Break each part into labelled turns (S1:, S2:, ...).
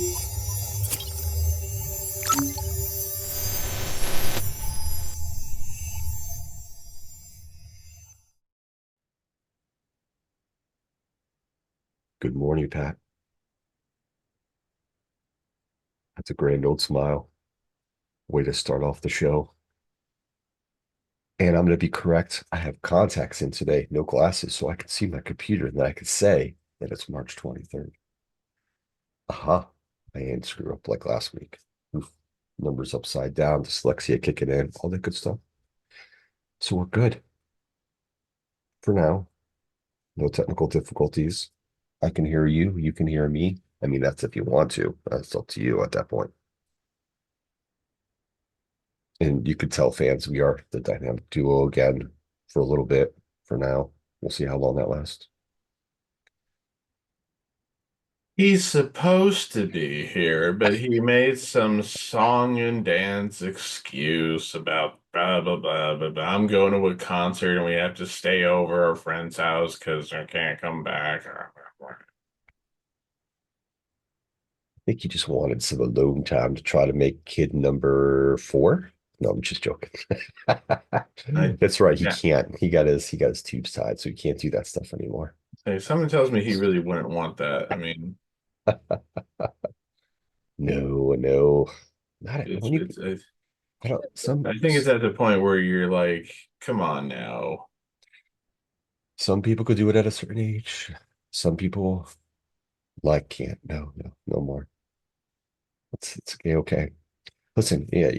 S1: Good morning, Pat. That's a grand old smile. Way to start off the show. And I'm going to be correct. I have contacts in today, no glasses, so I can see my computer and then I can say that it's March 23rd. Aha. I didn't screw up like last week. Oof. Numbers upside down, dyslexia kicking in, all that good stuff. So we're good for now. No technical difficulties. I can hear you. You can hear me. I mean, that's if you want to. That's up to you at that point. And you could tell fans we are the dynamic duo again for a little bit for now. We'll see how long that lasts.
S2: He's supposed to be here, but he made some song and dance excuse about blah blah blah blah blah. I'm going to a concert and we have to stay over our friend's house because I can't come back.
S1: I think he just wanted some alone time to try to make kid number four. No, I'm just joking.
S2: I
S1: That's right. He
S2: yeah.
S1: can't. He got his tubes tied, so he can't do that stuff anymore.
S2: Hey, someone tells me he really wouldn't want that. I mean,
S1: No, no. Not
S2: it's
S1: when you
S2: it's. I,
S1: I don't some
S2: I think it's at the point where you're like, come on now.
S1: some people could do it at a certain age. Some people like can't. No, no, no more. It's okay. Okay. Listen, yeah,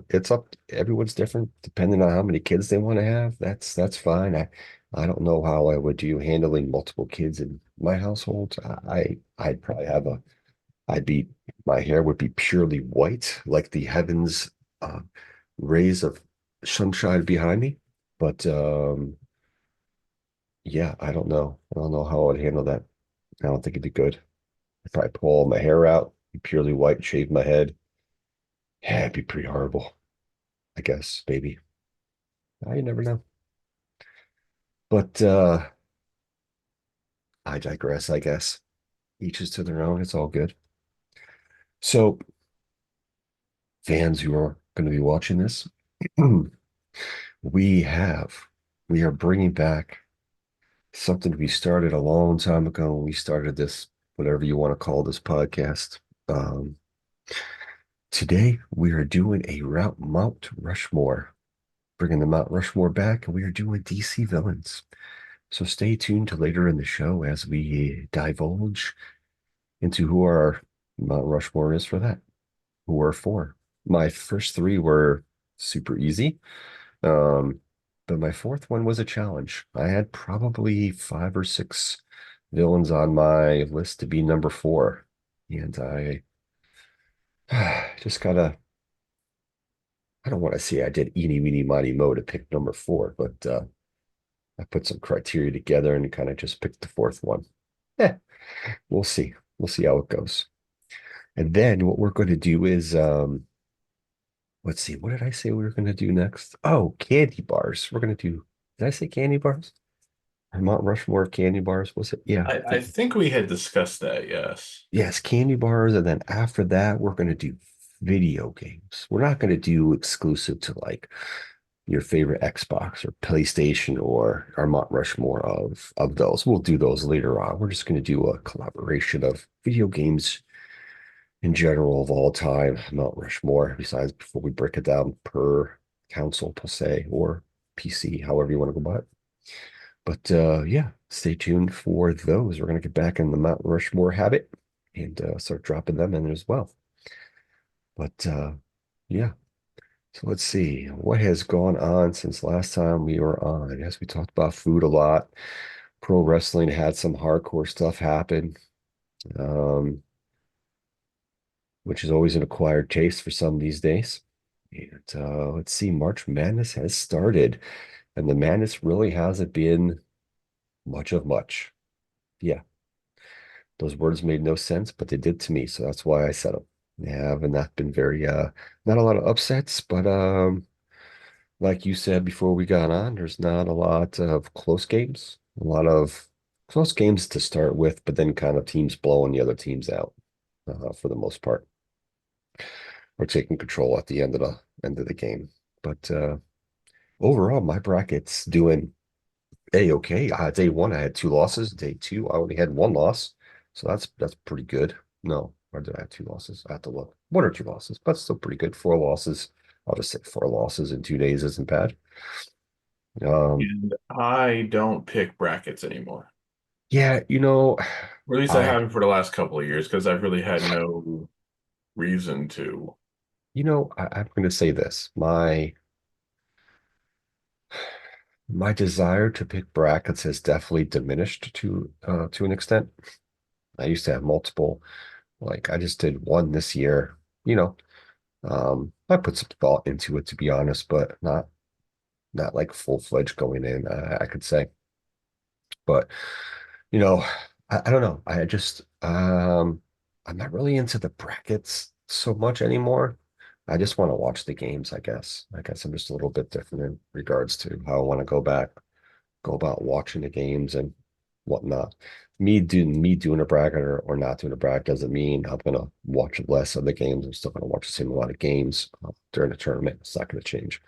S1: it's up. Everyone's different depending on how many kids they want to have. That's fine. I don't know how I would do handling multiple kids in my household. I'd probably have a. I'd be my hair would be purely white, like the heavens, uh, rays of sunshine behind me. But yeah, I don't know. I don't know how I would handle that. I don't think it'd be good. I'd probably pull all my hair out, be purely white, shave my head. Yeah, it'd be pretty horrible. I guess, maybe. You never know. But I digress, I guess. Each is to their own. It's all good. So, fans who are going to be watching this, we have, we are bringing back something we started a long time ago when we started this, whatever you want to call this podcast. Um, Today, we are doing a route Mount Rushmore, bringing the Mount Rushmore back, and we are doing DC villains. So stay tuned to later in the show as we divulge into who our Mount Rushmore is for that. Who are four. My first three were super easy. Um, but my fourth one was a challenge. I had probably five or six villains on my list to be number four. And I just gotta, I don't want to say I did eeny, meeny, miny, mo to pick number four, but I put some criteria together and kind of just picked the fourth one. Yeah, we'll see. We'll see how it goes. And then what we're going to do is let's see, what did I say we were going to do next? Oh, candy bars. We're going to do, did I say candy bars? Or Mount Rushmore of candy bars, was it? Yeah.
S2: I think we had discussed that, yes.
S1: Yes, candy bars. And then after that, we're going to do video games. We're not going to do exclusive to like your favorite Xbox or PlayStation or our Mount Rushmore of those. We'll do those later on. We're just going to do a collaboration of video games in general of all time, Mount Rushmore, besides before we break it down per console per se or PC, however you want to go about it. But yeah, stay tuned for those. We're going to get back in the Mount Rushmore habit and start dropping them in as well. But yeah, so let's see what has gone on since last time we were on. As we talked about food a lot, pro wrestling had some hardcore stuff happen. Um, which is always an acquired taste for some these days. And let's see, March Madness has started, and the madness really hasn't been much of much. Yeah, those words made no sense, but they did to me, so that's why I said them. They have not been very not a lot of upsets, but like you said before we got on, there's not a lot of close games, a lot of close games to start with, but then kind of teams blowing the other teams out. for the most part, or taking control at the end of the game. But overall, my bracket's doing a-okay. Day one, I had two losses. Day two, I only had one loss, so that's pretty good. No, or did I have two losses? I have to look. One or two losses, but still pretty good. Four losses. I'll just say four losses in 2 days isn't bad. Um,
S2: And I don't pick brackets anymore.
S1: yeah,
S2: Or at least I
S1: I,
S2: haven't for the last couple of years because I've really had no reason to.
S1: I'm going to say this. My desire to pick brackets has definitely diminished to an extent. I used to have multiple. Like I just did one this year. You know, I put some thought into it to be honest, but not like full-fledged going in, I could say. But you know, I don't know. I just I'm not really into the brackets so much anymore. I just want to watch the games, I guess. I guess I'm just a little bit different in regards to how I want to go about watching the games and whatnot. Me doing a bracket or not doing a bracket doesn't mean I'm gonna watch less of the games. I'm still gonna watch the same amount of games during the tournament. It's not gonna change.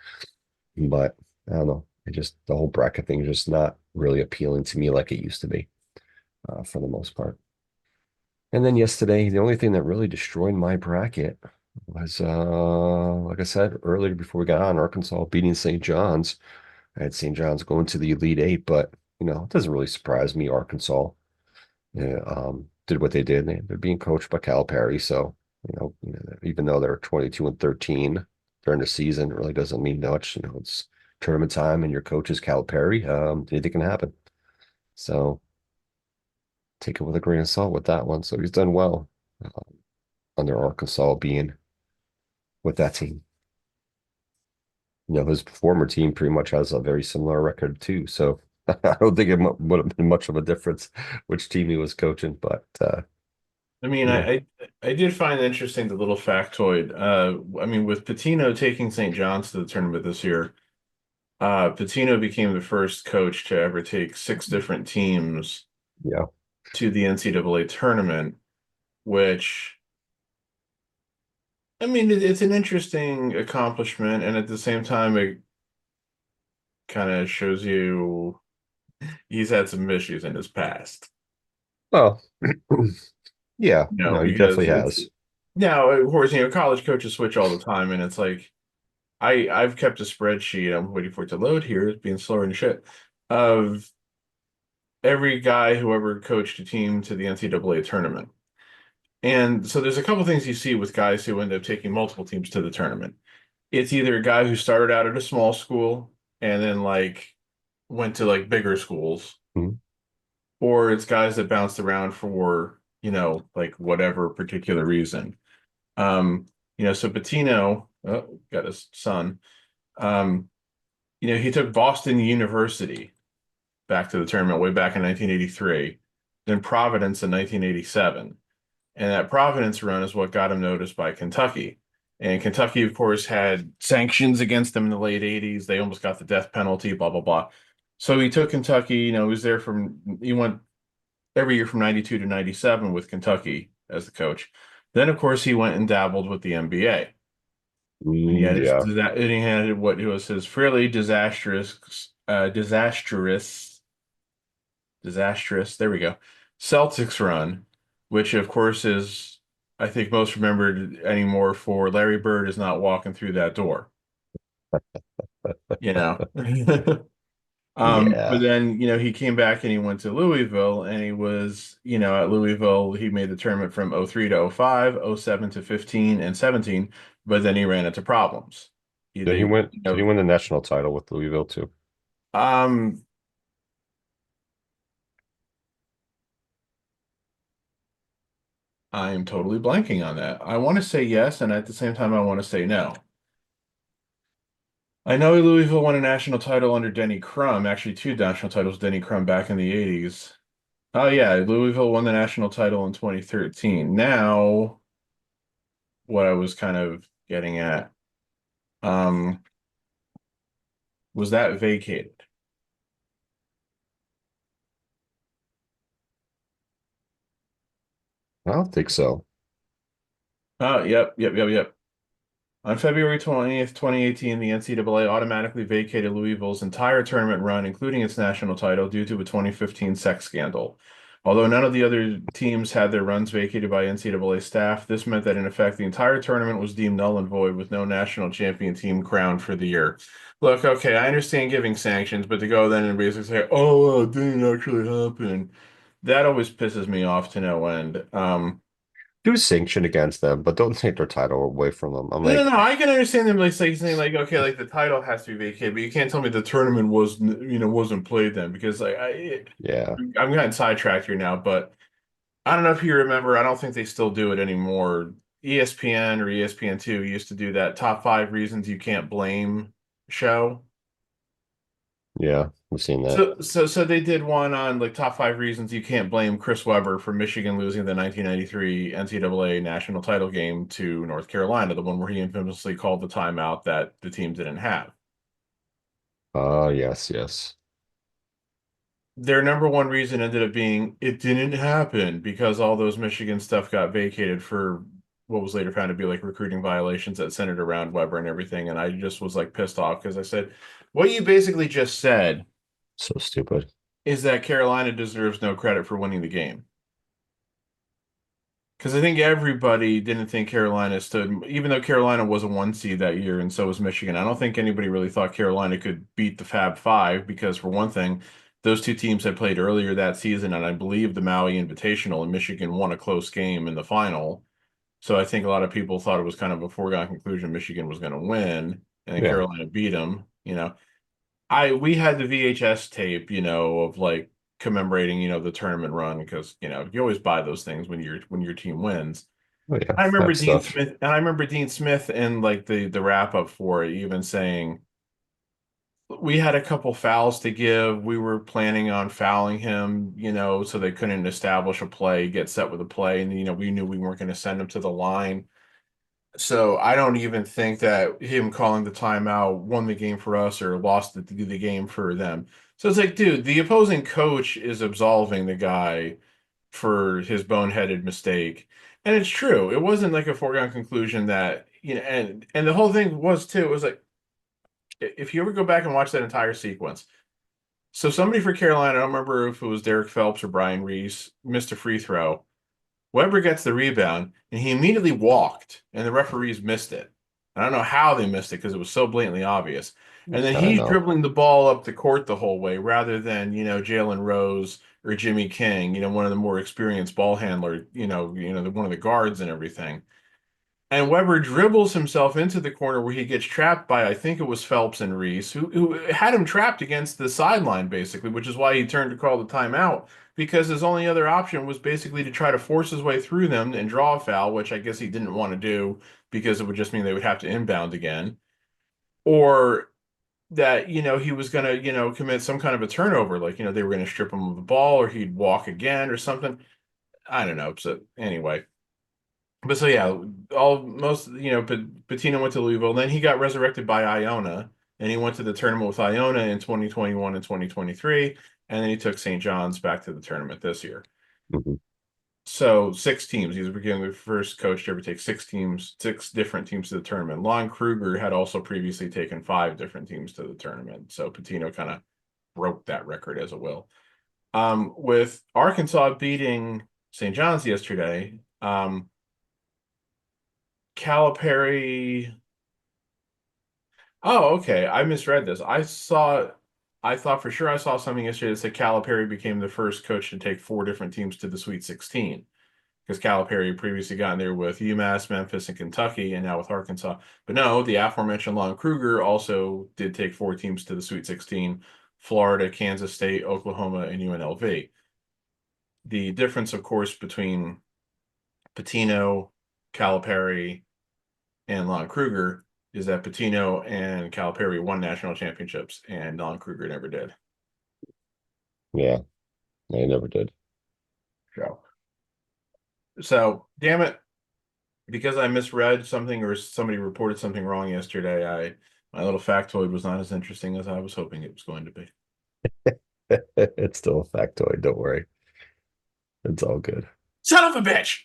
S1: But I don't know. It just the whole bracket thing is just not really appealing to me like it used to be for the most part. And then yesterday, the only thing that really destroyed my bracket was like I said earlier before we got on, Arkansas beating St. John's. I had St. John's going to the Elite Eight, but it doesn't really surprise me. Arkansas, did what they did. They're being coached by Calipari, so even though they're 22 and 13 during the season, it really doesn't mean much. It's tournament time, and your coach is Calipari. Anything can happen. So take it with a grain of salt with that one. So he's done well under Arkansas being with that team. His former team pretty much has a very similar record too. So I don't think it would have been much of a difference which team he was coaching, but
S2: I mean,
S1: you know,
S2: I did find interesting the little factoid. I mean, with Patino taking St. John's to the tournament this year, Patino became the first coach to ever take six different teams
S1: yeah.
S2: to the NCAA tournament, which I mean, it's an interesting accomplishment, and at the same time, it kind of shows you he's had some issues in his past.
S1: Well, yeah, no, he definitely
S2: Because it's
S1: has.
S2: now, of course, college coaches switch all the time, and it's like I've kept a spreadsheet. I'm waiting for it to load here. It's being slower and shit. Of every guy who ever coached a team to the NCAA tournament. And so there's a couple things you see with guys who end up taking multiple teams to the tournament. It's either a guy who started out at a small school and then like went to like bigger schools,
S1: Mhm.
S2: or it's guys that bounced around for, like whatever particular reason. Um, so Patino, oh, got his son. Um, he took Boston University back to the tournament way back in 1983, then Providence in 1987. And that Providence run is what got him noticed by Kentucky. And Kentucky, of course, had sanctions against them in the late 80s. They almost got the death penalty, blah, blah, blah. So he took Kentucky, he was there he went every year from 92 to 97 with Kentucky as the coach. Then, of course, he went and dabbled with the NBA. And he had
S1: Yeah.
S2: and he had what it was his fairly disastrous, there we go, Celtics run, which of course is, I think, most remembered anymore for Larry Bird is not walking through that door, you know. But
S1: Yeah.
S2: then, he came back and he went to Louisville and he was, at Louisville, he made the tournament from '03 to '05, '07 to 15 and 17, but then he ran into problems. He,
S1: Did he
S2: they,
S1: win? Did he win the national title with Louisville too?
S2: um, I am totally blanking on that. I want to say yes, and at the same time, I want to say no. I know Louisville won a national title under Denny Crum, actually two national titles, Denny Crum back in the 80s. Oh yeah, Louisville won the national title in 2013. Now, what I was kind of getting at, um, was that vacated?
S1: I don't think so.
S2: Oh, yep. On February 20th, 2018, the NCAA automatically vacated Louisville's entire tournament run, including its national title, due to a 2015 sex scandal. Although none of the other teams had their runs vacated by NCAA staff, this meant that in effect the entire tournament was deemed null and void with no national champion team crowned for the year. Look, okay, I understand giving sanctions, but to go then and basically say, oh, it didn't actually happen, that always pisses me off to no end.
S1: Do sanction against them, but don't take their title away from them. I'm
S2: No,
S1: like,
S2: no, I can understand them like saying like, okay, like the title has to be vacated, but you can't tell me the tournament was, wasn't played then because like
S1: yeah,
S2: I'm getting sidetracked here now, but I don't know if you remember, I don't think they still do it anymore. ESPN or ESPN2 used to do that top five reasons you can't blame show.
S1: yeah, we've seen that.
S2: So they did one on like top five reasons you can't blame Chris Webber for Michigan losing the 1993 NCAA national title game to North Carolina, the one where he infamously called the timeout that the team didn't have.
S1: Yes, yes.
S2: Their number one reason ended up being it didn't happen because all those Michigan stuff got vacated for what was later found to be like recruiting violations that centered around Weber and everything. And I just was like pissed off because I said, what you basically just said
S1: So stupid.
S2: is that Carolina deserves no credit for winning the game. Because I think everybody didn't think Carolina stood, even though Carolina was a one seed that year and so was Michigan. I don't think anybody really thought Carolina could beat the Fab Five because, for one thing, those two teams had played earlier that season, and I believe the Maui Invitational, and Michigan won a close game in the final. So I think a lot of people thought it was kind of a foregone conclusion Michigan was going to win, and then
S1: Yeah.
S2: Carolina beat them. We had the VHS tape, of like commemorating, the tournament run because, you always buy those things when your team wins.
S1: Oh yeah,
S2: I remember
S1: that
S2: Dean
S1: stuff.
S2: Smith, and I remember Dean Smith and like the wrap up for it, even saying we had a couple fouls to give. We were planning on fouling him, so they couldn't establish a play, get set with a play, and we knew we weren't going to send him to the line. So I don't even think that him calling the timeout won the game for us or lost the game for them. So it's like, dude, the opposing coach is absolving the guy for his boneheaded mistake. And it's true. It wasn't like a foregone conclusion that, and the whole thing was too, it was like if you ever go back and watch that entire sequence. So somebody for Carolina, I don't remember if it was Derek Phelps or Brian Reese, missed a free throw. Weber gets the rebound and he immediately walked, and the referees missed it. I don't know how they missed it because it was so blatantly obvious. And then
S1: I
S2: he's
S1: know.
S2: dribbling the ball up the court the whole way rather than, Jalen Rose or Jimmy King, one of the more experienced ball handler, one of the guards and everything. And Weber dribbles himself into the corner where he gets trapped by, I think it was Phelps and Reese, who had him trapped against the sideline, basically, which is why he turned to call the timeout, because his only other option was basically to try to force his way through them and draw a foul, which I guess he didn't want to do because it would just mean they would have to inbound again. Or that, he was going to, commit some kind of a turnover, like, they were going to strip him of the ball or he'd walk again or something. I don't know. So anyway. But so yeah, Patino went to Louisville. Then he got resurrected by Iona, and he went to the tournament with Iona in 2021 and 2023, and then he took St. John's back to the tournament this year.
S1: Mhm.
S2: So six teams. He's became the first coach to ever take six different teams to the tournament. Lon Kruger had also previously taken five different teams to the tournament. So Patino kind of broke that record as it will. With Arkansas beating St. John's yesterday, Calipari. Oh, okay. I misread this. I thought for sure I saw something yesterday that said Calipari became the first coach to take four different teams to the Sweet 16 because Calipari previously gotten there with UMass, Memphis, and Kentucky, and now with Arkansas. But no, the aforementioned Lon Kruger also did take four teams to the Sweet 16: Florida, Kansas State, Oklahoma, and UNLV. The difference, of course, between Patino, Calipari, and Lon Kruger is that Patino and Calipari won national championships, and Lon Kruger never did.
S1: Yeah, they never did.
S2: So, damn it, because I misread something or somebody reported something wrong yesterday, my little factoid was not as interesting as I was hoping it was going to be.
S1: It's still a factoid. Don't worry. It's all good.
S2: Son of a bitch!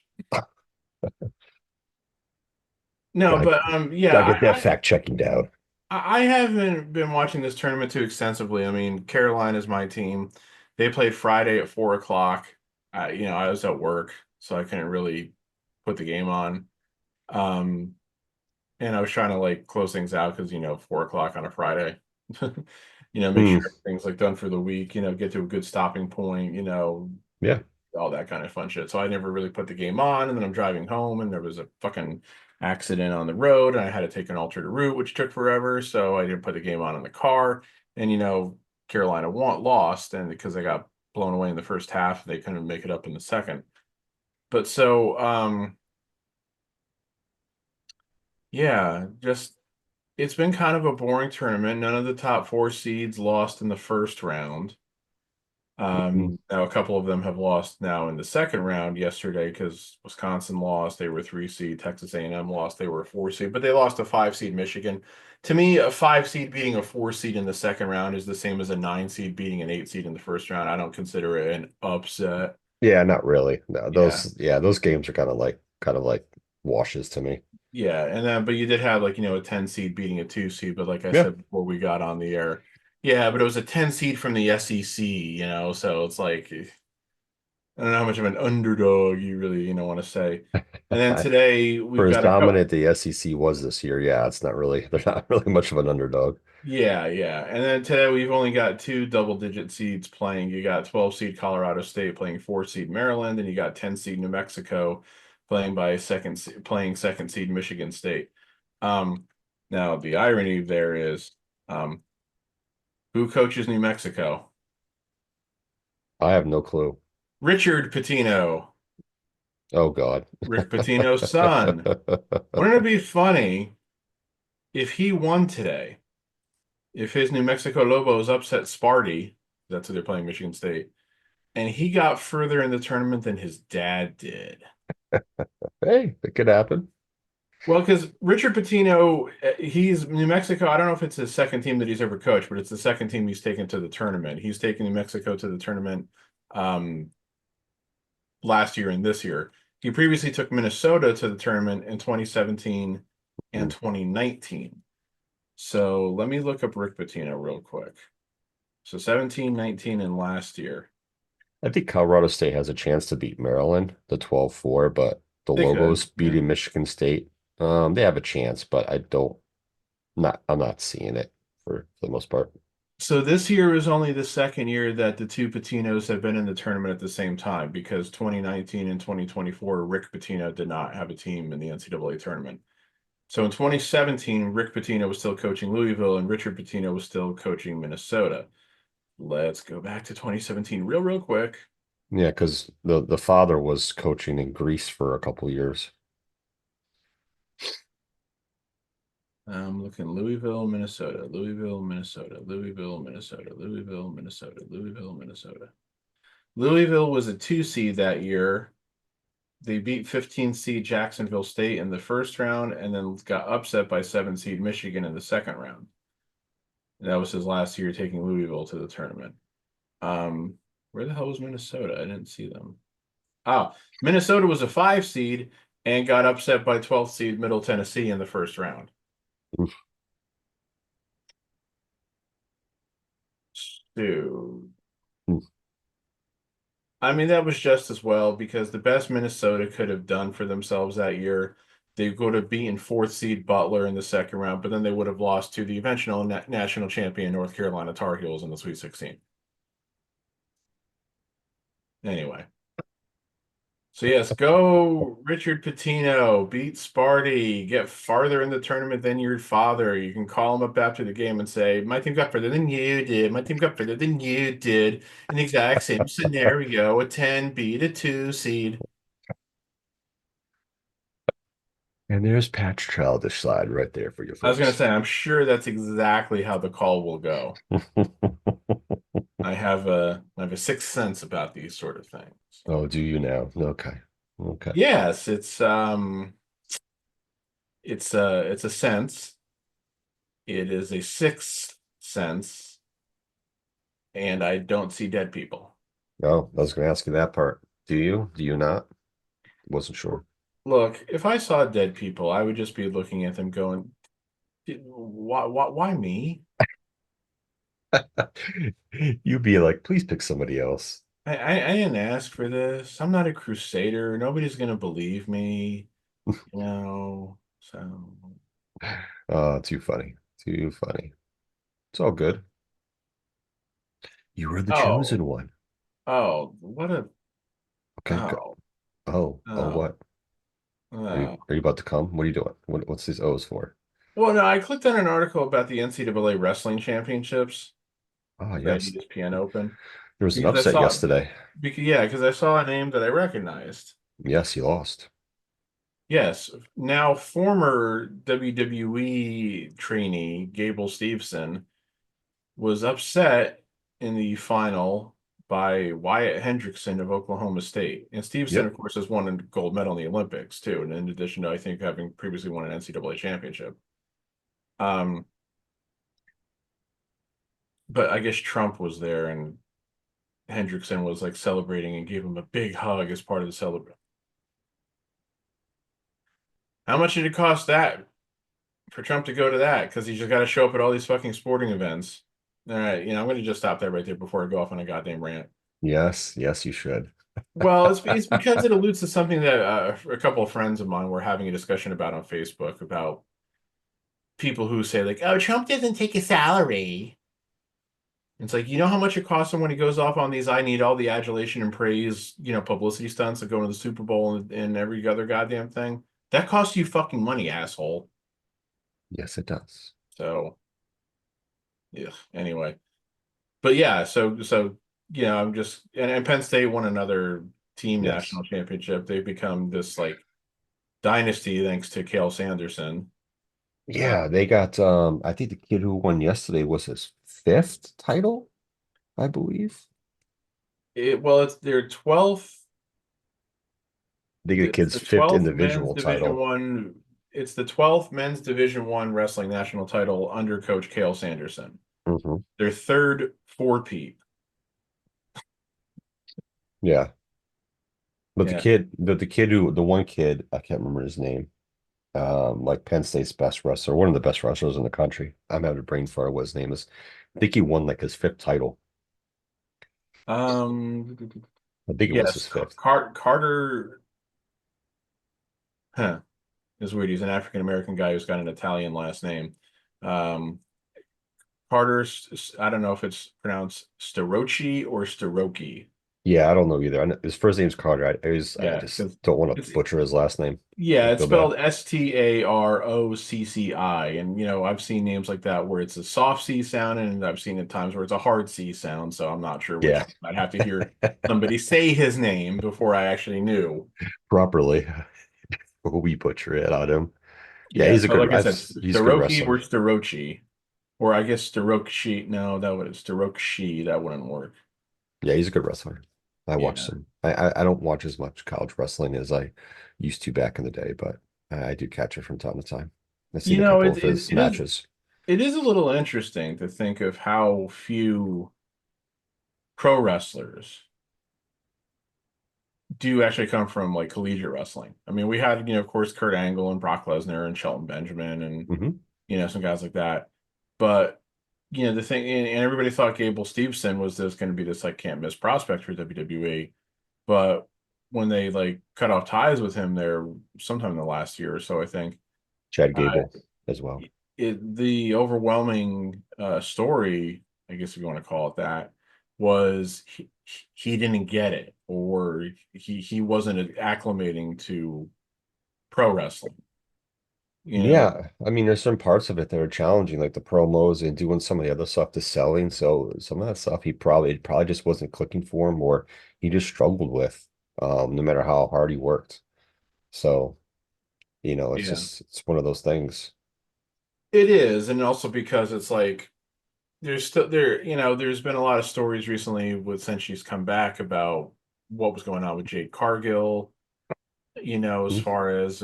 S2: No,
S1: Gotta,
S2: but yeah,
S1: gotta get that fact checking down.
S2: I haven't been watching this tournament too extensively. I mean, Carolina is my team. They played Friday at 4 o'clock. I was at work, so I couldn't really put the game on. Um, and I was trying to like close things out because 4 o'clock on a Friday. Make
S1: Hmm.
S2: sure everything's like done for the week. Get to a good stopping point.
S1: Yeah.
S2: All that kind of fun shit. So I never really put the game on, and then I'm driving home, and there was a fucking accident on the road, and I had to take an alternate route, which took forever. So I didn't put the game on in the car, and Carolina lost, and because they got blown away in the first half, they couldn't make it up in the second. But so, yeah, just it's been kind of a boring tournament. None of the top four seeds lost in the first round.
S1: Mm.
S2: Now a couple of them have lost now in the second round yesterday because Wisconsin lost. They were 3 seed. Texas A&M lost. They were a 4 seed, but they lost a 5 seed Michigan. To me, a 5 seed beating a 4 seed in the second round is the same as a 9 seed beating an 8 seed in the first round. I don't consider it an upset.
S1: Yeah, not really. No,
S2: Yeah.
S1: those games are kind of like washes to me.
S2: Yeah, and then but you did have like a 10 seed beating a 2 seed, but like I
S1: Yeah.
S2: said before we got on the air, yeah, but it was a 10 seed from the SEC, so it's like I don't know how much of an underdog you really, want to say. And then today
S1: For
S2: we've
S1: as
S2: got a couple.
S1: dominant the SEC was this year, yeah, it's not really they're not really much of an underdog.
S2: Yeah, yeah. And then today we've only got two double-digit seeds playing. You got 12 seed Colorado State playing 4 seed Maryland, and you got 10 seed New Mexico playing second seed Michigan State. Um, Now the irony there is, um, who coaches New Mexico?
S1: I have no clue.
S2: Richard Pitino,
S1: Oh God.
S2: Rick Pitino's son. Wouldn't it be funny if he won today? If his New Mexico Lobos upset Sparty, that's who they're playing Michigan State, and he got further in the tournament than his dad did.
S1: Hey, it could happen.
S2: Well, because Richard Pitino, he's New Mexico. I don't know if it's his second team that he's ever coached, but it's the second team he's taken to the tournament. He's taken New Mexico to the tournament um, last year and this year. He previously took Minnesota to the tournament in 2017 and
S1: Mm.
S2: 2019. So let me look up Rick Pitino real quick. So 17, 19, and last year.
S1: I think Colorado State has a chance to beat Maryland, the 12-4, but the
S2: They could,
S1: Lobos
S2: yeah.
S1: beating Michigan State. They have a chance, but I'm not seeing it for the most part.
S2: So this year is only the second year that the two Patinos have been in the tournament at the same time because 2019 and 2024, Rick Pitino did not have a team in the NCAA tournament. So in 2017, Rick Pitino was still coaching Louisville and Richard Pitino was still coaching Minnesota. Let's go back to 2017 real quick.
S1: Yeah, because the father was coaching in Greece for a couple years.
S2: I'm looking Louisville, Minnesota, Louisville, Minnesota, Louisville, Minnesota, Louisville, Minnesota, Louisville, Minnesota. Louisville was a 2 seed that year. They beat 15 seed Jacksonville State in the first round and then got upset by 7 seed Michigan in the second round. And that was his last year taking Louisville to the tournament. Um, where the hell was Minnesota? I didn't see them. Oh, Minnesota was a 5 seed and got upset by 12th seed Middle Tennessee in the first round.
S1: Oof.
S2: Dude.
S1: Hmm.
S2: I mean, that was just as well because the best Minnesota could have done for themselves that year, they would have beaten 4th seed Butler in the second round, but then they would have lost to the eventual national champion North Carolina Tar Heels in the Sweet 16. Anyway, so yes, go Richard Pitino, beat Sparty, get farther in the tournament than your father. You can call him up after the game and say, "My team got further than you did. My team got further than you did." In the exact same scenario, a 10 beat a 2 seed.
S1: And there's Patch Childish slide right there for you
S2: I was gonna
S1: folks.
S2: say, I'm sure that's exactly how the call will go. I have a sixth sense about these sort of things.
S1: Oh, do you now? Okay. Okay.
S2: Yes, it's a sense. It is a sixth sense, and I don't see dead people.
S1: Oh, I was going to ask you that part. Do you? Do you not? Wasn't sure.
S2: Look, if I saw dead people, I would just be looking at them going, why me?
S1: You'd be like, please pick somebody else.
S2: I didn't ask for this. I'm not a crusader. Nobody's gonna believe me, so
S1: Too funny. Too funny. It's all good. You were the
S2: oh,
S1: chosen one.
S2: what a
S1: Okay, go.
S2: oh,
S1: Oh,
S2: oh,
S1: what?
S2: oh.
S1: Are you about to come? What are you doing? What's these O's for?
S2: Well, no, I clicked on an article about the NCAA wrestling championships
S1: Ah,
S2: that
S1: yes.
S2: ESPN opened
S1: There was an
S2: because I
S1: upset
S2: saw
S1: yesterday.
S2: because I saw a name that I recognized.
S1: Yes, you lost.
S2: Yes, now former WWE trainee Gable Steveson was upset in the final by Wyatt Hendrickson of Oklahoma State. And Steveson, of
S1: Yep.
S2: course, has won a gold medal in the Olympics too, and in addition to I think having previously won an NCAA championship. Um, but I guess Trump was there and Hendrickson was like celebrating and gave him a big hug as part of the celebration. How much did it cost that for Trump to go to that? Because he's just got to show up at all these fucking sporting events. All right, I'm going to just stop that right there before I go off on a goddamn rant.
S1: Yes, yes, you should.
S2: Well, it's because it alludes to something that a couple of friends of mine were having a discussion about on Facebook about people who say like, "Oh, Trump doesn't take a salary." It's like, you know how much it costs him when he goes off on these "I need all the adulation and praise," publicity stunts of going to the Super Bowl and every other goddamn thing. That costs you fucking money, asshole.
S1: Yes, it does.
S2: So, yeah. Anyway, but yeah, so I'm just and Penn State won another team
S1: Yes.
S2: national championship. They've become this like dynasty thanks to Cale Sanderson. Uh,
S1: Yeah, they got I think the kid who won yesterday was his fifth title, I believe.
S2: it's their 12th.
S1: They get a
S2: It's
S1: kid's
S2: the
S1: fifth
S2: 12th men's
S1: individual
S2: Division
S1: title.
S2: One. It's the 12th men's Division One wrestling national title under Coach Cale Sanderson.
S1: Hmm.
S2: Their third four-peat.
S1: Yeah. But
S2: Yeah.
S1: the kid who the one kid, I can't remember his name. Like Penn State's best wrestler, one of the best wrestlers in the country. I'm having a brain fart what his name is. I think he won like his fifth title.
S2: Um.
S1: I think it was
S2: Yes,
S1: his fifth.
S2: Carter. Huh. Is weird. He's an African American guy who's got an Italian last name. Um. Carter. I don't know if it's pronounced Starochi or Staroki.
S1: Yeah, I don't know either. His first name's Carter. I
S2: Yeah,
S1: just
S2: because
S1: don't want to
S2: it's
S1: butcher his last name. I
S2: yeah, it's
S1: feel bad.
S2: spelled Starocci. And I've seen names like that where it's a soft C sound, and I've seen at times where it's a hard C sound. So I'm not sure which
S1: Yeah,
S2: one. I'd have to hear somebody say his name before I actually knew.
S1: properly. We butcher it on him. Yeah,
S2: Yeah,
S1: he's a
S2: so
S1: good.
S2: like I said,
S1: He's a good
S2: Staroki or
S1: wrestler.
S2: Starochi, or I guess Starokshi. No, that would Starokshi. That wouldn't work.
S1: Yeah, he's a good wrestler. I watched
S2: Yeah,
S1: some. I don't watch as much college wrestling as I used to back in the day, but I do catch it from time to time. I've seen a couple
S2: it,
S1: of
S2: it
S1: his
S2: it is
S1: matches.
S2: it is a little interesting to think of how few pro wrestlers do actually come from like collegiate wrestling. I mean, we had, of course, Kurt Angle and Brock Lesnar and Shelton Benjamin and,
S1: Hmm.
S2: some guys like that. But, the thing, and everybody thought Gable Steveson was this going to be this like can't miss prospect for WWE. But when they like cut off ties with him there sometime in the last year or so, I think,
S1: Chad
S2: uh,
S1: Gable as well.
S2: the overwhelming story, I guess if you want to call it that, was he didn't get it or he wasn't acclimating to pro wrestling. You know,
S1: Yeah, I mean, there's some parts of it that are challenging, like the promos and doing some of the other stuff, the selling. So some of that stuff it probably just wasn't clicking for him, or he just struggled with, no matter how hard he worked. So,
S2: yeah,
S1: it's one of those things.
S2: it is, and also because it's like there's still there's been a lot of stories recently with since she's come back about what was going on with Jade Cargill. As
S1: Mhm.
S2: far as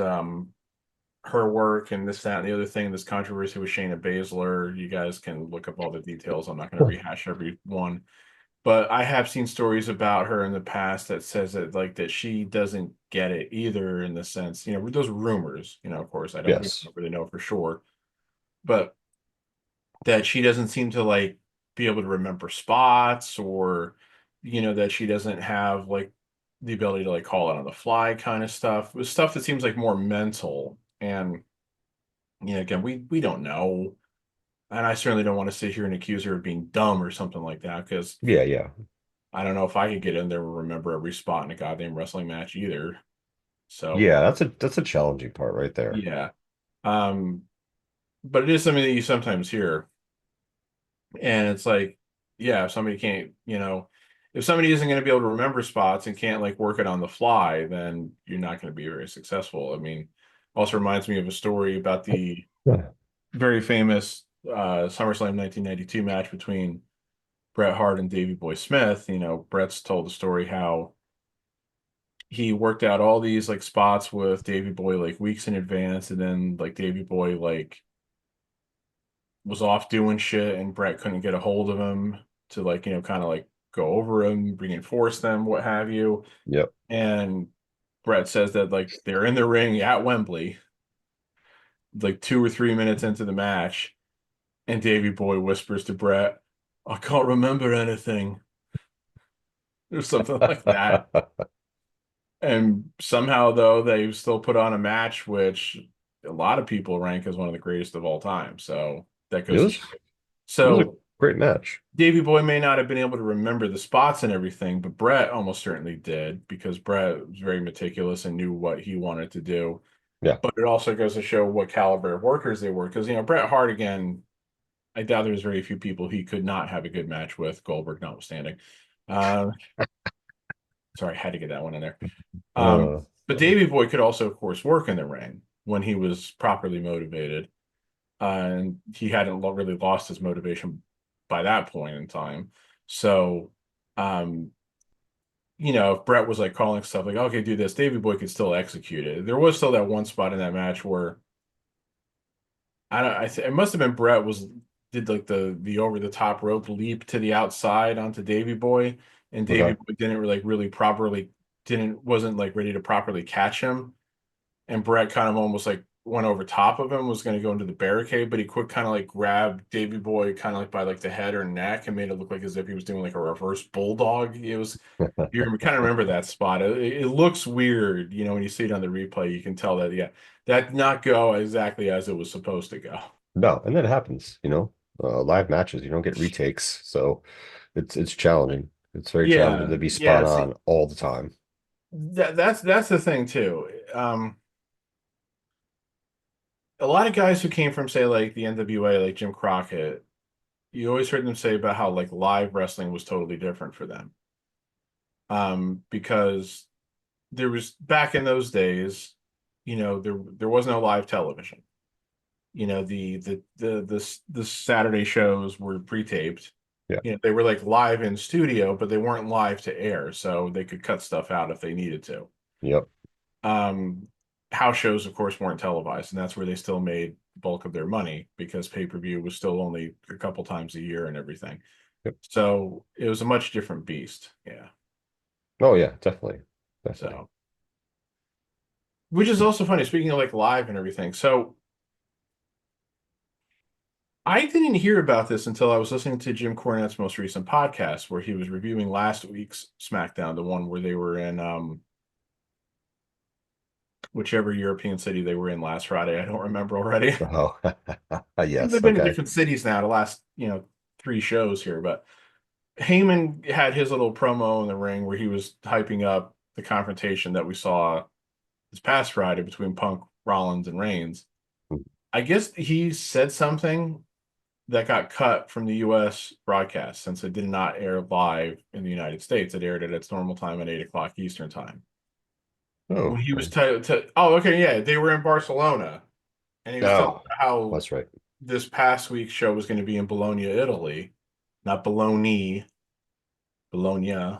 S2: her work and this, that, and the other thing, this controversy with Shayna Baszler. You guys can look up all the details. I'm not going to rehash every one. But I have seen stories about her in the past that says that like that she doesn't get it either in the sense, those rumors, of course, we
S1: Yes.
S2: don't really know for sure, but that she doesn't seem to like be able to remember spots or that she doesn't have like the ability to like call it on the fly kind of stuff. With stuff that seems like more mental and again, we don't know. And I certainly don't want to sit here and accuse her of being dumb or something like that because
S1: Yeah, yeah.
S2: I don't know if I could get in there and remember every spot in a goddamn wrestling match either. So
S1: Yeah, that's a challenging part right there.
S2: yeah. Um, but it is something that you sometimes hear. And it's like, yeah, if somebody can't, if somebody isn't going to be able to remember spots and can't like work it on the fly, then you're not going to be very successful. I mean, also reminds me of a story about the
S1: Yeah.
S2: very famous SummerSlam 1992 match between Bret Hart and Davey Boy Smith. Bret's told the story how he worked out all these like spots with Davey Boy like weeks in advance, and then like Davey Boy like was off doing shit, and Bret couldn't get a hold of him to like kind of like go over him, reinforce them, what have you.
S1: Yep.
S2: And Bret says that like they're in the ring at Wembley, like 2 or 3 minutes into the match, and Davey Boy whispers to Bret, "I can't remember anything," or something like that. And somehow, though, they still put on a match which a lot of people rank as one of the greatest of all time. So that
S1: It
S2: goes to
S1: was
S2: show.
S1: it was a
S2: So
S1: great match.
S2: Davey Boy may not have been able to remember the spots and everything, but Bret almost certainly did because Bret was very meticulous and knew what he wanted to do.
S1: Yeah.
S2: But it also goes to show what caliber of workers they were. Because, Bret Hart, again, I doubt there's very few people he could not have a good match with, Goldberg notwithstanding. Uh, sorry, I had to get that one in there.
S1: Uh,
S2: But Davey Boy could also, of course, work in the ring when he was properly motivated. And he hadn't really lost his motivation by that point in time. So, um, if Brett was like calling stuff like, okay, do this, Davey Boy could still execute it. There was still that one spot in that match where I don't, it must have been Brett was did like the over the top rope leap to the outside onto Davey Boy, and Davey
S1: okay.
S2: Boy didn't really really properly didn't wasn't like ready to properly catch him, and Brett kind of almost like went over top of him, was going to go into the barricade, but he quick kind of like grabbed Davy Boy kind of like by like the head or neck and made it look like as if he was doing like a reverse bulldog. It was you kind of remember that spot. It looks weird, when you see it on the replay, you can tell that yeah, that did not go exactly as it was supposed to go.
S1: No, and that happens, live matches, you don't get retakes, so it's challenging. It's very challenging
S2: Yeah,
S1: to be spot
S2: yeah. See,
S1: on all the time.
S2: that's the thing too. A lot of guys who came from say like the NWA, like Jim Crockett, you always heard them say about how like live wrestling was totally different for them. Because there was back in those days, there was no live television. The Saturday shows were pre-taped.
S1: Yeah.
S2: They were like live in studio, but they weren't live to air, so they could cut stuff out if they needed to.
S1: Yep.
S2: Um, House shows, of course, weren't televised, and that's where they still made the bulk of their money because pay-per-view was still only a couple times a year and everything.
S1: Yep.
S2: So it was a much different beast. Yeah.
S1: Oh yeah, definitely. Definitely.
S2: So, which is also funny, speaking of like live and everything. So I didn't hear about this until I was listening to Jim Cornette's most recent podcast where he was reviewing last week's SmackDown, the one where they were in whichever European city they were in last Friday. I don't remember already.
S1: Oh,
S2: They've
S1: yes.
S2: been to
S1: Okay.
S2: different cities now, the last, three shows here, but Heyman had his little promo in the ring where he was hyping up the confrontation that we saw this past Friday between Punk, Rollins, and Reigns. I guess he said something that got cut from the US broadcast since it did not air live in the United States. It aired at its normal time at 8 o'clock Eastern time. When
S1: Oh,
S2: he was
S1: okay.
S2: oh, okay, yeah, they were in Barcelona, and he was telling
S1: Oh,
S2: how
S1: that's right.
S2: this past week's show was going to be in Bologna, Italy, not Bologna, Bologna.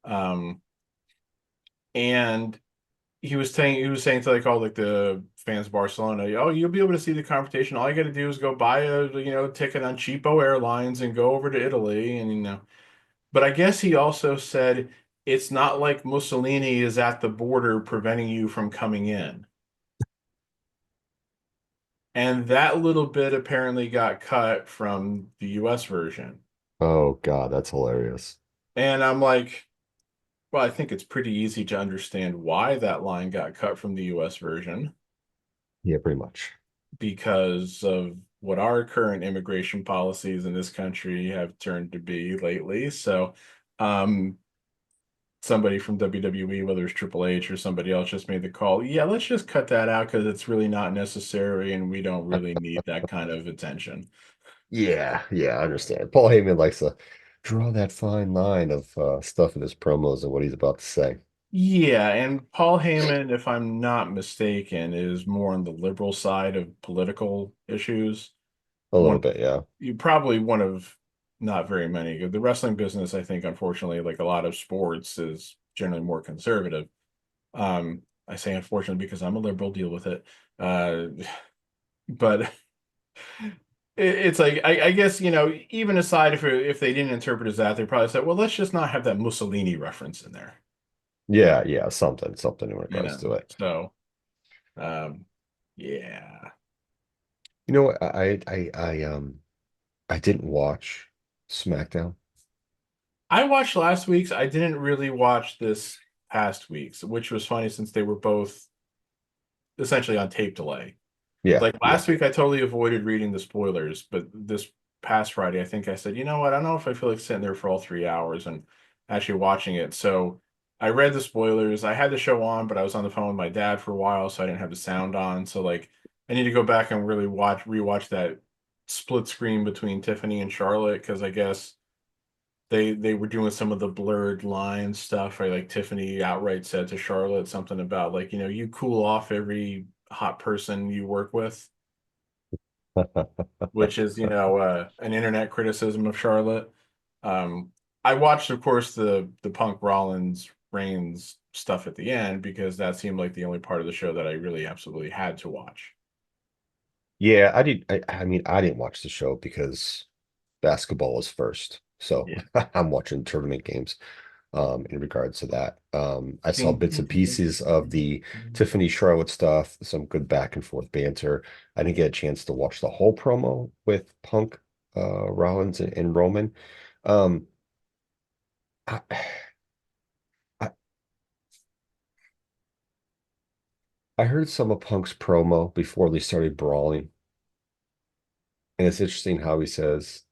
S2: Um, and he was saying to like all like the fans of Barcelona, oh, you'll be able to see the confrontation. All you got to do is go buy a ticket on Cheapo Airlines and go over to Italy, and But I guess he also said it's not like Mussolini is at the border preventing you from coming in. And that little bit apparently got cut from the US version.
S1: Oh God, that's hilarious.
S2: And I'm like, well, I think it's pretty easy to understand why that line got cut from the US version
S1: Yeah, pretty much.
S2: because of what our current immigration policies in this country have turned to be lately. So, um, somebody from WWE, whether it's Triple H or somebody else, just made the call. Yeah, let's just cut that out because it's really not necessary and we don't really need that kind of attention.
S1: Yeah, yeah, I understand. Paul Heyman likes to draw that fine line of stuff in his promos and what he's about to say.
S2: Yeah, and Paul Heyman, if I'm not mistaken, is more on the liberal side of political issues.
S1: A little
S2: One,
S1: bit, yeah.
S2: you probably one of not very many. The wrestling business, I think, unfortunately, like a lot of sports, is generally more conservative. I say unfortunately because I'm a liberal, deal with it. Uh, but it's like I guess even aside if they didn't interpret as that, they probably said, well, let's just not have that Mussolini reference in there,
S1: Yeah, yeah, something in
S2: you
S1: regards
S2: know.
S1: to it.
S2: So um, yeah,
S1: You know what? I didn't watch SmackDown.
S2: I watched last week's. I didn't really watch this past week's, which was funny since they were both essentially on tape delay.
S1: Yeah,
S2: Like
S1: yeah.
S2: last week, I totally avoided reading the spoilers, but this past Friday, I think I said, you know what? I don't know if I feel like sitting there for all 3 hours and actually watching it. So I read the spoilers. I had the show on, but I was on the phone with my dad for a while, so I didn't have the sound on. So like, I need to go back and really rewatch that split screen between Tiffany and Charlotte because I guess they were doing some of the blurred line stuff. Right, like Tiffany outright said to Charlotte something about like, you cool off every hot person you work with, which is, an internet criticism of Charlotte. Um, I watched, of course, the Punk Rollins Reigns stuff at the end because that seemed like the only part of the show that I really absolutely had to watch.
S1: Yeah, I mean, I didn't watch the show because basketball was first. So
S2: Yeah.
S1: I'm watching tournament games in regards to that. I saw
S2: Ding,
S1: bits
S2: ding,
S1: and
S2: ding, ding,
S1: pieces of
S2: ding,
S1: the
S2: ding.
S1: Tiffany Charlotte stuff, some good back and forth banter. I didn't get a chance to watch the whole promo with Punk, Rollins, and Roman. Um, I, I I heard some of Punk's promo before they started brawling, and it's interesting how he says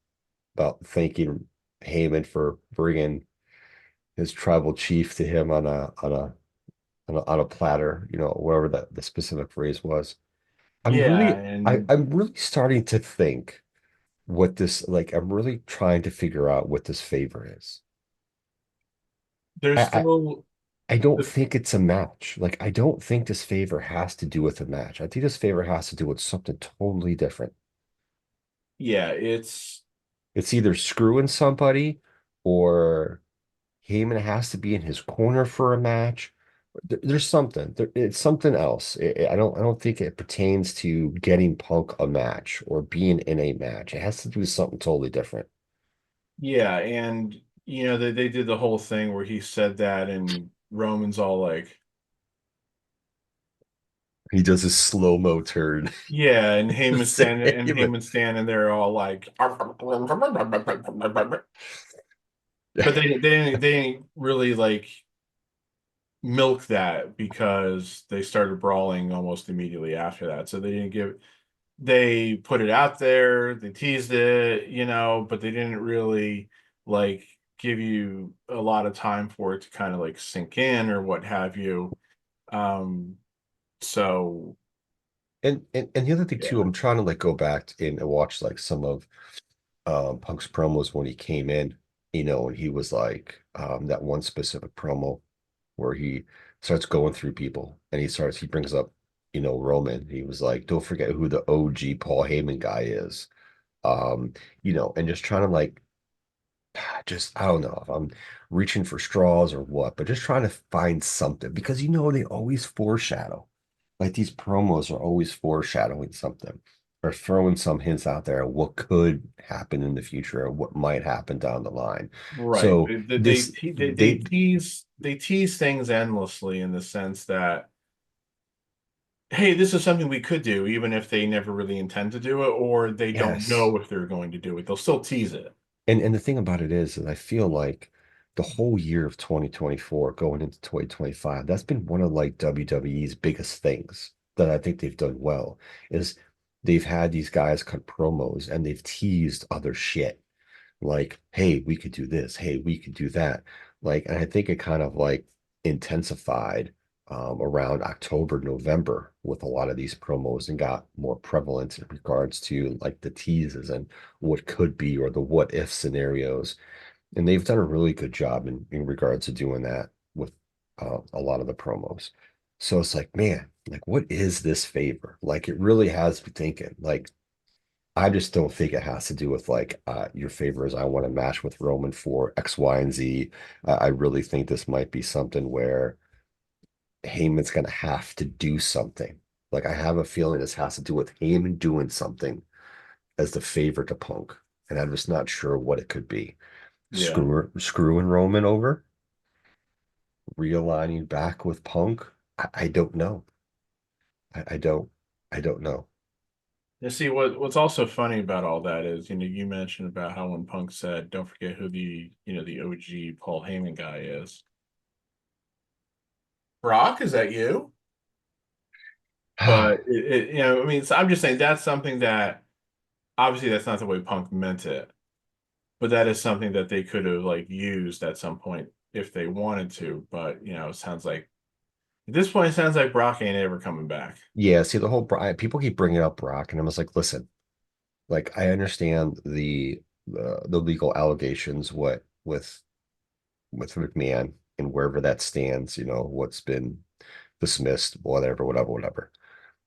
S1: about thanking Heyman for bringing his tribal chief to him on a platter, whatever the specific phrase was. I'm
S2: Yeah,
S1: really
S2: and
S1: I'm really starting to think what this like I'm really trying to figure out what this favor is.
S2: there's
S1: I
S2: still
S1: I don't
S2: the
S1: think it's a match. Like I don't think this favor has to do with a match. I think this favor has to do with something totally different.
S2: yeah, it's
S1: It's either screwing somebody or Heyman has to be in his corner for a match. There's something. It's something else. I don't think it pertains to getting Punk a match or being in a match. It has to do with something totally different.
S2: yeah, and they did the whole thing where he said that and Roman's all like,
S1: He does his slow-mo turn.
S2: yeah, and
S1: Say Heyman.
S2: Heyman standing there all like, but they didn't really like milk that because they started brawling almost immediately after that. So they put it out there, they teased it, but they didn't really like give you a lot of time for it to kind of like sink in or what have you. Um, so
S1: And the other thing too,
S2: yeah.
S1: I'm trying to like go back and watch like some of Punk's promos when he came in, and he was like that one specific promo where he starts going through people and he brings up, Roman. He was like, don't forget who the OG Paul Heyman guy is. And just trying to like just I don't know if I'm reaching for straws or what, but just trying to find something because they always foreshadow. Like these promos are always foreshadowing something. are throwing some hints out there of what could happen in the future or what might happen down the line.
S2: Right.
S1: So this they
S2: They tease things endlessly in the sense that, hey, this is something we could do, even if they never really intend to do it, or they don't
S1: yes.
S2: know if they're going to do it. They'll still tease it.
S1: And the thing about it is I feel like the whole year of 2024 going into 2025, that's been one of like WWE's biggest things that I think they've done well is they've had these guys cut promos and they've teased other shit. Like, hey, we could do this. Hey, we could do that. Like, and I think it kind of like intensified around October, November with a lot of these promos and got more prevalent in regards to like the teases and what could be or the what if scenarios. And they've done a really good job in regards to doing that with a lot of the promos. So it's like, man, like, what is this favor? Like, it really has me thinking. Like, I just don't think it has to do with like your favor is I want to match with Roman for X, Y, and Z. I really think this might be something where Heyman's going to have to do something. Like I have a feeling this has to do with Heyman doing something as the favor to Punk, and I'm just not sure what it could be.
S2: Yeah.
S1: Screwing Roman over, realigning back with Punk. I don't know. I don't. I don't know.
S2: You see, what's also funny about all that is, you mentioned about how when Punk said, "Don't forget who the OG Paul Heyman guy is." Brock, is that you? But I mean, so I'm just saying that's something that obviously that's not the way Punk meant it, but that is something that they could have like used at some point if they wanted to. But it sounds like at this point, it sounds like Brock ain't ever coming back.
S1: Yeah, see the whole people keep bringing up Brock, and I was like, listen, like I understand the legal allegations what with McMahon and wherever that stands, what's been dismissed, whatever, whatever, whatever.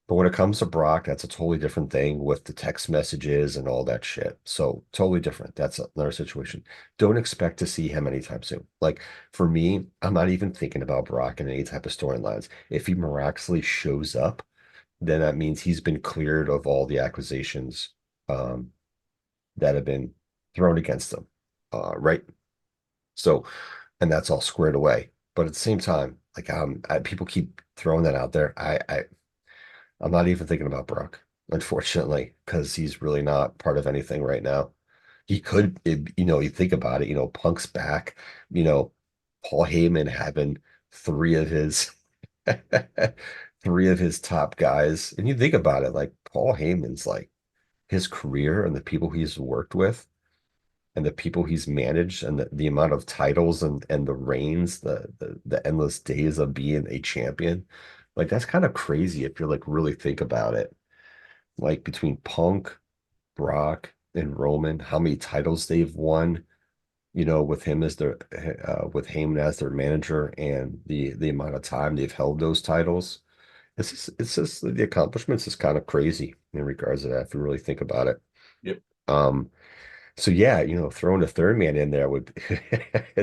S1: But when it comes to Brock, that's a totally different thing with the text messages and all that shit. So totally different. That's another situation. Don't expect to see him anytime soon. Like for me, I'm not even thinking about Brock in any type of storylines. If he miraculously shows up, then that means he's been cleared of all the accusations um, that have been thrown against him. Right. So, and that's all squared away. But at the same time, like people keep throwing that out there. I'm not even thinking about Brock, unfortunately, because he's really not part of anything right now. He could, you think about it, Punk's back, you know, Paul Heyman having three of his three of his top guys. And you think about it, like Paul Heyman's like his career and the people he's worked with and the people he's managed and the amount of titles and the reigns, the endless days of being a champion. Like that's kind of crazy if you like really think about it. Like between Punk, Brock, and Roman, how many titles they've won, with him as their with Heyman as their manager and the amount of time they've held those titles. It's just the accomplishments is kind of crazy in regards to that if you really think about it.
S2: Yep.
S1: Um, so yeah, throwing a third man in there would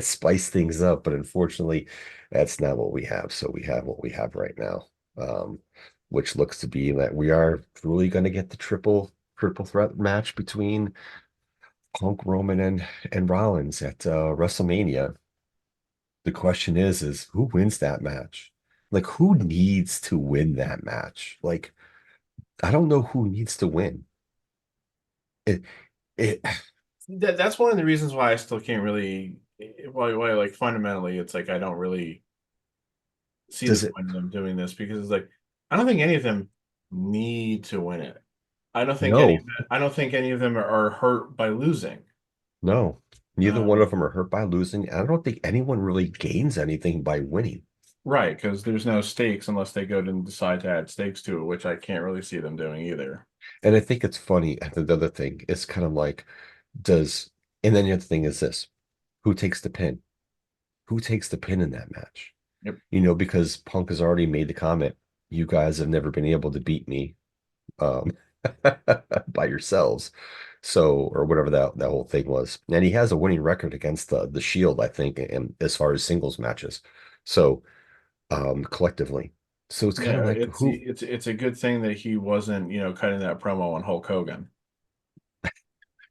S1: spice things up, but unfortunately, that's not what we have. So we have what we have right now, which looks to be that we are really going to get the triple threat match between Punk, Roman, and Rollins at WrestleMania. The question is who wins that match? Like, who needs to win that match? Like, I don't know who needs to win. It, it
S2: That's one of the reasons why I still can't really, why like fundamentally, it's like I don't really see the
S1: does it.
S2: point of them doing this because it's like I don't think any of them need to win it.
S1: No,
S2: I don't think any of them are hurt by losing.
S1: no. Neither one
S2: Um,
S1: of them are hurt by losing. I don't think anyone really gains anything by winning.
S2: right, because there's no stakes unless they go and decide to add stakes to it, which I can't really see them doing either.
S1: And I think it's funny. And the other thing is kind of like, does, and then the other thing is this, who takes the pin? Who takes the pin in that match?
S2: Yep.
S1: Because Punk has already made the comment, you guys have never been able to beat me um, by yourselves. So, or whatever that whole thing was. And he has a winning record against the Shield, I think, and as far as singles matches. So, collectively. So it's kind of
S2: Yeah,
S1: like
S2: it's
S1: who?
S2: it's a good thing that he wasn't, cutting that promo on Hulk Hogan,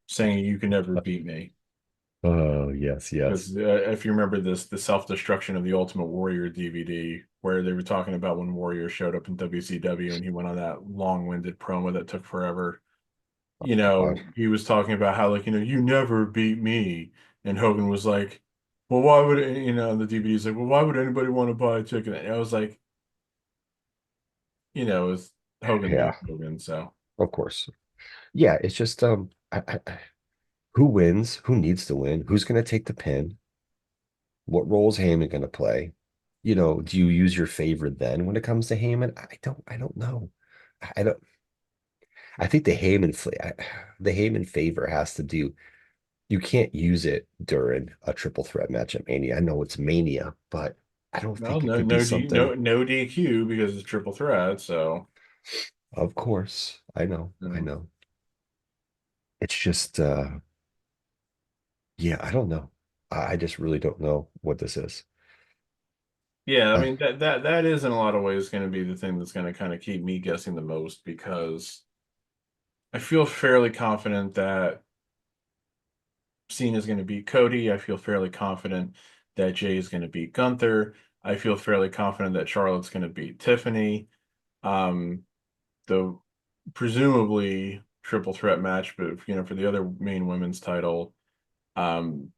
S2: saying you can never beat me.
S1: Oh, yes, yes.
S2: Because if you remember this, the self-destruction of the Ultimate Warrior DVD, where they were talking about when Warrior showed up in WCW and he went on that long-winded promo that took forever.
S1: God.
S2: He was talking about how, like, you never beat me. And Hogan was like, well, why would, the DVD's like, well, why would anybody want to buy a ticket? And I was like, it's Hogan being
S1: Yeah,
S2: Hogan. So,
S1: of course. Yeah, it's just who wins? Who needs to win? Who's going to take the pin? What role is Heyman going to play? Do you use your favorite then when it comes to Heyman? I don't know. I don't. I think the Heyman favor has to do. You can't use it during a triple threat match at Mania. I know it's Mania, but I don't
S2: well,
S1: think it
S2: no,
S1: could be something.
S2: no DQ because it's triple threat. So,
S1: Of course, I
S2: mm.
S1: know. It's just, yeah, I don't know. I just really don't know what this is.
S2: Yeah, I
S1: Uh,
S2: mean that is in a lot of ways going to be the thing that's going to kind of keep me guessing the most because I feel fairly confident that Cena's going to beat Cody. I feel fairly confident that Jay is going to beat Gunther. I feel fairly confident that Charlotte's going to beat Tiffany. Um, the presumably triple threat match, but for the other main women's title, um,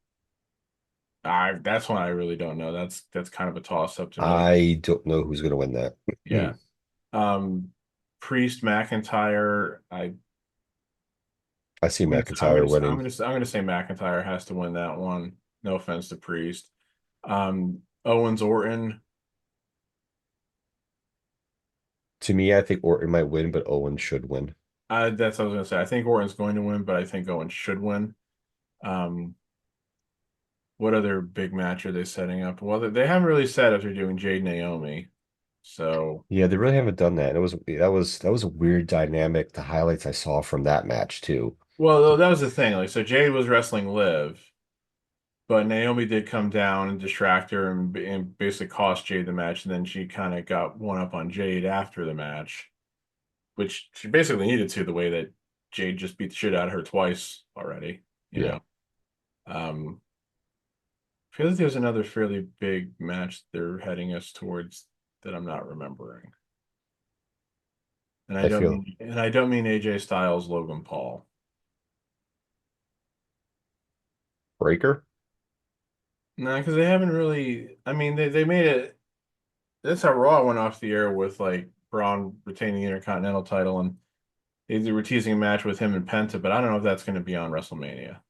S2: I that's one I really don't know. That's kind of a toss up to me.
S1: I don't know who's going to win that.
S2: Yeah. Um, Priest McIntyre.
S1: I see
S2: I'm
S1: McIntyre
S2: gonna I'm
S1: winning.
S2: gonna I'm gonna say McIntyre has to win that one. No offense to Priest. Owens Orton.
S1: To me, I think Orton might win, but Owen should win.
S2: That's what I was gonna say. I think Orton's going to win, but I think Owens should win. Um, what other big match are they setting up? Well, they haven't really said if they're doing Jade Naomi. So,
S1: Yeah, they really haven't done that. And that was a weird dynamic. The highlights I saw from that match too.
S2: well, that was the thing. Like, so Jade was wrestling Liv, but Naomi did come down and distract her and basically cost Jade the match. And then she kind of got one up on Jade after the match, which she basically needed to, the way that Jade just beat the shit out of her twice already, you
S1: Yeah,
S2: know. I feel like there's another fairly big match they're heading us towards that I'm not remembering.
S1: I feel
S2: And I don't mean AJ Styles, Logan Paul.
S1: Breaker.
S2: No, because they haven't really. I mean, they made it. That's how Raw went off the air with like Braun retaining the Intercontinental title, and they were teasing a match with him and Penta, but I don't know if that's going to be on WrestleMania.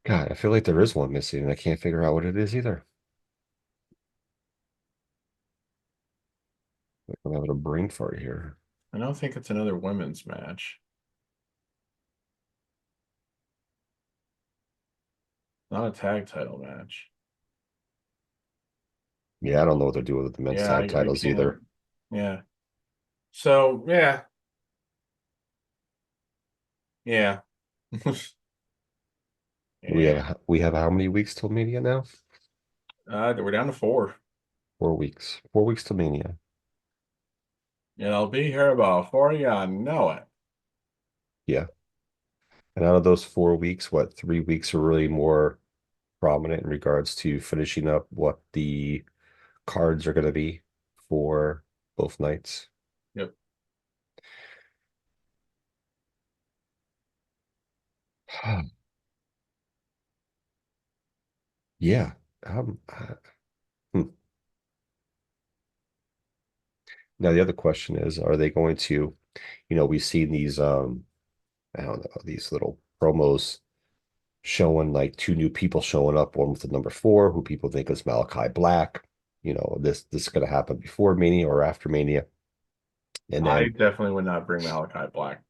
S1: God, I feel like there is one missing, and I can't figure out what it is either. Like, I'm having a brain fart here.
S2: I don't think it's another women's match, not a tag title match.
S1: Yeah, I don't know what they're doing with the men's
S2: Yeah,
S1: tag
S2: I
S1: titles
S2: can't.
S1: either.
S2: Yeah. So yeah, yeah,
S1: We
S2: yeah.
S1: have we have how many weeks till Mania now?
S2: We're down to four.
S1: 4 weeks. 4 weeks till Mania.
S2: And I'll be here about 40. I know it.
S1: Yeah. And out of those 4 weeks, what 3 weeks are really more prominent in regards to finishing up what the cards are going to be for both nights?
S2: Yep.
S1: Yeah. Um, uh, hmm. Now the other question is, are they going to, we've seen these I don't know, these little promos showing like two new people showing up, one with the number four, who people think is Malachi Black. This is gonna happen before Mania or after Mania. And
S2: I
S1: then
S2: definitely would not bring Malachi Black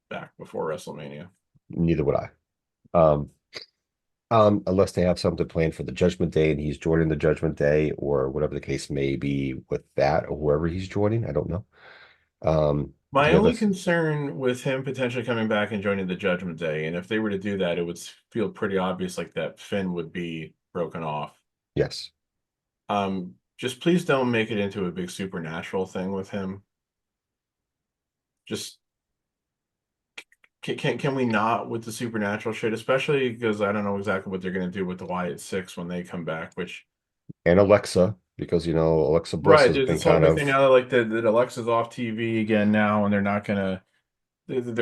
S2: back before WrestleMania.
S1: neither would I. Um, unless they have something planned for the Judgment Day and he's joining the Judgment Day or whatever the case may be with that or whoever he's joining. I don't know.
S2: My
S1: The other,
S2: only concern with him potentially coming back and joining the Judgment Day, and if they were to do that, it would feel pretty obvious like that Finn would be broken off.
S1: yes,
S2: Um, just please don't make it into a big supernatural thing with him. Just can we not with the supernatural shit, especially because I don't know exactly what they're gonna do with the Wyatt Six when they come back, which
S1: And Alexa, because Alexa Bliss
S2: right,
S1: has
S2: there's
S1: been
S2: this whole
S1: kind
S2: big thing
S1: of
S2: now that like that Alexa's off TV again now, and they're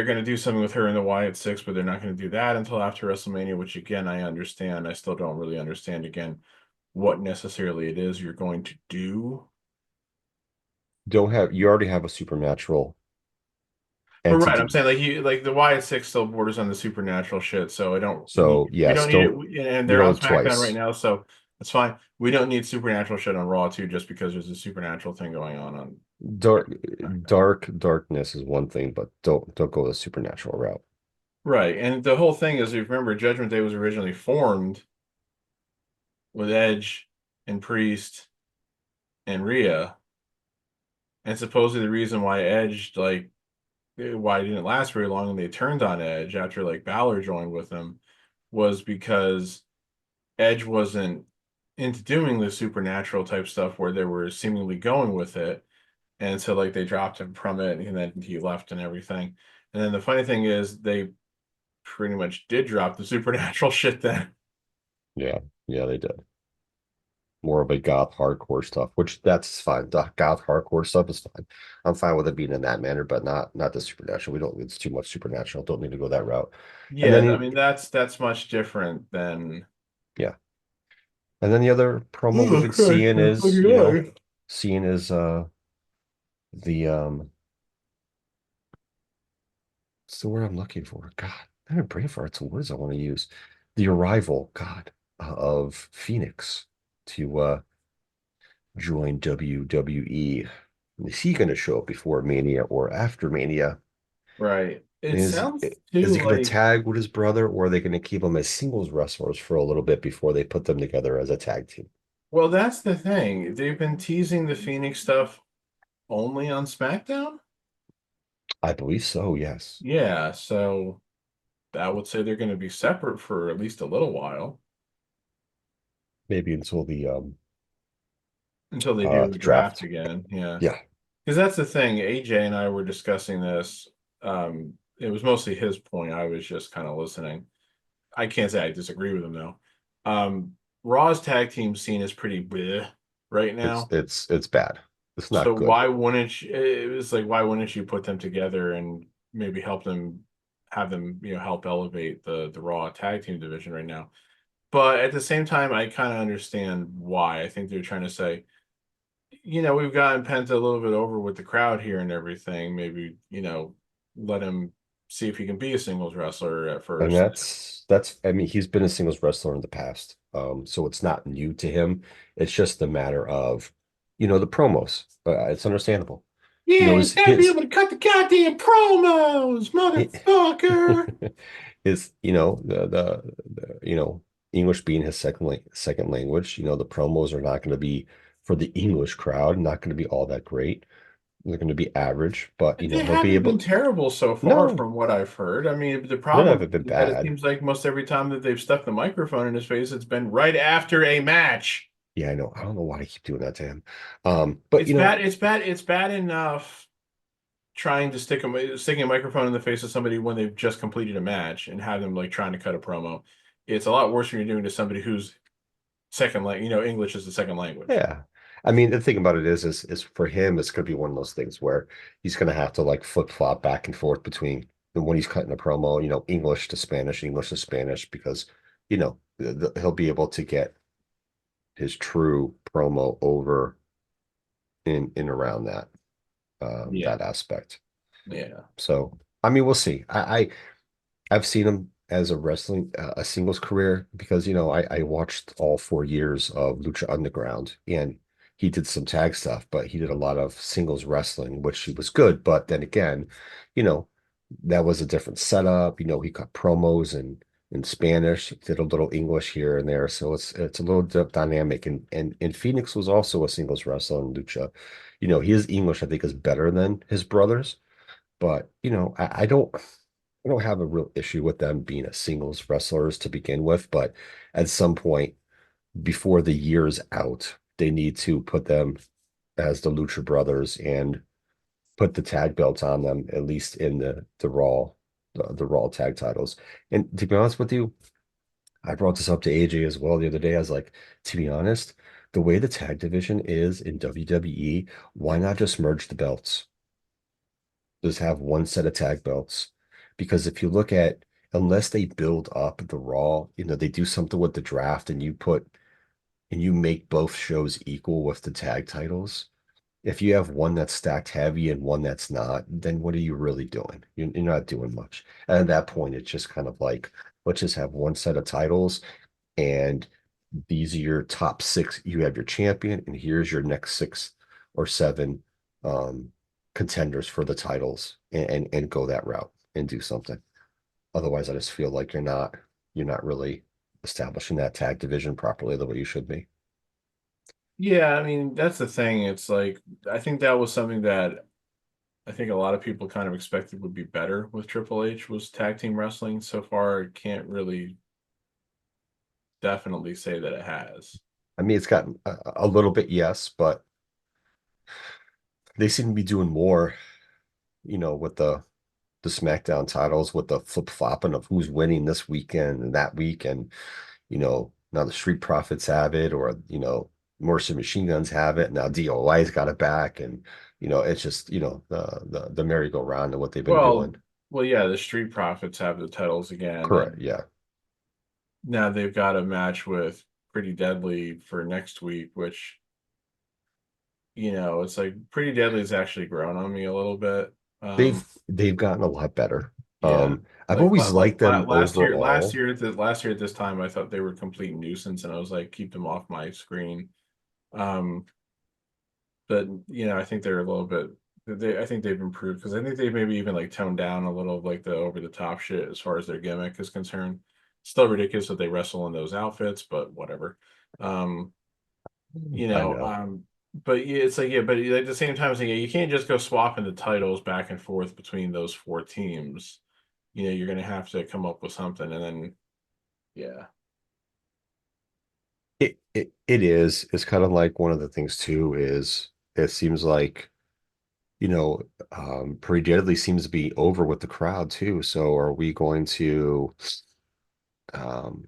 S2: gonna do something with her in the Wyatt Six, but they're not gonna do that until after WrestleMania, which again I understand. I still don't really understand again what necessarily it is you're going to do.
S1: don't have you already have a supernatural
S2: But right, I'm
S1: entity.
S2: saying like you like the Wyatt Six still borders on the supernatural shit, so I don't need
S1: So
S2: we
S1: yes,
S2: don't need it,
S1: don't
S2: and
S1: you
S2: they're
S1: don't
S2: on
S1: look
S2: SmackDown right
S1: twice.
S2: now, so that's fine. We don't need supernatural shit on Raw too, just because there's a supernatural thing going on
S1: Dark
S2: SmackDown.
S1: darkness is one thing, but don't go the supernatural route.
S2: Right, and the whole thing is, if you remember, Judgment Day was originally formed with Edge and Priest and Rhea, and supposedly the reason why Edge why it didn't last very long and they turned on Edge after like Balor joined with them was because Edge wasn't into doing the supernatural type stuff where they were seemingly going with it. And so like they dropped him from it and then he left and everything. And then the funny thing is they pretty much did drop the supernatural shit then.
S1: Yeah, yeah, they did. More of a goth hardcore stuff, which that's fine. The goth hardcore stuff is fine. I'm fine with it being in that manner, but not the supernatural. We don't, it's too much supernatural. Don't need to go that route. And
S2: Yeah,
S1: then
S2: I mean that's much different than
S1: yeah. And then the other promo we've
S2: oh
S1: been
S2: Christ,
S1: seeing
S2: my
S1: is,
S2: fucking eye.
S1: seeing is the what's the word I'm looking for? God, I have brain farts of words I want to use. The arrival, God, of Phoenix to join WWE. Is he going to show up before Mania or after Mania?
S2: Right. It
S1: Is
S2: sounds
S1: is
S2: too
S1: he going to
S2: like
S1: tag with his brother, or are they going to keep him as singles wrestlers for a little bit before they put them together as a tag team?
S2: well, that's the thing. They've been teasing the Phoenix stuff only on SmackDown.
S1: I believe so, yes.
S2: Yeah, so I would say they're going to be separate for at least a little while
S1: Maybe until
S2: until they do
S1: the
S2: a draft
S1: draft.
S2: again. Yeah.
S1: Yeah.
S2: Because that's the thing. AJ and I were discussing this. It was mostly his point. I was just kind of listening. I can't say I disagree with him though. Um, Raw's tag team scene is pretty bleh right
S1: It's
S2: now.
S1: it's it's bad. It's
S2: So
S1: not good.
S2: it was like, why wouldn't you put them together and maybe have them, help elevate the Raw tag team division right now? But at the same time, I kind of understand why. I think they're trying to say, we've gotten Penta a little bit over with the crowd here and everything. Maybe, let him see if he can be a singles wrestler at
S1: And
S2: first.
S1: that's I mean, he's been a singles wrestler in the past. So it's not new to him. It's just a matter of, the promos. It's understandable. You
S2: Yeah,
S1: know,
S2: he's
S1: his
S2: got to be
S1: his
S2: able to cut the goddamn promos, motherfucker.
S1: his, English being his second language, the promos are not going to be for the English crowd, not going to be all that great. They're going to be average, but
S2: They
S1: he'll be
S2: haven't been
S1: able.
S2: terrible so far,
S1: No,
S2: from what I've heard. I mean, the
S1: none
S2: problem
S1: of it been
S2: is that it
S1: bad.
S2: seems like most every time that they've stuck the microphone in his face, it's been right after a match.
S1: Yeah, I know. I don't know why I keep doing that to him. But
S2: It's bad. It's bad. It's bad enough trying to sticking a microphone in the face of somebody when they've just completed a match and have them like trying to cut a promo. It's a lot worse when you're doing it to somebody whose English is the second language.
S1: yeah. I mean, the thing about it is for him, it's going to be one of those things where he's going to have to like flip flop back and forth between when he's cutting a promo, English to Spanish, because, he'll be able to get his true promo over in around
S2: Yeah,
S1: that aspect.
S2: yeah,
S1: So, I mean, we'll see. I've seen him as a singles career because I watched all 4 years of Lucha Underground, and he did some tag stuff, but he did a lot of singles wrestling, which he was good. But then again, you know that was a different setup. He cut promos in Spanish, did a little English here and there, so it's a little dynamic. And Phoenix was also a singles wrestler in Lucha. His English I think is better than his brother's, but I don't have a real issue with them being a singles wrestlers to begin with, but at some point before the year's out, they need to put them as the Lucha Brothers and put the tag belts on them, at least in the Raw tag titles. And to be honest with you, I brought this up to AJ as well the other day. I was like, to be honest, the way the tag division is in WWE, why not just merge the belts? Just have one set of tag belts. Because if you look at, unless they build up the Raw, they do something with the draft and you make both shows equal with the tag titles. If you have one that's stacked heavy and one that's not, then what are you really doing? You're not doing much. And at that point, it's just kind of like, let's just have one set of titles and these are your top six. You have your champion, and here's your next six or seven um, contenders for the titles, and go that route and do something. Otherwise, I just feel like you're not really establishing that tag division properly the way you should be.
S2: Yeah, I mean, that's the thing. It's like I think that was something that I think a lot of people kind of expected would be better with Triple H was tag team wrestling. So far, I can't really definitely say that it has.
S1: I mean, it's gotten a little bit, yes, but they seem to be doing more, with the SmackDown titles, with the flip-flopping of who's winning this weekend and that week, and now the Street Profits have it, or Mercy Machine Guns have it. Now DOI's got it back, and it's just the merry-go-round of what they've been
S2: Well,
S1: doing.
S2: yeah, the Street Profits have the titles again,
S1: Correct.
S2: and
S1: Yeah.
S2: now they've got a match with Pretty Deadly for next week, which it's like Pretty Deadly's actually grown on me a little bit.
S1: They've
S2: Um,
S1: they've gotten a lot better.
S2: yeah,
S1: I've always liked them
S2: last year,
S1: overall.
S2: last year at this time, I thought they were a complete nuisance, and I was like, keep them off my screen. Um, but I think they're a little bit. I think they've improved because I think they've maybe even like toned down a little of like the over the top shit as far as their gimmick is concerned. Still ridiculous that they wrestle in those outfits, but whatever. Um, you
S1: I
S2: know,
S1: know.
S2: um, but yeah, it's like yeah, but at the same time, it's like, yeah, you can't just go swapping the titles back and forth between those four teams. You're gonna have to come up with something, and then yeah,
S1: It is. It's kind of like one of the things too is it seems like you know, Pretty Deadly seems to be over with the crowd too. So are we going to, um,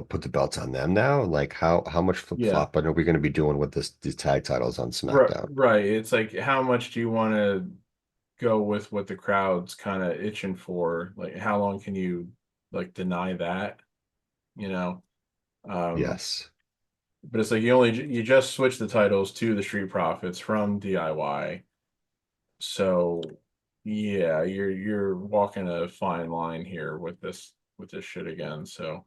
S1: put the belts on them now? Like how much
S2: yeah.
S1: flip-flopping are we going to be doing with these tag titles on
S2: Right,
S1: SmackDown?
S2: right. It's like how much do you want to go with what the crowd's kind of itching for? Like how long can you like deny that? You know? Um,
S1: Yes,
S2: but it's like you just switch the titles to the Street Profits from DIY. So yeah, you're walking a fine line here with this shit again. So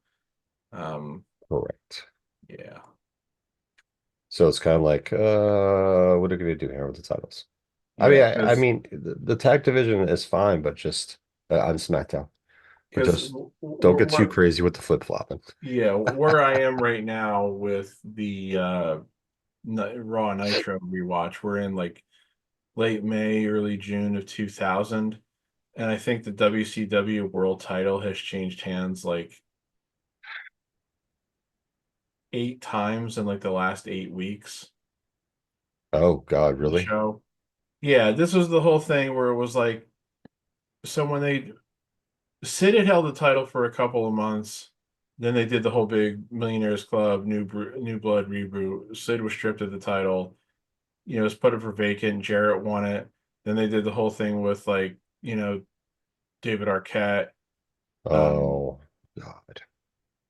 S2: um
S1: correct.
S2: yeah.
S1: So it's kind of like, what are we going to do here with the titles? I mean,
S2: Yeah,
S1: I mean, the tag division is fine, but just on SmackDown, but
S2: because
S1: just don't get too crazy with the flip-flopping.
S2: yeah, where I am right now with the Raw Nitro rewatch, we're in like late May, early June of 2000, and I think the WCW World Title has changed hands like 8 times in like the last 8 weeks
S1: Oh God,
S2: of the
S1: really?
S2: show. Yeah, this was the whole thing where it was like so when Sid had held the title for a couple of months. Then they did the whole big Millionaires Club, New Blood reboot. Sid was stripped of the title. Was put it for vacant. Jarrett won it. Then they did the whole thing with like, David Arquette. Um,
S1: Oh God.
S2: but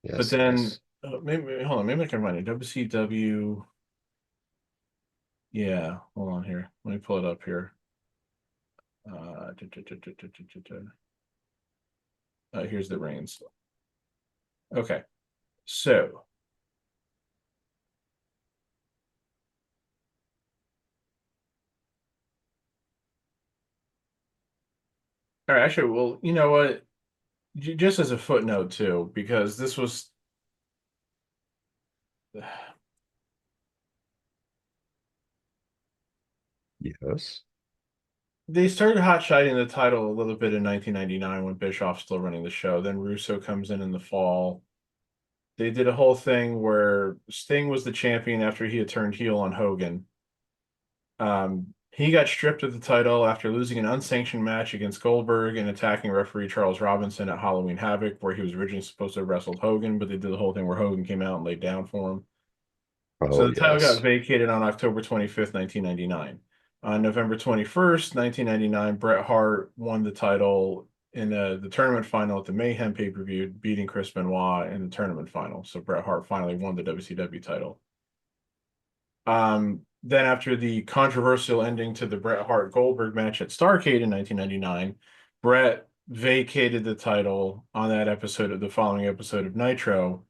S1: Yes,
S2: then
S1: yes.
S2: maybe hold on, maybe I can find it. WCW. Yeah, hold on here. Let me pull it up here. Here's the reigns. Okay, so all right, actually, well, you know what? Just as a footnote too, because this was
S1: Yes.
S2: they started hot shotting the title a little bit in 1999 when Bischoff's still running the show. Then Russo comes in the fall. They did a whole thing where Sting was the champion after he had turned heel on Hogan. He got stripped of the title after losing an unsanctioned match against Goldberg and attacking referee Charles Robinson at Halloween Havoc, where he was originally supposed to have wrestled Hogan, but they did the whole thing where Hogan came out and laid down for him. So
S1: Oh,
S2: the title got
S1: yes.
S2: vacated on October 25th, 1999. On November 21st, 1999, Bret Hart won the title in the tournament final at the Mayhem pay-per-view, beating Chris Benoit in the tournament final. So Bret Hart finally won the WCW title. Then after the controversial ending to the Bret Hart Goldberg match at Starrcade in 1999, Bret vacated the title on that episode of the following episode of Nitro,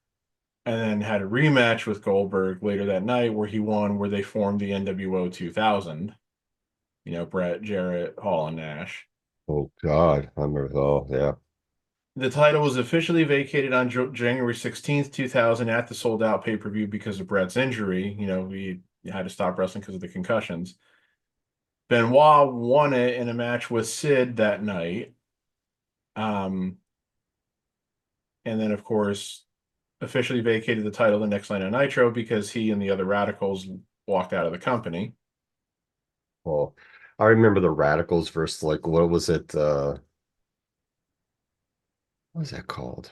S2: and then had a rematch with Goldberg later that night where he won, where they formed the NWO 2000. Bret, Jarrett, Hall, and Nash.
S1: Oh God, I remember. Oh yeah.
S2: The title was officially vacated on January 16th, 2000 at the sold out pay-per-view because of Bret's injury. He had to stop wrestling because of the concussions. Benoit won it in a match with Sid that night. Um, and then, of course, officially vacated the title the next night on Nitro because he and the other Radicals walked out of the company.
S1: Well, I remember the Radicals versus like what was it? What was that called?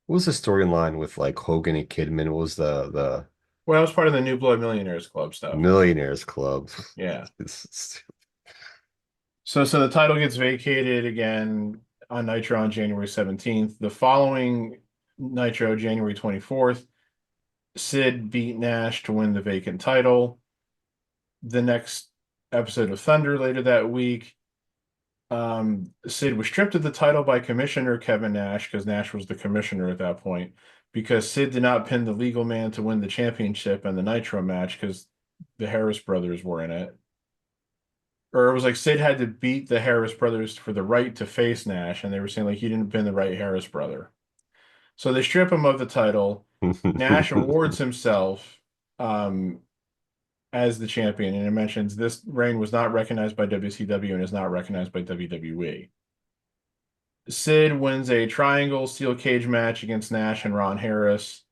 S1: What was the storyline with like Hogan and Kidman? What was the
S2: Well, I was part of the New Blood Millionaires Club stuff.
S1: Millionaires Club?
S2: Yeah.
S1: It's-
S2: So the title gets vacated again on Nitro on January 17th. The following Nitro, January 24th, Sid beat Nash to win the vacant title. The next episode of Thunder later that week, Sid was stripped of the title by Commissioner Kevin Nash because Nash was the commissioner at that point because Sid did not pin the legal man to win the championship in the Nitro match because the Harris brothers were in it. Or it was like Sid had to beat the Harris brothers for the right to face Nash, and they were saying like he didn't pin the right Harris brother. So they strip him of the title. Nash awards himself um, as the champion, and it mentions this reign was not recognized by WCW and is not recognized by WWE. Sid wins a triangle steel cage match against Nash and Ron Harris,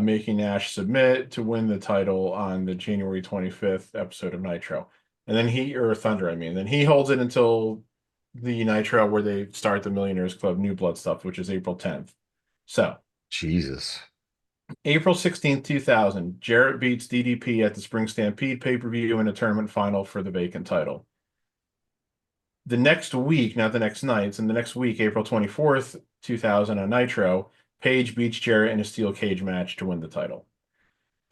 S2: making Nash submit to win the title on the January 25th episode of Nitro. And then or Thunder, I mean. Then he holds it until the Nitro where they start the Millionaires Club New Blood stuff, which is April 10th. So,
S1: Jesus.
S2: April 16th, 2000, Jarrett beats DDP at the Spring Stampede pay-per-view in a tournament final for the vacant title. The next week, not the next night, and the next week, April 24th, 2000 on Nitro, Page beats Jarrett in a steel cage match to win the title.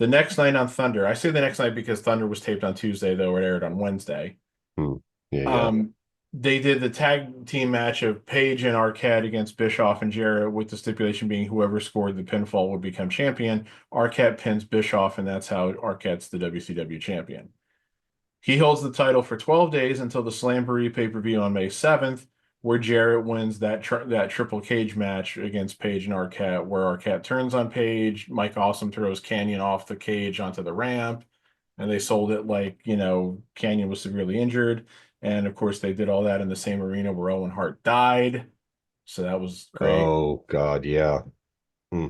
S2: The next night on Thunder, I say the next night because Thunder was taped on Tuesday, though it aired on Wednesday.
S1: Hmm. Yeah, yeah.
S2: Um, they did the tag team match of Page and Arquette against Bischoff and Jarrett, with the stipulation being whoever scored the pinfall would become champion. Arquette pins Bischoff, and that's how Arquette's the WCW champion. He holds the title for 12 days until the Slamboree pay-per-view on May 7th, where Jarrett wins that triple cage match against Page and Arquette, where Arquette turns on Page, Mike Awesome throws Canyon off the cage onto the ramp, and they sold it like, Canyon was severely injured. And of course, they did all that in the same arena where Owen Hart died. So that was great.
S1: Oh God, yeah. Hmm.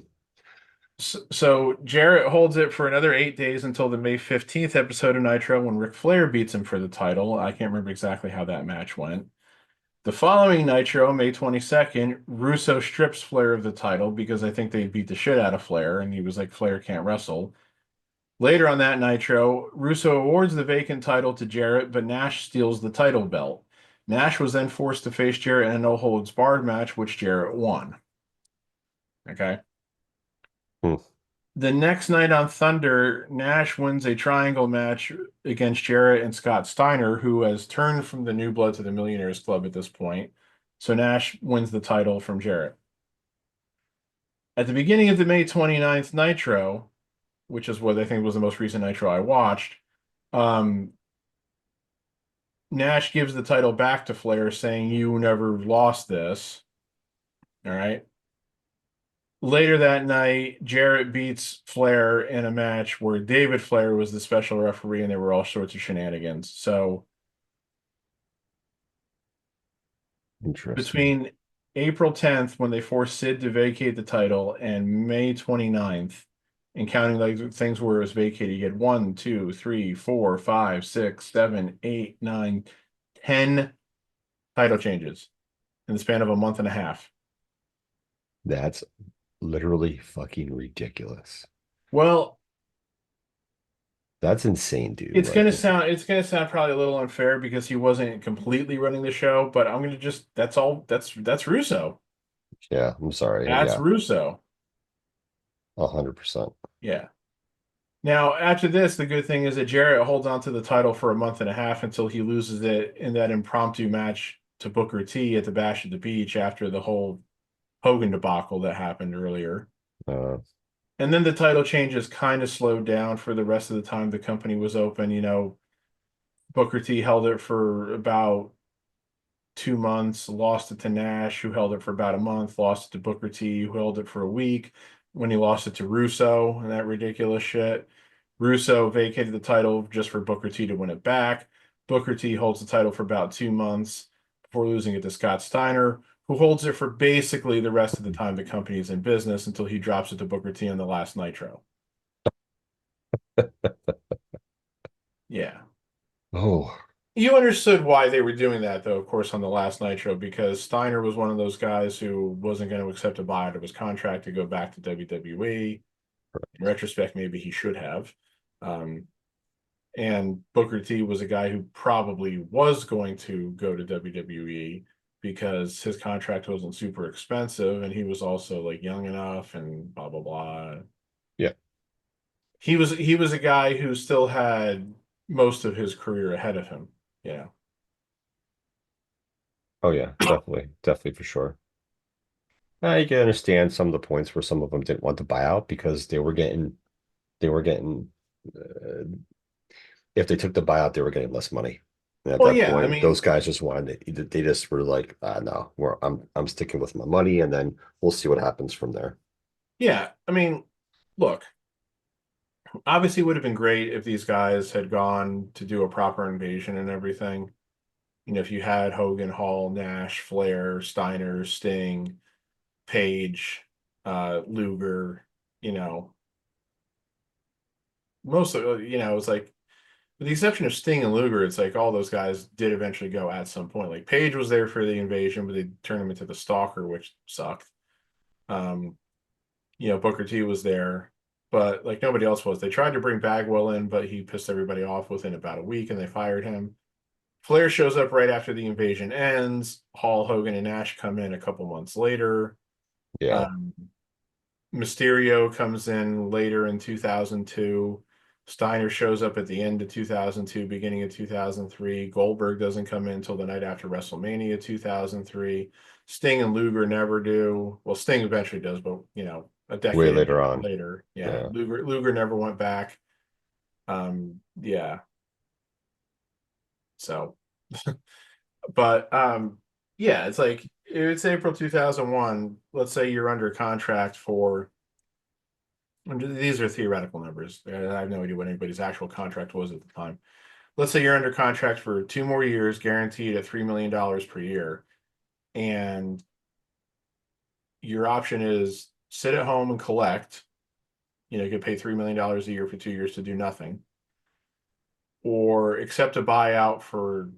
S2: So Jarrett holds it for another 8 days until the May 15th episode of Nitro when Ric Flair beats him for the title. I can't remember exactly how that match went. The following Nitro, May 22nd, Russo strips Flair of the title because I think they beat the shit out of Flair, and he was like, Flair can't wrestle. Later on that Nitro, Russo awards the vacant title to Jarrett, but Nash steals the title belt. Nash was then forced to face Jarrett in a no holds barred match, which Jarrett won. Okay.
S1: Hmm.
S2: The next night on Thunder, Nash wins a triangle match against Jarrett and Scott Steiner, who has turned from the New Blood to the Millionaires Club at this point. So Nash wins the title from Jarrett. At the beginning of the May 29th Nitro, which is what I think was the most recent Nitro I watched, um, Nash gives the title back to Flair, saying, "You never lost this." All right. Later that night, Jarrett beats Flair in a match where David Flair was the special referee and there were all sorts of shenanigans. So
S1: Interesting.
S2: between April 10th when they forced Sid to vacate the title, and May 29th, and counting like things where it was vacated, you get 10 title changes in the span of a month and a half.
S1: That's literally fucking ridiculous.
S2: Well,
S1: That's insane, dude.
S2: it's gonna sound probably a little unfair because he wasn't completely running the show, but I'm gonna just that's all that's Russo.
S1: Yeah, I'm sorry.
S2: That's
S1: Yeah,
S2: Russo.
S1: 100%.
S2: Yeah. Now, after this, the good thing is that Jarrett holds on to the title for a month and a half until he loses it in that impromptu match to Booker T at the Bash at the Beach after the whole Hogan debacle that happened earlier.
S1: Uh,
S2: And then the title changes kind of slowed down for the rest of the time the company was open. Booker T held it for about 2 months, lost it to Nash, who held it for about a month, lost it to Booker T, who held it for a week when he lost it to Russo and that ridiculous shit. Russo vacated the title just for Booker T to win it back. Booker T holds the title for about 2 months before losing it to Scott Steiner, who holds it for basically the rest of the time the company is in business until he drops it to Booker T on the last Nitro. Yeah.
S1: oh,
S2: You understood why they were doing that, though, of course, on the last Nitro, because Steiner was one of those guys who wasn't going to accept a buyout of his contract to go back to WWE. In retrospect, maybe he should have. Um, and Booker T was a guy who probably was going to go to WWE because his contract wasn't super expensive and he was also like young enough and blah blah blah.
S1: yeah.
S2: He was a guy who still had most of his career ahead of him. Yeah.
S1: Oh, yeah. Definitely. Definitely for sure. You can understand some of the points where some of them didn't want to buy out because they were getting, uh, if they took the buyout, they were getting less money. And at
S2: Well,
S1: that
S2: yeah, I
S1: point, those
S2: mean,
S1: guys just wanted they just were like, no, I'm sticking with my money, and then we'll see what happens from there.
S2: yeah, I mean, look, obviously it would have been great if these guys had gone to do a proper invasion and everything. If you had Hogan, Hall, Nash, Flair, Steiner, Sting, Page, Luger, you know, most of it's like with the exception of Sting and Luger, it's like all those guys did eventually go at some point. Like Page was there for the invasion, but they turned him into the Stalker, which sucked. Um, Booker T was there, but like nobody else was. They tried to bring Bagwell in, but he pissed everybody off within about a week and they fired him. Flair shows up right after the invasion ends. Hall, Hogan, and Nash come in a couple months later.
S1: Yeah,
S2: Um, Mysterio comes in later in 2002. Steiner shows up at the end of 2002, beginning of 2003. Goldberg doesn't come in until the night after WrestleMania 2003. Sting and Luger never do. Well, Sting eventually does, but a
S1: way
S2: decade and a
S1: later
S2: half
S1: on.
S2: later, yeah,
S1: Yeah.
S2: Luger never went back. Yeah. So, but yeah, it's like it's April 2001. Let's say you're under contract for these are theoretical numbers. I have no idea what anybody's actual contract was at the time. Let's say you're under contract for 2 more years, guaranteed at $3 million per year, and your option is sit at home and collect. You get paid $3 million a year for 2 years to do nothing, or accept a buyout for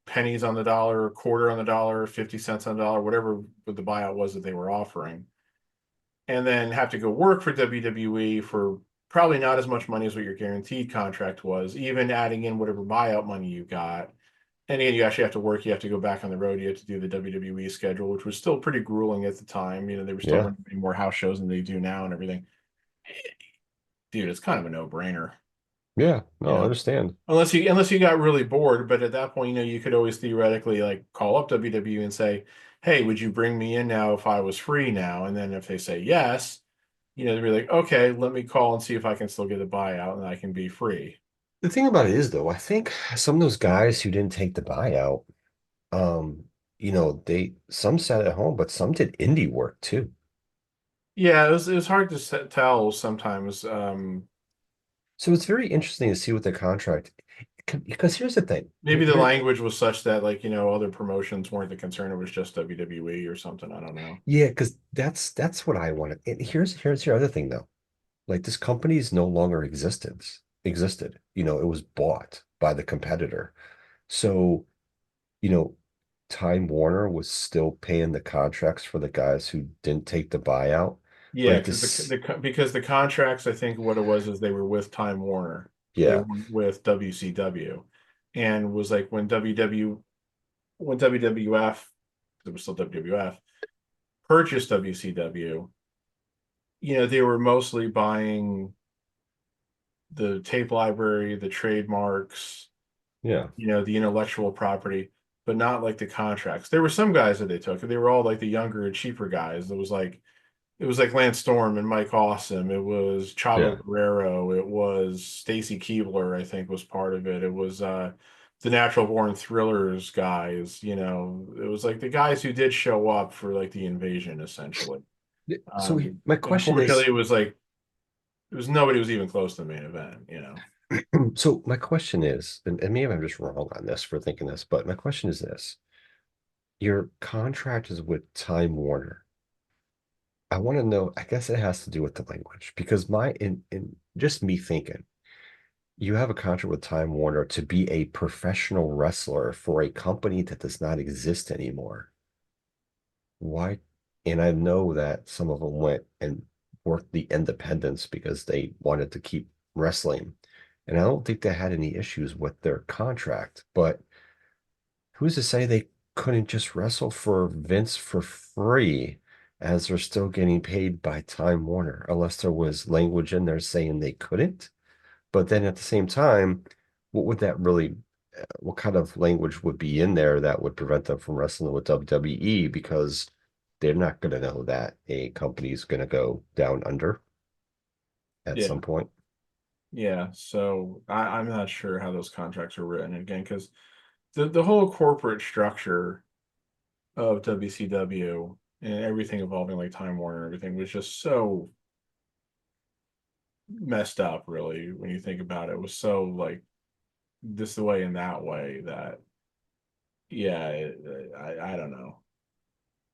S2: pennies on the dollar, a quarter on the dollar, 50 cents on the dollar, whatever the buyout was that they were offering, and then have to go work for WWE for probably not as much money as what your guaranteed contract was, even adding in whatever buyout money you got. And again, you actually have to work, you have to go back on the road, you have to do the WWE schedule, which was still pretty grueling at the time. They were still
S1: Yeah.
S2: running more house shows than they do now and everything. Dude, it's kind of a no-brainer,
S1: Yeah. No, I
S2: you know.
S1: understand.
S2: Unless you got really bored, but at that point, you could always theoretically like call up WWE and say, "Hey, would you bring me in now if I was free now?" And then if they say yes, they'd be like, "Okay, let me call and see if I can still get a buyout and I can be free."
S1: The thing about it is, though, I think some of those guys who didn't take the buyout, um, they some sat at home, but some did indie work too.
S2: Yeah, it was hard to tell sometimes.
S1: So it's very interesting to see what the contract. because here's the thing.
S2: Maybe the language was such that, like, other promotions weren't the concern. It was just WWE or something. I don't know.
S1: Yeah, because that's what I wanted. And here's your other thing though. Like this company is no longer existed. It was bought by the competitor. So, you know, Time Warner was still paying the contracts for the guys who didn't take the buyout. But
S2: Yeah,
S1: at
S2: because
S1: this,
S2: because the contracts, I think what it was is they were with Time Warner. They
S1: yeah,
S2: weren't with WCW, and was like when WWF, it was still WWF, purchased WCW. They were mostly buying the tape library, the trademarks,
S1: yeah,
S2: the intellectual property, but not like the contracts. There were some guys that they took. They were all like the younger and cheaper guys. It was like Lance Storm and Mike Awesome. It was Chavo
S1: yeah.
S2: Guerrero. It was Stacy Keibler, I think, was part of it. It was the Natural Born Thrillers guys. It was like the guys who did show up for like the invasion, essentially.
S1: So my
S2: And
S1: question
S2: unfortunately,
S1: is,
S2: it was nobody was even close to the main event.
S1: so my question is, and maybe I'm just wrong on this for thinking this, but my question is this: your contract is with Time Warner. I want to know, I guess it has to do with the language because in just me thinking, you have a contract with Time Warner to be a professional wrestler for a company that does not exist anymore. Why? And I know that some of them went and worked the independents because they wanted to keep wrestling. And I don't think they had any issues with their contract, but who's to say they couldn't just wrestle for Vince for free as they're still getting paid by Time Warner, unless there was language in there saying they couldn't? But then at the same time, what would that really, what kind of language would be in there that would prevent them from wrestling with WWE? Because they're not going to know that a company is going to go down under at
S2: Yeah,
S1: some point.
S2: yeah. So I'm not sure how those contracts are written again, because the whole corporate structure of WCW and everything involving like Time Warner and everything was just so messed up, really, when you think about it. It was so like this way and that way that, yeah, I don't know.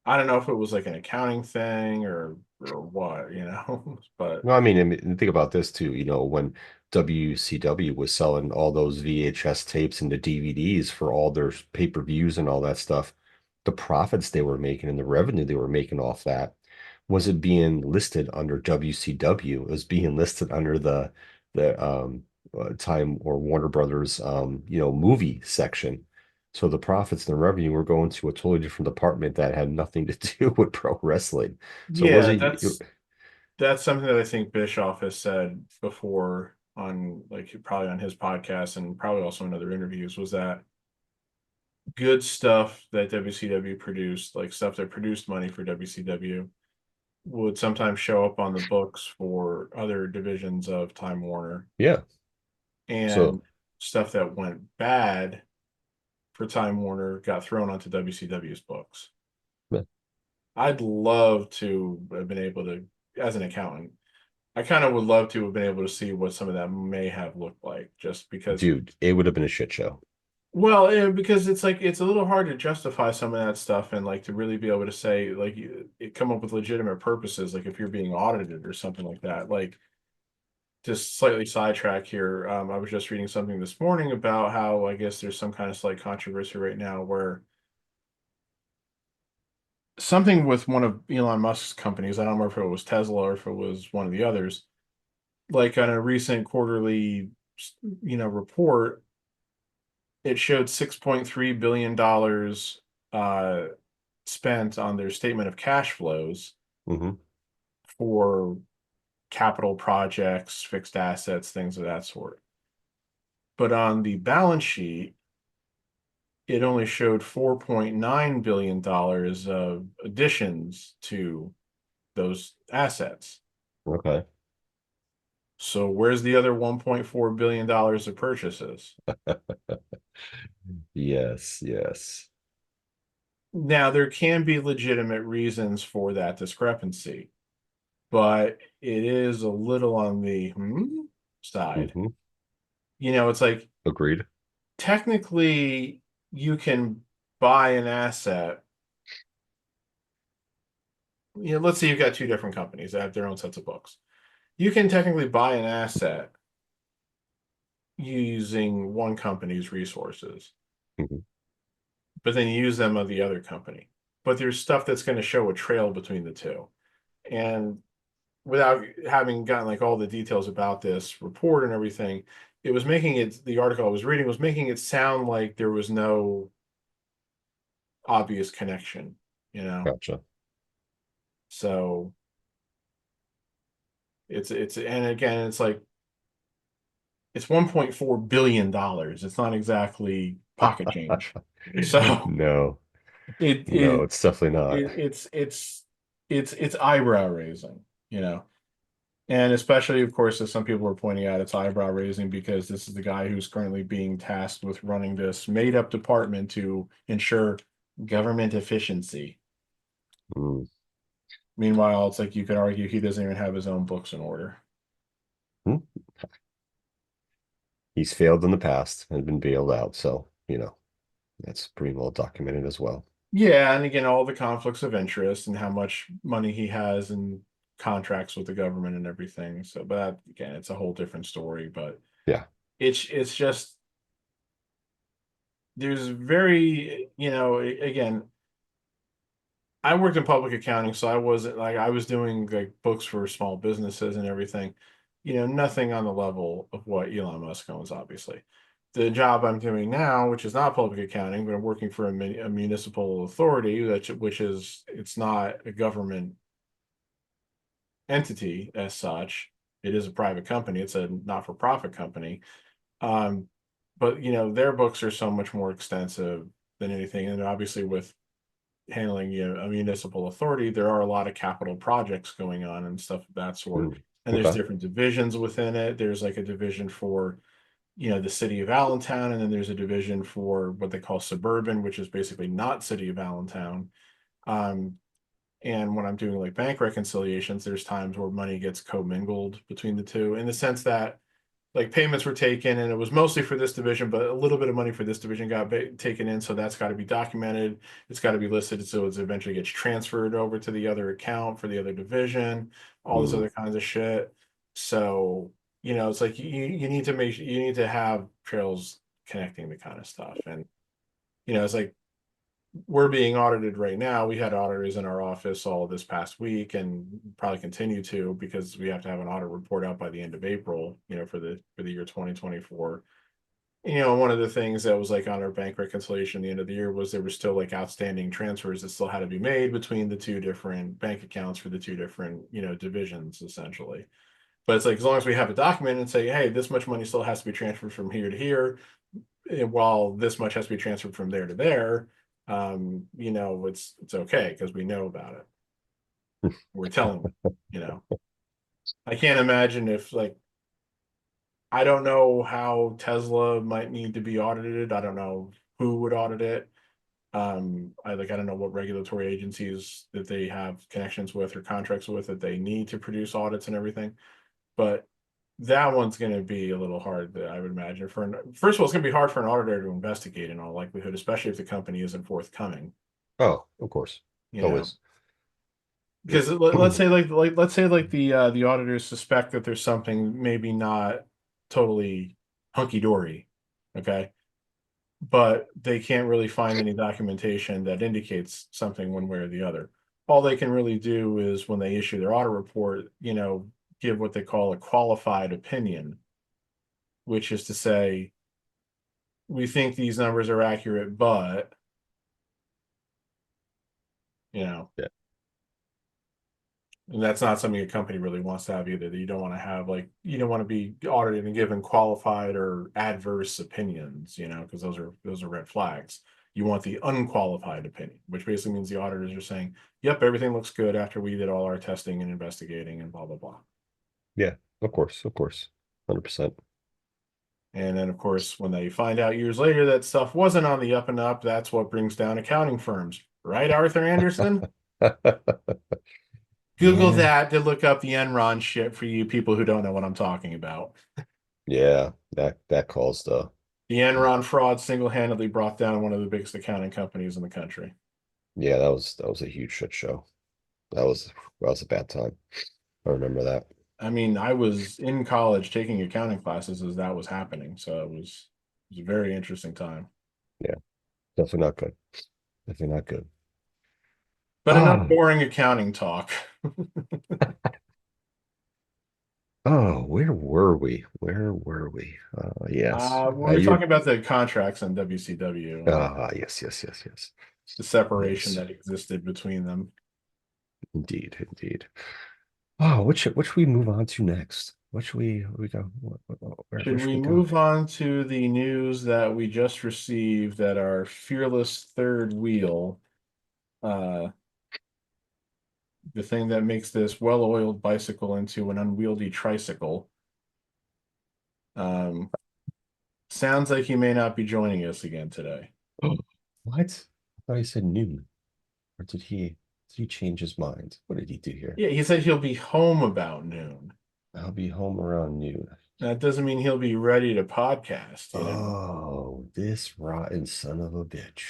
S2: I don't know if it was like an accounting thing or what. But
S1: No, I mean, think about this too. When WCW was selling all those VHS tapes and the DVDs for all their pay-per-views and all that stuff, the profits they were making and the revenue they were making off that wasn't being listed under WCW. It was being listed under the Time or Warner Brothers movie section. So the profits and the revenue were going to a totally different department that had nothing to do with pro wrestling. So it
S2: yeah,
S1: wasn't.
S2: that's something that I think Bischoff has said before on, like, probably on his podcast and probably also in other interviews, was that good stuff that WCW produced, like stuff that produced money for WCW, would sometimes show up on the books for other divisions of Time Warner,
S1: Yeah.
S2: and
S1: So
S2: stuff that went bad for Time Warner got thrown onto WCW's books.
S1: yeah,
S2: I'd love to have been able to, as an accountant, I kind of would love to have been able to see what some of that may have looked like, just because,
S1: dude, it would have been a shit show.
S2: well, because it's like it's a little hard to justify some of that stuff, and like to really be able to say, like, it come up with legitimate purposes, like if you're being audited or something like that. Like, just slightly sidetrack here. I was just reading something this morning about how I guess there's some kind of slight controversy right now where something with one of Elon Musk's companies, I don't remember if it was Tesla or if it was one of the others, like on a recent quarterly, report, it showed $6.3 billion uh, spent on their statement of cash flows
S1: Hmm.
S2: for capital projects, fixed assets, things of that sort. But on the balance sheet, it only showed $4.9 billion of additions to those assets.
S1: Okay.
S2: So where's the other $1.4 billion of purchases?
S1: Yes, yes.
S2: Now, there can be legitimate reasons for that discrepancy, but it is a little on the side.
S1: Hmm.
S2: It's like
S1: Agreed.
S2: technically you can buy an asset. Let's say you've got two different companies that have their own sets of books. You can technically buy an asset using one company's resources,
S1: Mhm.
S2: but then you use them of the other company. But there's stuff that's going to show a trail between the two. And without having gotten like all the details about this report and everything, it was making it, the article I was reading was making it sound like there was no obvious connection, you know?
S1: Gotcha.
S2: So and again, it's like, it's $1.4 billion. It's not exactly pocket change. So
S1: No,
S2: it,
S1: no,
S2: it,
S1: it's definitely not.
S2: it it's eyebrow raising, you know? And especially, of course, as some people are pointing out, it's eyebrow raising because this is the guy who's currently being tasked with running this made up department to ensure government efficiency.
S1: Mm.
S2: Meanwhile, it's like you could argue he doesn't even have his own books in order.
S1: Hmm. He's failed in the past and been bailed out, so that's pretty well documented as well.
S2: Yeah, and again, all the conflicts of interest and how much money he has and contracts with the government and everything. So, but again, it's a whole different story. But
S1: Yeah.
S2: it's just there's very, again, I worked in public accounting, so I wasn't like I was doing like books for small businesses and everything. Nothing on the level of what Elon Musk owns, obviously. The job I'm doing now, which is not public accounting, but I'm working for a municipal authority, which is it's not a government entity as such. It is a private company. It's a not-for-profit company. Um, but their books are so much more extensive than anything, and obviously with handling a municipal authority, there are a lot of capital projects going on and stuff of that sort.
S1: Mm.
S2: And there's
S1: Okay.
S2: different divisions within it. There's like a division for, the city of Allentown, and then there's a division for what they call suburban, which is basically not city of Allentown. Um, and when I'm doing like bank reconciliations, there's times where money gets commingled between the two in the sense that like payments were taken and it was mostly for this division, but a little bit of money for this division got taken in. So that's got to be documented. It's got to be listed. So it eventually gets transferred over to the other account for the other division, all this
S1: Mm.
S2: other kinds of shit. So, it's like you need to you need to have trails connecting the kind of stuff. And, it's like we're being audited right now. We had auditors in our office all this past week and probably continue to because we have to have an audit report out by the end of April, for the year 2024. One of the things that was like on our bank reconciliation at the end of the year was there were still like outstanding transfers that still had to be made between the two different bank accounts for the two different, divisions essentially. But it's like as long as we have a document and say, hey, this much money still has to be transferred from here to here, while this much has to be transferred from there to there, it's okay because we know about it. We're telling them, you know. I can't imagine if like I don't know how Tesla might need to be audited. I don't know who would audit it. I don't know what regulatory agencies that they have connections with or contracts with that they need to produce audits and everything. But that one's going to be a little hard, I would imagine. First of all, it's going to be hard for an auditor to investigate in all likelihood, especially if the company isn't forthcoming.
S1: Oh, of course.
S2: You know,
S1: Always.
S2: because let's say let's say like the auditors suspect that there's something maybe not totally hunky dory, okay, but they can't really find any documentation that indicates something one way or the other. All they can really do is when they issue their audit report, give what they call a qualified opinion, which is to say, we think these numbers are accurate, but, you know,
S1: Yeah.
S2: and that's not something a company really wants to have either. That you don't want to have like you don't want to be audited and given qualified or adverse opinions, because those are red flags. You want the unqualified opinion, which basically means the auditors are saying, "Yep, everything looks good after we did all our testing and investigating and blah blah blah."
S1: Yeah. Of course. Of course. 100%.
S2: And then, of course, when they find out years later that stuff wasn't on the up and up, that's what brings down accounting firms, right, Arthur Anderson? Google
S1: Yeah.
S2: that to look up the Enron shit for you people who don't know what I'm talking about.
S1: Yeah. That caused
S2: The Enron fraud single-handedly brought down one of the biggest accounting companies in the country.
S1: Yeah, that was a huge shit show. That was a bad time. I remember that.
S2: I mean, I was in college taking accounting classes as that was happening, so it was a very interesting time.
S1: Yeah, definitely not good. Definitely not good.
S2: But enough
S1: Oh,
S2: boring accounting talk.
S1: oh, where were we? Where were we? Yes.
S2: We were talking about the contracts on WCW and
S1: Yes, yes, yes, yes.
S2: the separation
S1: Yes,
S2: that existed between them.
S1: indeed, indeed. Oh, which we move on to next? What should we go? Where
S2: Should
S1: should
S2: we
S1: we go?
S2: move on to the news that we just received that our fearless third wheel, uh, the thing that makes this well-oiled bicycle into an unwieldy tricycle, um, sounds like he may not be joining us again today.
S1: What? I thought he said noon. Or did he change his mind? What did he do here?
S2: Yeah, he said he'll be home about noon.
S1: I'll be home around noon.
S2: That doesn't mean he'll be ready to podcast, you know?
S1: Oh, this rotten son of a bitch.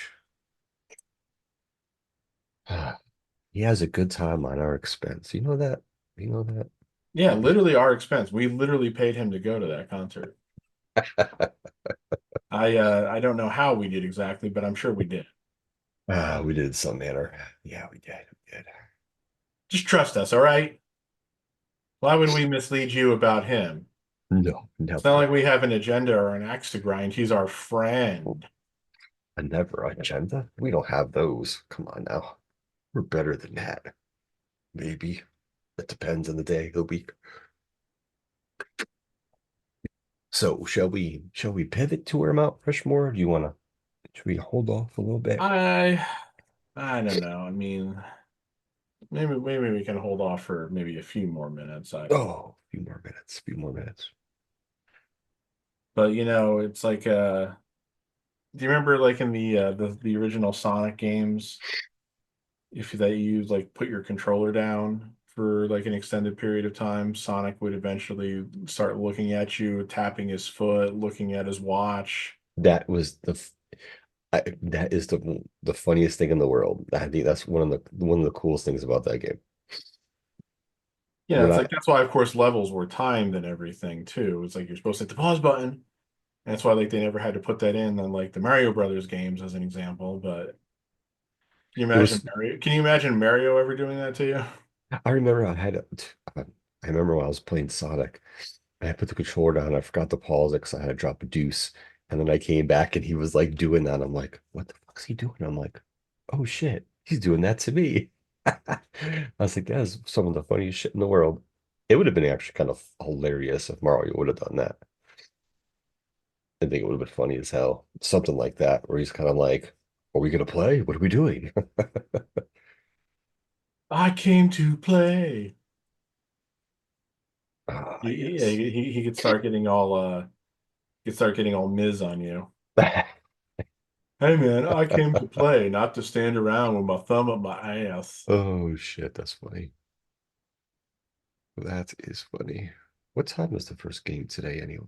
S1: He has a good time on our expense. You know that? You know
S2: Yeah, literally our expense. We literally paid him to go to that concert.
S1: that?
S2: I don't know how we did exactly, but I'm sure we did.
S1: We did in some manner. Yeah, we did. We did.
S2: Just trust us, all right? Why would we mislead you about him?
S1: No,
S2: It's not
S1: never.
S2: like we have an agenda or an axe to grind. He's our friend.
S1: A never agenda. We don't have those. Come on now. We're better than that. Maybe. It depends on the day, the week. So shall we pivot to our Mount Rushmore? Do you wanna should we hold off a little bit?
S2: I I don't know. I mean, maybe we can hold off for maybe a few more minutes. I
S1: Oh, a few more minutes, a few more minutes.
S2: but it's like do you remember like in the original Sonic games, if that you like put your controller down for like an extended period of time, Sonic would eventually start looking at you, tapping his foot, looking at his watch.
S1: That was that is the funniest thing in the world. I think that's one of the coolest things about that game. When
S2: It's
S1: I
S2: like that's why, of course, levels were timed and everything too. It's like you're supposed to hit the pause button. And that's why like they never had to put that in on like the Mario Brothers games as an example. But
S1: it was
S2: Can you imagine Mario ever doing that to you?
S1: I remember I remember when I was playing Sonic and I put the controller down, I forgot to pause it because I had to drop a deuce. And then I came back and he was like doing that. I'm like, what the fuck's he doing? I'm like, oh shit, he's doing that to me. I was like, that's some of the funniest shit in the world. It would have been actually kind of hilarious if Mario would have done that. I think it would have been funny as hell. Something like that, where he's kind of like, are we gonna play? What are we doing?
S2: I came to play.
S1: Ah,
S2: Yeah,
S1: yes.
S2: he could start getting all Miz on you. Hey man, I came to play, not to stand around with my thumb up my ass.
S1: Oh shit, that's funny. That is funny. What time is the first game today anyway?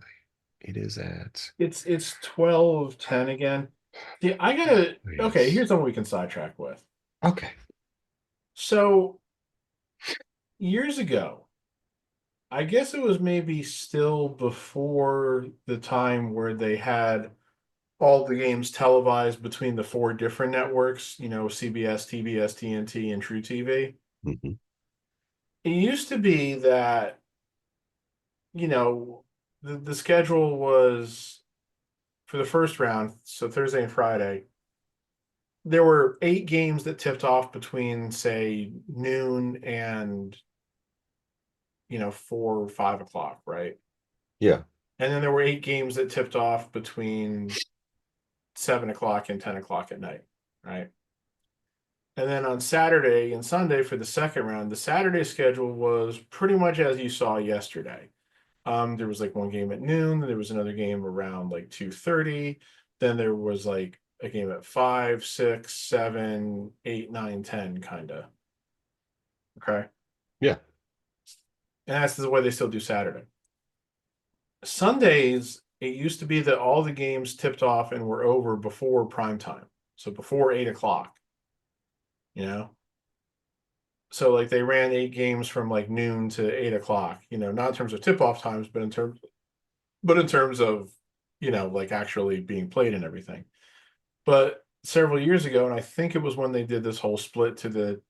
S1: It is at
S2: It's 12:10 again. See, I gotta okay,
S1: yes.
S2: here's something we can sidetrack with.
S1: Okay.
S2: So years ago, I guess it was maybe still before the time where they had all the games televised between the four different networks, CBS, TBS, TNT, and True TV.
S1: Mhm.
S2: It used to be that, you know, the schedule was for the first round, so Thursday and Friday, there were 8 games that tipped off between, say, noon and, 4 or 5 o'clock, right?
S1: Yeah.
S2: And then there were 8 games that tipped off between 7 o'clock and 10 o'clock at night, right? And then on Saturday and Sunday for the second round, the Saturday schedule was pretty much as you saw yesterday. There was like one game at noon, then there was another game around like 2:30, then there was like a game at 5, 6, 7, 8, 9, 10, kind of. Okay.
S1: Yeah.
S2: And that's the way they still do Saturday. Sundays it used to be that all the games tipped off and were over before prime time. So before 8 o'clock, you know? So like they ran 8 games from like noon to 8 o'clock, not in terms of tip off times, but in terms of, like actually being played and everything. But several years ago, and I think it was when they did this whole split to the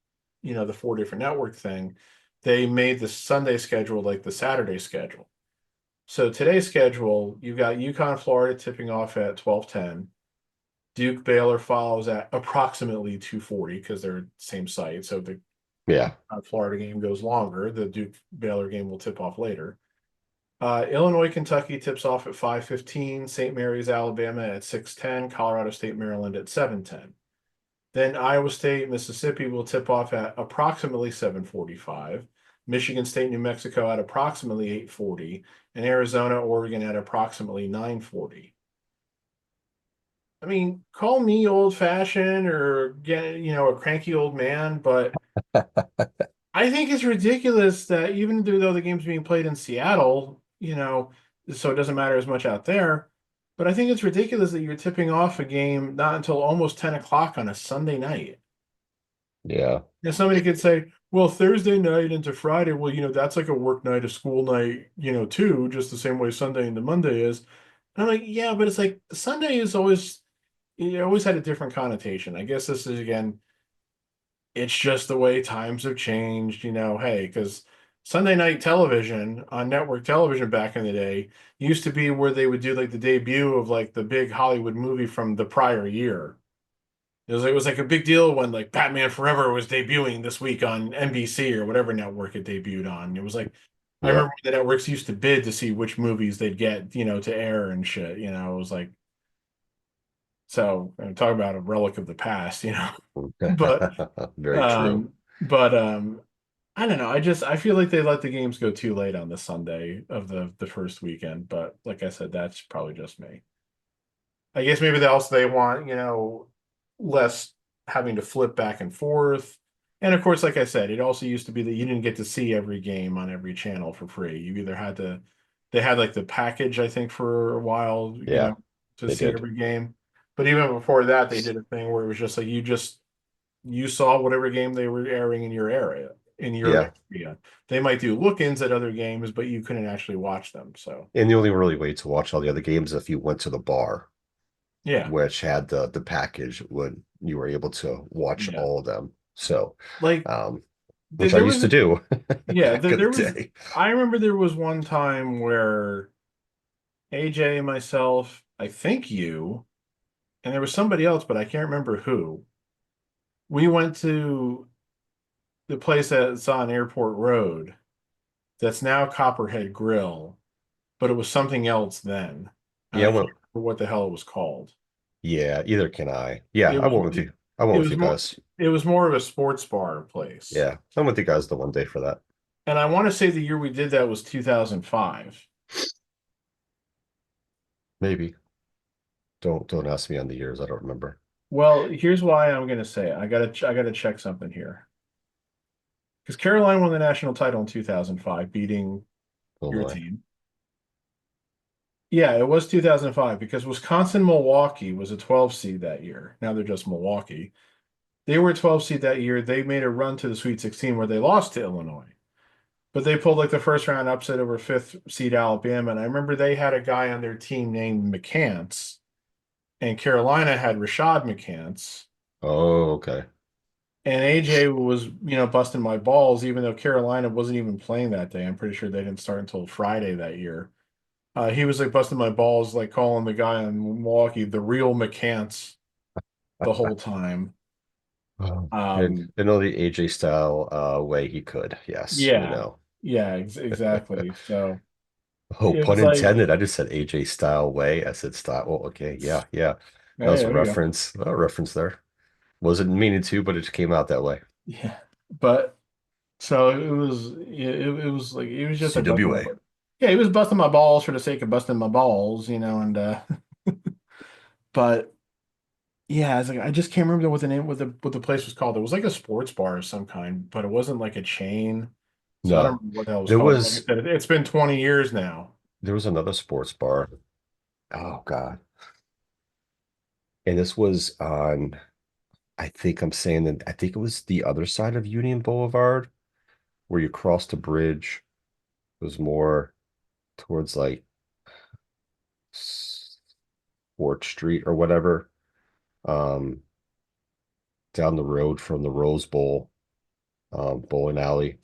S2: 4 different network thing, they made the Sunday schedule like the Saturday schedule. So today's schedule, you got UConn, Florida tipping off at 12:10. Duke Baylor follows at approximately 2:40 because they're same site. So the
S1: Yeah.
S2: Florida game goes longer. The Duke Baylor game will tip off later. Illinois, Kentucky tips off at 5:15. St. Mary's, Alabama at 6:10. Colorado State, Maryland at 7:10. Then Iowa State, Mississippi will tip off at approximately 7:45. Michigan State, New Mexico at approximately 8:40, and Arizona, Oregon at approximately 9:40. I mean, call me old fashioned or get, a cranky old man, but I think it's ridiculous that even though the game's being played in Seattle, so it doesn't matter as much out there. But I think it's ridiculous that you're tipping off a game not until almost 10 o'clock on a Sunday night.
S1: Yeah.
S2: And somebody could say, well, Thursday night into Friday, well, that's like a work night, a school night, too, just the same way Sunday into Monday is. And I'm like, yeah, but it's like Sunday is always, it always had a different connotation. I guess this is, again, it's just the way times have changed, hey, because Sunday night television on network television back in the day used to be where they would do like the debut of like the big Hollywood movie from the prior year. It was like a big deal when like Batman Forever was debuting this week on NBC or whatever network it debuted on. It was like I
S1: Yep.
S2: remember the networks used to bid to see which movies they'd get, to air and shit. It was like so talk about a relic of the past. But
S1: Very true.
S2: but I don't know. I feel like they let the games go too late on the Sunday of the first weekend. But like I said, that's probably just me. I guess maybe they want, less having to flip back and forth. And of course, like I said, it also used to be that you didn't get to see every game on every channel for free. You either had to, they had like the package, I think, for a while,
S1: Yeah,
S2: to
S1: they
S2: see
S1: did.
S2: every game. But even before that, they did a thing where it was just like you saw whatever game they were airing in your area, in your
S1: Yeah.
S2: area. They might do look-ins at other games, but you couldn't actually watch them. So
S1: And the only really way to watch all the other games if you went to the bar,
S2: yeah,
S1: which had the package when you were able to watch
S2: yeah.
S1: all of them. So,
S2: Like
S1: um,
S2: there,
S1: which I
S2: there
S1: used
S2: was
S1: to do
S2: Yeah,
S1: back in the
S2: there was.
S1: day.
S2: I remember there was one time where AJ, myself, I think you, and there was somebody else, but I can't remember who. We went to the place that's on Airport Road that's now Copperhead Grill, but it was something else then. And
S1: Yeah,
S2: I can't
S1: well,
S2: remember what the hell it was called.
S1: yeah, either can I. Yeah,
S2: It
S1: I
S2: was
S1: went with you. I
S2: it
S1: went with
S2: was
S1: you
S2: more
S1: guys.
S2: it was more of a sports bar place.
S1: Yeah, I went with you guys the one day for that.
S2: And I want to say the year we did that was 2005.
S1: Maybe. Don't ask me on the years. I don't remember.
S2: Well, here's why I'm going to say it. I gotta check something here. Because Carolina won the national title in 2005, beating your
S1: Illinois.
S2: team. Yeah, it was 2005 because Wisconsin Milwaukee was a 12 seed that year. Now they're just Milwaukee. They were a 12 seed that year. They made a run to the Sweet 16 where they lost to Illinois. But they pulled like the first round upset over fifth seed Alabama. And I remember they had a guy on their team named McCants, and Carolina had Rashad McCants.
S1: Oh, okay.
S2: And AJ was, busting my balls, even though Carolina wasn't even playing that day. I'm pretty sure they didn't start until Friday that year. He was like busting my balls, like calling the guy in Milwaukee the real McCants the whole time.
S1: Oh. And
S2: Um,
S1: in all the AJ style way he could. Yes, we
S2: yeah,
S1: know.
S2: yeah, exactly. So
S1: Oh,
S2: it
S1: pun
S2: was like,
S1: intended. I just said AJ style way. I said style. Well, okay. Yeah, yeah. That
S2: hey,
S1: was a
S2: there we go.
S1: reference. A reference there. Wasn't meaning to, but it just came out that way.
S2: Yeah, but so it was, it was like it was just like busting my,
S1: CWA.
S2: yeah, he was busting my balls for the sake of busting my balls, and but. Yeah, it's like I just can't remember what the name what the place was called. It was like a sports bar of some kind, but it wasn't like a chain. So I don't
S1: No.
S2: remember what the hell it was
S1: There
S2: called. But like I
S1: was
S2: said, it's been 20 years now.
S1: there was another sports bar. Oh God. And this was on, I think I'm saying that I think it was the other side of Union Boulevard where you crossed the bridge. It was more towards like Fort Street or whatever. Um, Down the road from the Rose Bowl, bowling alley.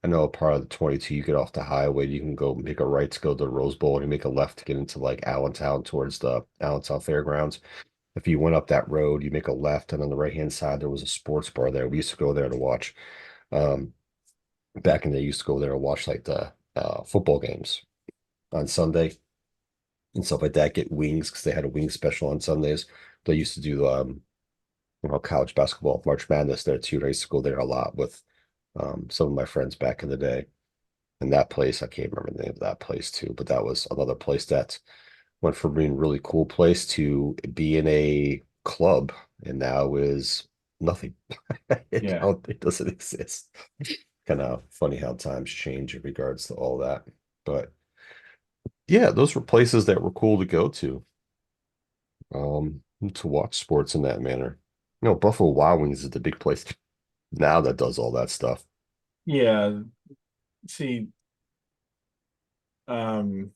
S1: I know a part of the 22, you get off the highway, you can go make a right to go to the Rose Bowl, and you make a left to get into like Allentown towards the Allentown Fairgrounds. If you went up that road, you make a left, and on the right-hand side, there was a sports bar there. We used to go there to watch. Um, Back in the day, used to go there and watch like the football games on Sunday and stuff like that. Get wings because they had a wing special on Sundays. They used to do college basketball, March Madness there too. And I used to go there a lot with some of my friends back in the day. And that place, I can't remember the name of that place too, but that was another place that went from being a really cool place to being a club, and now is nothing.
S2: Yeah.
S1: It doesn't exist. Kind of funny how times change in regards to all that. But yeah, those were places that were cool to go to watch sports in that manner. Buffalo Wild Wings is the big place now that does all that stuff.
S2: Yeah. See, um,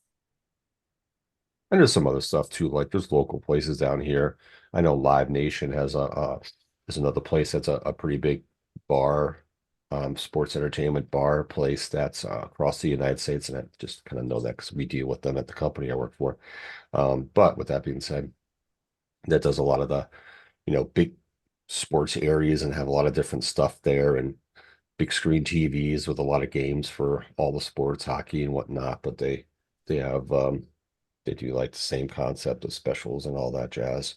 S1: And there's some other stuff too, like there's local places down here. I know Live Nation has is another place that's a pretty big bar, sports entertainment bar place that's across the United States, and I just kind of know that because we deal with them at the company I work for. But with that being said, that does a lot of the, big sports areas and have a lot of different stuff there and big screen TVs with a lot of games for all the sports, hockey and whatnot. But they have they do like the same concept of specials and all that jazz,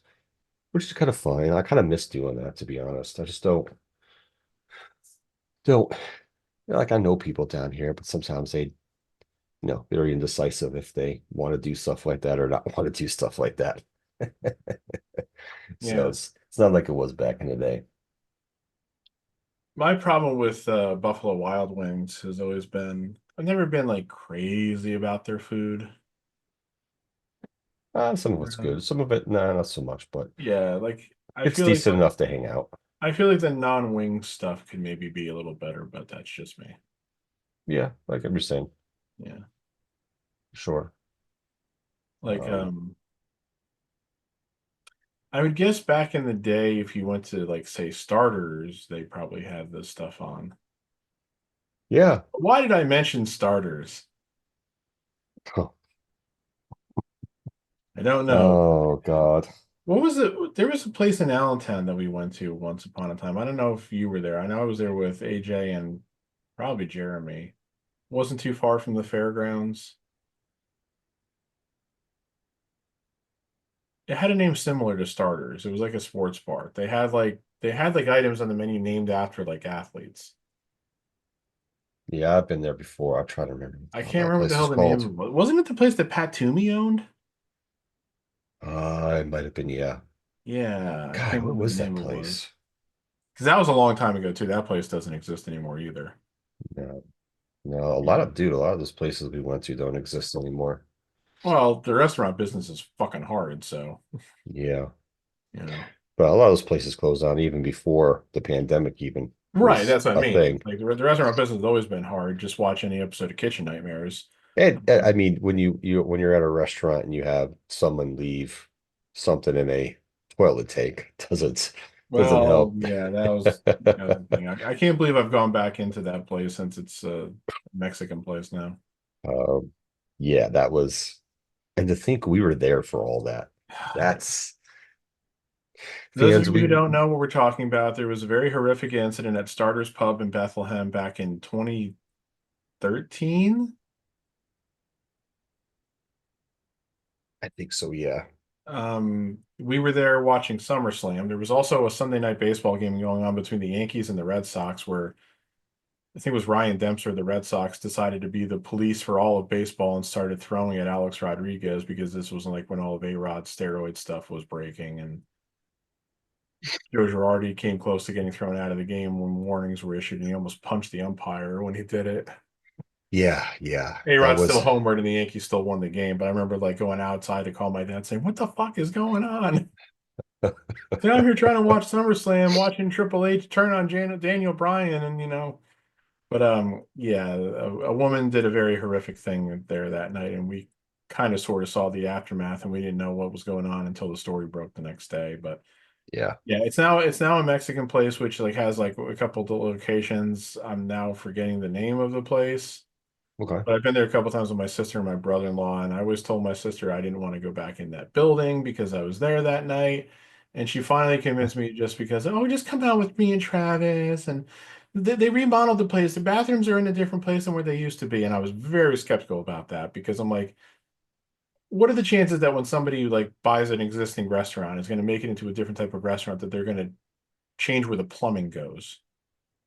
S1: which is kind of fun. I kind of miss doing that, to be honest. I just don't like I know people down here, but sometimes they're indecisive if they want to do stuff like that or not want to do stuff like that. So
S2: yeah.
S1: it's not like it was back in the day.
S2: My problem with Buffalo Wild Wings has always been I've never been like crazy about their food.
S1: Some of it's
S2: Uh,
S1: good, some of it, nah, not so much, but
S2: Yeah, like
S1: it's decent enough to hang out.
S2: I feel like the non-wing stuff could maybe be a little better, but that's just me.
S1: Yeah, like I'm just saying,
S2: Yeah.
S1: sure.
S2: Like
S1: Um,
S2: I would guess back in the day if you went to like say starters, they probably had this stuff on.
S1: yeah.
S2: Why did I mention starters? I don't know.
S1: Oh God.
S2: What was it? There was a place in Allentown that we went to once upon a time. I don't know if you were there. I know I was there with AJ and probably Jeremy. Wasn't too far from the fairgrounds. It had a name similar to Starters. It was like a sports bar. They had like items on the menu named after like athletes.
S1: Yeah, I've been there before. I'm trying to remember what
S2: I
S1: the hell
S2: can't
S1: that
S2: remember the
S1: place
S2: hell
S1: is
S2: the name
S1: called.
S2: of it. Wasn't it the place that Pat Toomey owned?
S1: It might have been, yeah.
S2: Yeah, I
S1: God,
S2: can't
S1: what
S2: remember the
S1: was
S2: name
S1: that
S2: it was.
S1: place?
S2: Because that was a long time ago too. That place doesn't exist anymore either.
S1: No, no,
S2: Yeah.
S1: a lot of those places we went to don't exist anymore.
S2: Well, the restaurant business is fucking hard, so
S1: Yeah.
S2: you know.
S1: But a lot of those places closed down even before the pandemic even
S2: Right,
S1: was
S2: that's what I
S1: a
S2: mean.
S1: thing.
S2: It's like the restaurant business has always been hard. Just watch any episode of Kitchen Nightmares.
S1: And I mean, when you're at a restaurant and you have someone leave something in a toilet tank, doesn't
S2: Well,
S1: help.
S2: yeah, that was the other thing. I can't believe I've gone back into that place since it's a Mexican place now.
S1: Um, yeah, that was, and to think we were there for all that. That's
S2: Those of
S1: fans.
S2: you who don't know what we're talking about, there was a very horrific incident at Starter's Pub in Bethlehem back in 2013.
S1: I think so. Yeah.
S2: We were there watching SummerSlam. There was also a Sunday night baseball game going on between the Yankees and the Red Sox where I think it was Ryan Dempster, the Red Sox, decided to be the police for all of baseball and started throwing at Alex Rodriguez because this was like when all of A-Rod's steroid stuff was breaking. And Joe Girardi came close to getting thrown out of the game when warnings were issued, and he almost punched the umpire when he did it.
S1: Yeah, yeah. That
S2: A-Rod still
S1: was
S2: homered and the Yankees still won the game. But I remember like going outside to call my dad saying, "What the fuck is going on?" So I'm here trying to watch SummerSlam, watching Triple H turn on Daniel Bryan, and but yeah, a woman did a very horrific thing there that night, and we kind of sort of saw the aftermath, and we didn't know what was going on until the story broke the next day. But
S1: yeah.
S2: yeah, it's now a Mexican place which like has like a couple of locations. I'm now forgetting the name of the place.
S1: Okay.
S2: But I've been there a couple times with my sister and my brother-in-law, and I always told my sister I didn't want to go back in that building because I was there that night. And she finally convinced me just because, oh, just come out with me and Travis. And they remodeled the place. The bathrooms are in a different place than where they used to be. And I was very skeptical about that because I'm like, what are the chances that when somebody like buys an existing restaurant is going to make it into a different type of restaurant that they're going to change where the plumbing goes?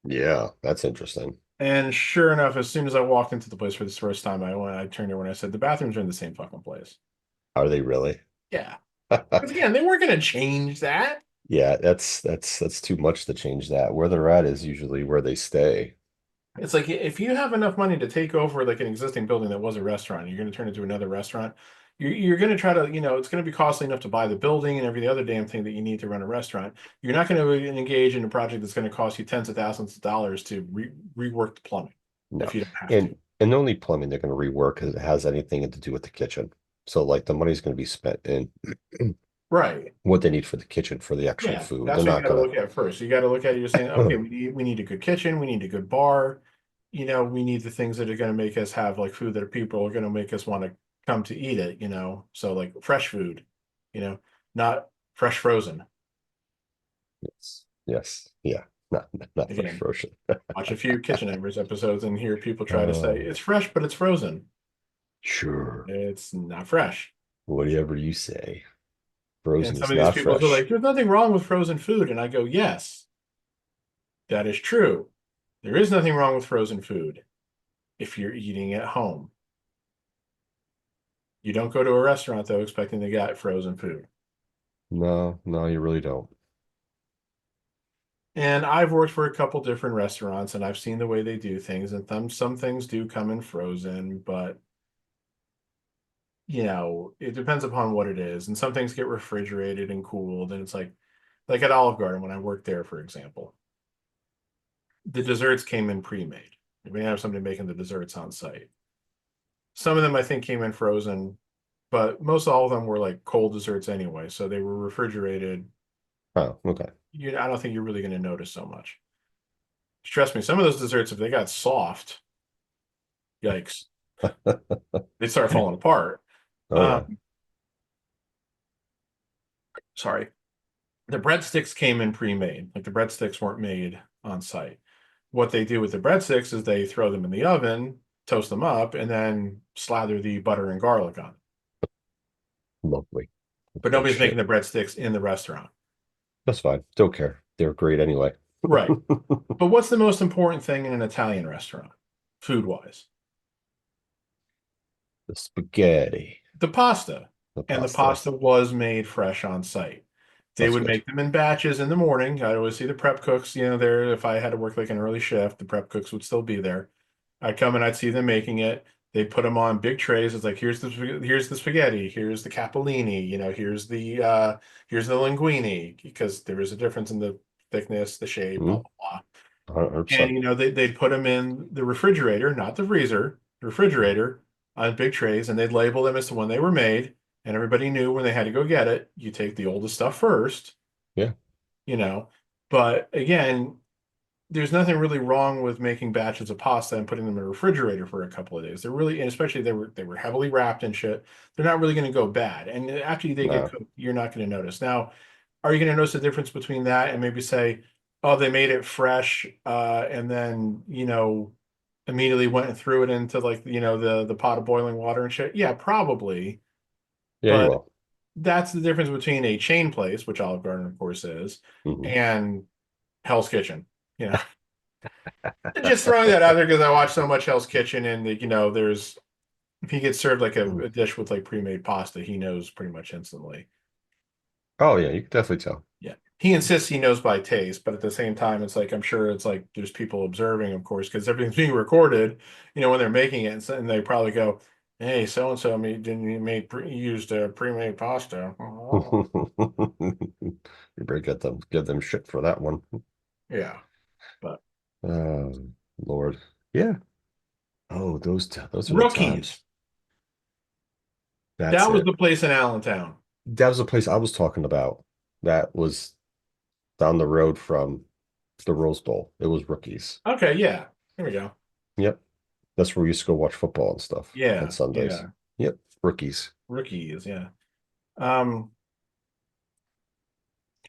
S1: Yeah, that's interesting.
S2: And sure enough, as soon as I walked into the place for this first time, I turned over and I said, the bathrooms are in the same fucking place.
S1: Are they really?
S2: Yeah. Because again, they weren't going to change that.
S1: Yeah, that's too much to change that. Where they're at is usually where they stay.
S2: It's like if you have enough money to take over like an existing building that was a restaurant, you're going to turn it into another restaurant. You're going to try to, it's going to be costly enough to buy the building and every other damn thing that you need to run a restaurant. You're not going to engage in a project that's going to cost you tens of thousands of dollars to rework the plumbing if
S1: No.
S2: you don't have to.
S1: And the only plumbing they're going to rework is it has anything to do with the kitchen. So like the money's going to be spent in
S2: Right.
S1: what they need for the kitchen for the actual
S2: Yeah,
S1: food. They're
S2: that's what you
S1: not
S2: got to
S1: gonna
S2: look at first. You got to look at it, you're saying, okay, we need a good kitchen, we need a good bar, we need the things that are going to make us have like food that people are going to make us want to come to eat it. So like fresh food, you know, not fresh frozen.
S1: yes. Yes. Yeah. Not fresh
S2: Again,
S1: frozen.
S2: watch a few Kitchen Nightmares episodes and hear people try to say
S1: Uh
S2: it's fresh, but it's frozen.
S1: sure.
S2: It's not fresh.
S1: Whatever you say.
S2: And
S1: Frozen
S2: some
S1: is
S2: of these
S1: not
S2: people are like,
S1: fresh.
S2: there's nothing wrong with frozen food. And I go, yes, that is true. There is nothing wrong with frozen food if you're eating at home. You don't go to a restaurant though expecting to get frozen food.
S1: No, no, you really don't.
S2: And I've worked for a couple different restaurants and I've seen the way they do things and some things do come in frozen, but it depends upon what it is. And some things get refrigerated and cooled and it's like at Olive Garden when I worked there, for example, the desserts came in pre-made. We have somebody making the desserts on site. Some of them I think came in frozen, but most all of them were like cold desserts anyway, so they were refrigerated.
S1: Oh, okay.
S2: I don't think you're really going to notice so much. Trust me, some of those desserts, if they got soft, yikes, they start falling apart.
S1: Oh yeah.
S2: Um, sorry. The breadsticks came in pre-made. Like the breadsticks weren't made on site. What they do with the breadsticks is they throw them in the oven, toast them up, and then slather the butter and garlic on it.
S1: Lovely.
S2: But
S1: Like
S2: nobody's making
S1: shit.
S2: the breadsticks in the restaurant.
S1: That's fine. Don't care. They're great anyway.
S2: Right. But what's the most important thing in an Italian restaurant, food-wise?
S1: The spaghetti,
S2: The pasta.
S1: the
S2: And the
S1: pasta.
S2: pasta was made fresh on site. They
S1: That's
S2: would
S1: good.
S2: make them in batches in the morning. I always see the prep cooks, there. If I had to work like an early shift, the prep cooks would still be there. I'd come and I'd see them making it. They'd put them on big trays. It's like here's the spaghetti, here's the capellini, here's the linguine because there is a difference in the thickness, the shape, blah
S1: Hmm.
S2: blah blah. And
S1: 100%.
S2: they'd put them in the refrigerator, not the freezer, the refrigerator on big trays, and they'd label them as to when they were made. And everybody knew when they had to go get it. You take the oldest stuff first,
S1: Yeah.
S2: you know. But again, there's nothing really wrong with making batches of pasta and putting them in a refrigerator for a couple of days. They're really, and especially they were heavily wrapped and shit. They're not really going to go bad. And after they get
S1: No.
S2: cooked, you're not going to notice. Now, are you going to notice the difference between that and maybe say, oh, they made it fresh, and then immediately went and threw it into like the pot of boiling water and shit? Yeah, probably.
S1: Yeah, you
S2: But
S1: will.
S2: that's the difference between a chain place, which Olive Garden, of course, is,
S1: Hmm.
S2: and Hell's Kitchen. You know, just throwing that out there because I watch so much Hell's Kitchen, and there's if he gets served like a dish with like pre-made pasta, he knows pretty much instantly.
S1: Oh yeah, you can definitely tell.
S2: Yeah. he insists he knows by taste, but at the same time, it's like I'm sure it's like there's people observing, of course, because everything's being recorded, when they're making it, and they probably go, "Hey, so and so made didn't you made used pre-made pasta." Oh.
S1: You better get them shit for that one.
S2: Yeah, but
S1: Oh, Lord. Yeah. Oh, those are the
S2: Rookies.
S1: times. That's
S2: That was
S1: it.
S2: the place in Allentown.
S1: That was the place I was talking about. That was down the road from the Rose Bowl. It was Rookies.
S2: Okay, yeah. There we go.
S1: Yep. That's where we used to go watch football and stuff on
S2: Yeah,
S1: Sundays.
S2: yeah.
S1: Yep. Rookies.
S2: Rookies, yeah. Um,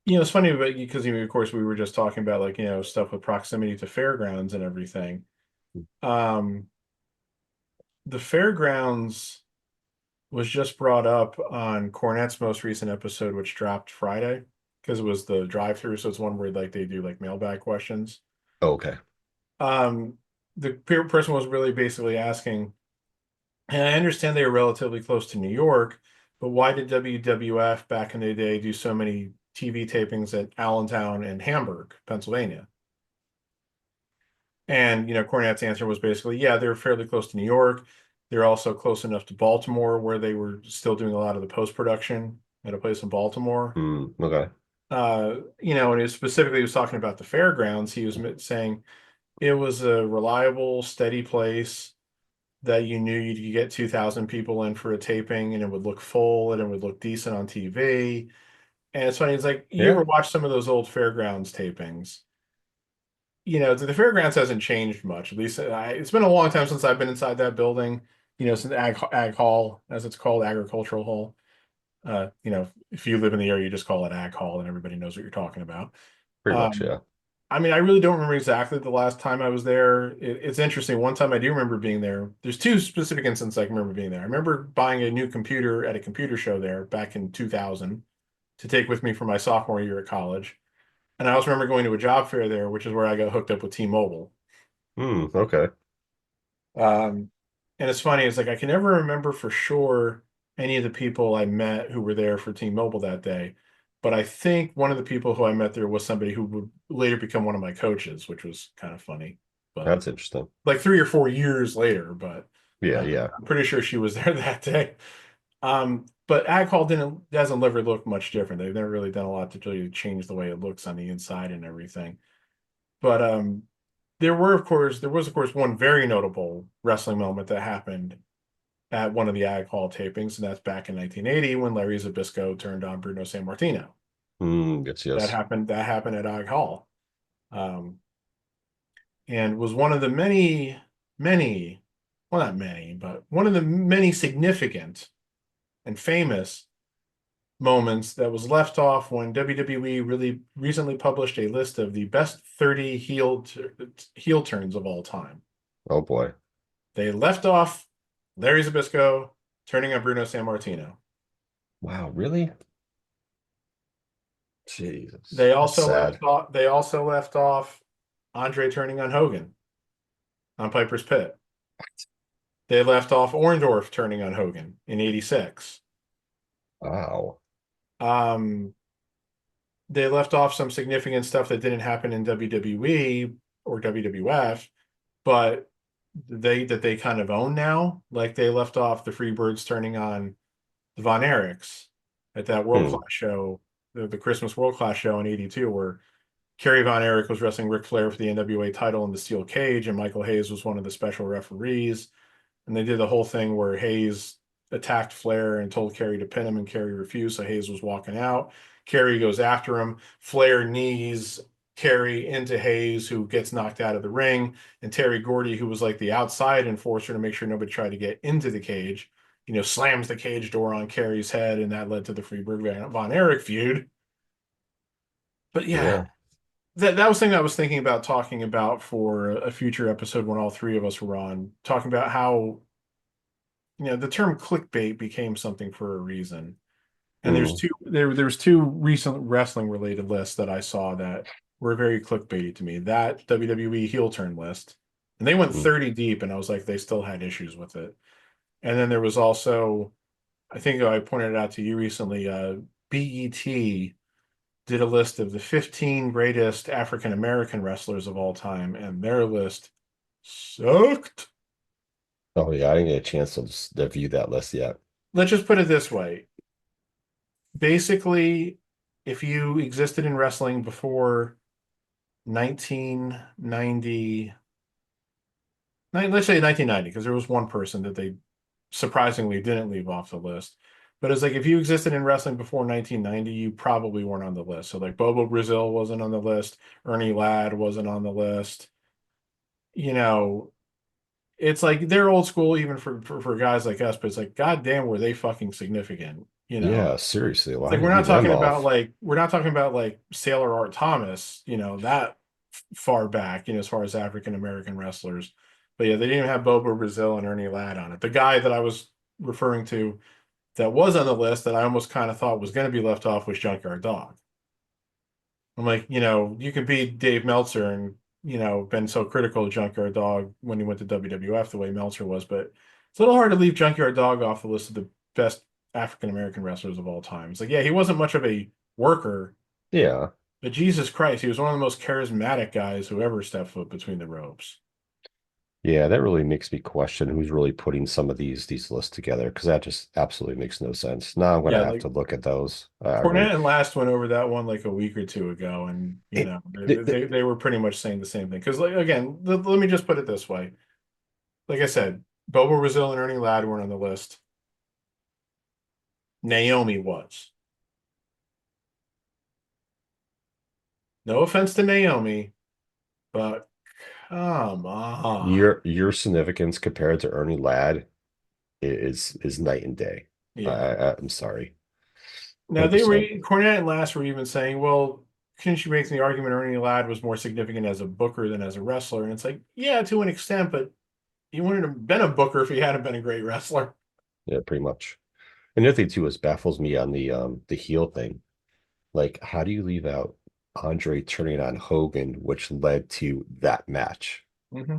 S2: it's funny because of course we were just talking about like, stuff with proximity to fairgrounds and everything. Um, the fairgrounds was just brought up on Cornette's most recent episode, which dropped Friday, because it was the drive-through. So it's one where like they do like mailbag questions.
S1: Oh, okay.
S2: Um, the person was really basically asking, and I understand they were relatively close to New York, but why did WWF back in the day do so many TV tapings at Allentown and Hamburg, Pennsylvania? And, Cornette's answer was basically, yeah, they're fairly close to New York. They're also close enough to Baltimore where they were still doing a lot of the post-production at a place in Baltimore.
S1: Okay.
S2: And specifically he was talking about the fairgrounds. He was saying it was a reliable, steady place that you knew you could get 2,000 people in for a taping and it would look full and it would look decent on TV. And it's funny, it's like you
S1: Yeah.
S2: ever watch some of those old fairgrounds tapings? The fairgrounds hasn't changed much. At least it's been a long time since I've been inside that building, since Ag Hall, as it's called, Agricultural Hall. If you live in the area, you just call it Ag Hall and everybody knows what you're talking about.
S1: Pretty much.
S2: Um,
S1: Yeah.
S2: I mean, I really don't remember exactly the last time I was there. It's interesting. One time I do remember being there. There's two specific instances I can remember being there. I remember buying a new computer at a computer show there back in 2000 to take with me for my sophomore year at college. And I also remember going to a job fair there, which is where I got hooked up with T-Mobile.
S1: Okay.
S2: Um, and it's funny, it's like I can never remember for sure any of the people I met who were there for T-Mobile that day. But I think one of the people who I met there was somebody who would later become one of my coaches, which was kind of funny. But
S1: That's interesting.
S2: like 3 or 4 years later, but
S1: Yeah. Yeah.
S2: I'm pretty sure she was there that day. But Ag Hall doesn't ever look much different. They've never really done a lot to really change the way it looks on the inside and everything. But there was of course one very notable wrestling moment that happened at one of the Ag Hall tapings, and that's back in 1980 when Larry Zbyszko turned on Bruno Sammartino.
S1: Yes.
S2: That
S1: Yes.
S2: happened. That happened at Ag Hall, um, and was one of the many, well, not many, but one of the many significant and famous moments that was left off when WWE really recently published a list of the best 30 heel turns of all time.
S1: Oh boy.
S2: They left off Larry Zbyszko turning on Bruno Sammartino.
S1: Wow. Really? Jesus.
S2: They
S1: That's
S2: also left
S1: sad.
S2: off. They also left off Andre turning on Hogan on Piper's Pit. They left off Orndorff turning on Hogan in '86.
S1: Wow.
S2: Um, they left off some significant stuff that didn't happen in WWE or WWF, but they kind of own now. Like they left off the Freebirds turning on the Von Erichs at that World
S1: Hmm.
S2: Class show, the Christmas World Class show in '82, where Kerry Von Erich was wrestling Ric Flair for the NWA title in the steel cage, and Michael Hayes was one of the special referees. And they did the whole thing where Hayes attacked Flair and told Kerry to pin him, and Kerry refused, so Hayes was walking out. Kerry goes after him. Flair knees Kerry into Hayes, who gets knocked out of the ring, and Terry Gordy, who was like the outside enforcer to make sure nobody tried to get into the cage, slams the cage door on Kerry's head, and that led to the Freebird Von Erich feud. But yeah,
S1: Yeah.
S2: that was something I was thinking about talking about for a future episode when all three of us were on, talking about how the term clickbait became something for a reason. And
S1: Hmm.
S2: there was two recent wrestling related lists that I saw that were very clickbaity to me. That WWE heel turn list, and they went
S1: Hmm.
S2: 30 deep, and I was like, they still had issues with it. And then there was also, I think I pointed it out to you recently, BET did a list of the 15 greatest African American wrestlers of all time, and their list sucked.
S1: Oh yeah, I didn't get a chance to view that list yet.
S2: Let's just put it this way. Basically, if you existed in wrestling before 1990, let's say 1990, because there was one person that they surprisingly didn't leave off the list. But it's like if you existed in wrestling before 1990, you probably weren't on the list. So like Bobo Brazil wasn't on the list, Ernie Ladd wasn't on the list. You know, it's like they're old school even for guys like us, but it's like, God damn, were they fucking significant, you know?
S1: Yeah, seriously,
S2: It's
S1: why
S2: like
S1: did you leave them off?
S2: we're not talking about like Sailor Art Thomas, that far back, as far as African American wrestlers. But yeah, they didn't have Bobo Brazil and Ernie Ladd on it. The guy that I was referring to that was on the list that I almost kind of thought was going to be left off was Junkyard Dog. I'm like, you could be Dave Meltzer and, been so critical of Junkyard Dog when he went to WWF the way Meltzer was, but it's a little hard to leave Junkyard Dog off the list of the best African American wrestlers of all time. It's like, yeah, he wasn't much of a worker,
S1: Yeah.
S2: but Jesus Christ, he was one of the most charismatic guys who ever stepped foot between the ropes.
S1: Yeah, that really makes me question who's really putting some of these lists together because that just absolutely makes no sense. Now I'm gonna
S2: Yeah,
S1: have
S2: like
S1: to look at those. I really
S2: Cornette and Last went over that one like a week or two ago, and
S1: it,
S2: they were pretty much saying the same thing. Because like again, let me just put it this way: like I said, Bobo Brazil and Ernie Ladd weren't on the list. Naomi was. No offense to Naomi, but come on.
S1: your significance compared to Ernie Ladd is night and day.
S2: Yeah.
S1: I'm sorry,
S2: Now they were
S1: 100%.
S2: Cornette and Last were even saying, well, couldn't you make the argument Ernie Ladd was more significant as a booker than as a wrestler? And it's like, yeah, to an extent, but he wouldn't have been a booker if he hadn't been a great wrestler.
S1: Yeah, pretty much. And the other thing too is baffles me on the heel thing. Like, how do you leave out Andre turning on Hogan, which led to that match?
S2: Hmm.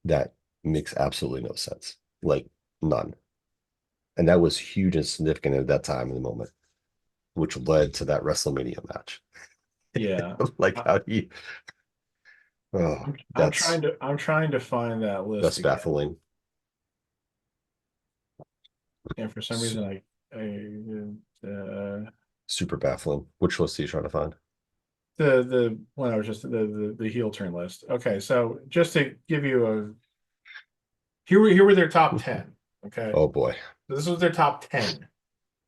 S1: That makes absolutely no sense. Like none. And that was huge and significant at that time in the moment, which led to that WrestleMania match.
S2: Yeah.
S1: Like
S2: I,
S1: how do you oh
S2: I'm trying to find that list
S1: that's
S2: again.
S1: baffling.
S2: And for some
S1: S-
S2: reason I
S1: Super baffling. Which list are you trying to find?
S2: the when I was just the heel turn list. Okay, so just to give you a here were their top 10. Okay.
S1: Oh boy.
S2: So this was their top 10.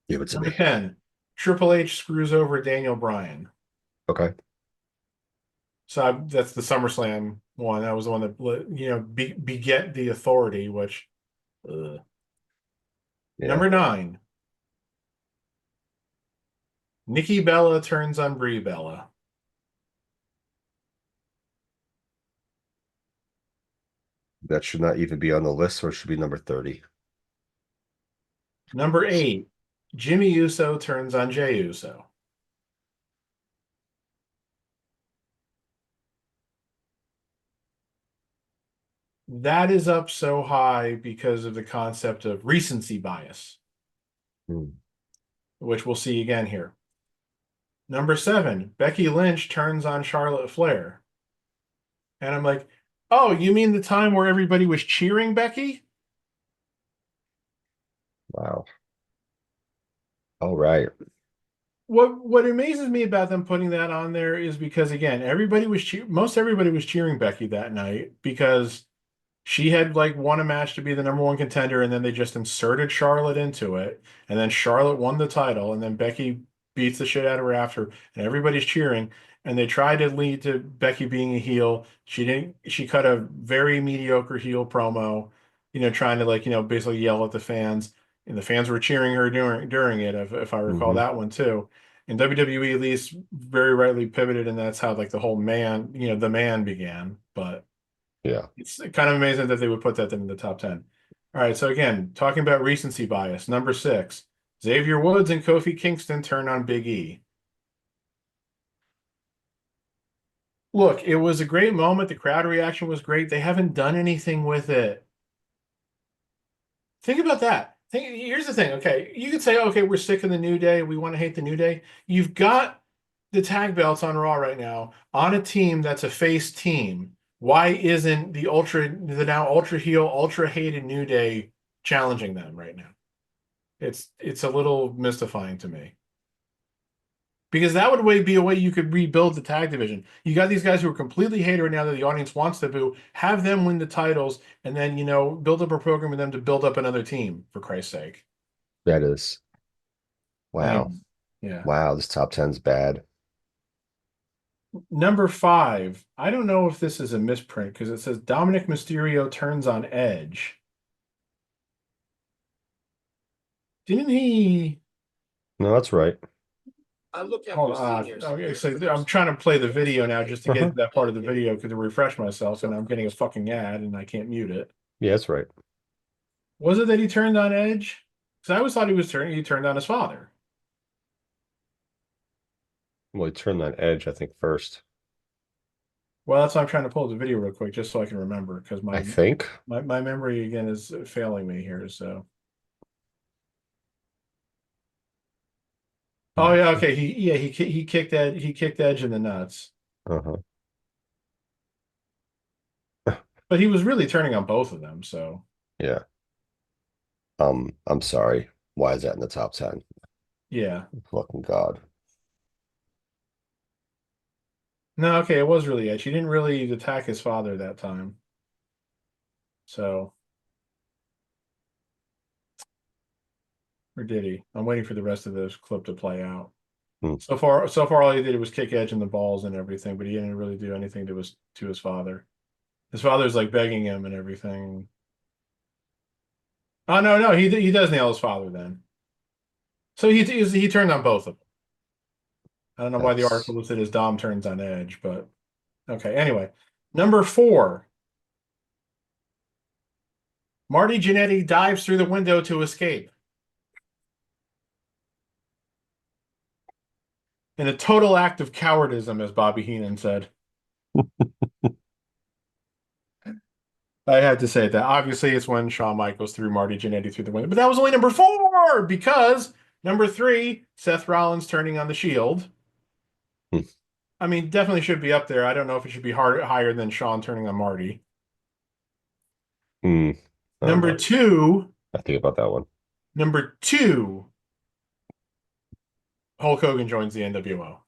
S1: Give it to
S2: Number
S1: me.
S2: 10, Triple H screws over Daniel Bryan.
S1: Okay.
S2: So that's the SummerSlam one. That was the one that beget the Authority, which ugh.
S1: Yeah.
S2: Number 9, Nikki Bella turns on Brie Bella.
S1: That should not even be on the list, or it should be number 30.
S2: Number 8, Jimmy Uso turns on Jey Uso. That is up so high because of the concept of recency bias,
S1: Hmm.
S2: which we'll see again here. Number 7, Becky Lynch turns on Charlotte Flair. And I'm like, oh, you mean the time where everybody was cheering Becky?
S1: Wow. All right.
S2: What amazes me about them putting that on there is because again, most everybody was cheering Becky that night because she had like won a match to be the number one contender, and then they just inserted Charlotte into it, and then Charlotte won the title, and then Becky beats the shit out of her after, and everybody's cheering. And they tried to lead to Becky being a heel. She didn't. She cut a very mediocre heel promo, trying to like basically yell at the fans, and the fans were cheering her during it, if I recall
S1: Hmm.
S2: that one too. And WWE at least very rightly pivoted, and that's how like the whole the man began. But
S1: Yeah.
S2: it's kind of amazing that they would put that in the top 10. All right, so again, talking about recency bias, number 6, Xavier Woods and Kofi Kingston turn on Big E. Look, it was a great moment. The crowd reaction was great. They haven't done anything with it. Think about that. Here's the thing. Okay, you could say, okay, we're sick of the New Day. We want to hate the New Day. You've got
S3: the tag belts on Raw right now on a team that's a face team. Why isn't the now ultra heel, ultra hated New Day challenging them right now? It's a little mystifying to me. Because that would be a way you could rebuild the tag division. You got these guys who are completely hated right now that the audience wants to boo. Have them win the titles, and then build up a program with them to build up another team. For Christ's sake,
S1: That is,
S3: I
S1: wow.
S3: mean, yeah.
S1: Wow, this top ten's bad.
S3: Number five. I don't know if this is a misprint because it says Dominic Mysterio turns on Edge. Didn't he?
S1: No, that's right.
S3: Hold on. Okay, so I'm trying to play the video now just to get
S1: Uh-huh.
S3: to that part of the video because to refresh myself, and I'm getting a fucking ad and I can't mute it.
S1: Yeah, that's right.
S3: Was it that he turned on Edge? Because I always thought he turned on his father.
S1: Well, he turned that edge, I think, first.
S3: Well, that's why I'm trying to pull the video real quick just so I can remember because
S1: I think.
S3: my memory again is failing me here. So, oh
S1: I
S3: yeah,
S1: think.
S3: okay, he kicked Edge in the nuts,
S1: Uh-huh.
S3: but he was really turning on both of them. So
S1: Yeah. I'm sorry. Why is that in the top 10?
S3: yeah,
S1: Fucking God.
S3: no, okay, it was really Edge. He didn't really attack his father that time. So, or did he? I'm waiting for the rest of this clip to play out.
S1: Hmm.
S3: So far, all he did was kick Edge in the balls and everything, but he didn't really do anything to his father. His father's like begging him and everything. Oh no, he does nail his father then. So he turned on both of them. I don't know why the article
S1: That's
S3: listed as Dom turns on Edge, but okay. Anyway, number four, Marty Jannetty dives through the window to escape in a total act of cowardism, as Bobby Heenan said. I had to say that. Obviously, it's when Shawn Michaels threw Marty Jannetty through the window, but that was only number four because number three, Seth Rollins turning on the Shield.
S1: hmm.
S3: I mean, definitely should be up there. I don't know if it should be higher than Shawn turning on Marty.
S1: Hmm. I'm
S3: Number
S1: not.
S3: two,
S1: I think about that one.
S3: number two, Hulk Hogan joins the NWO.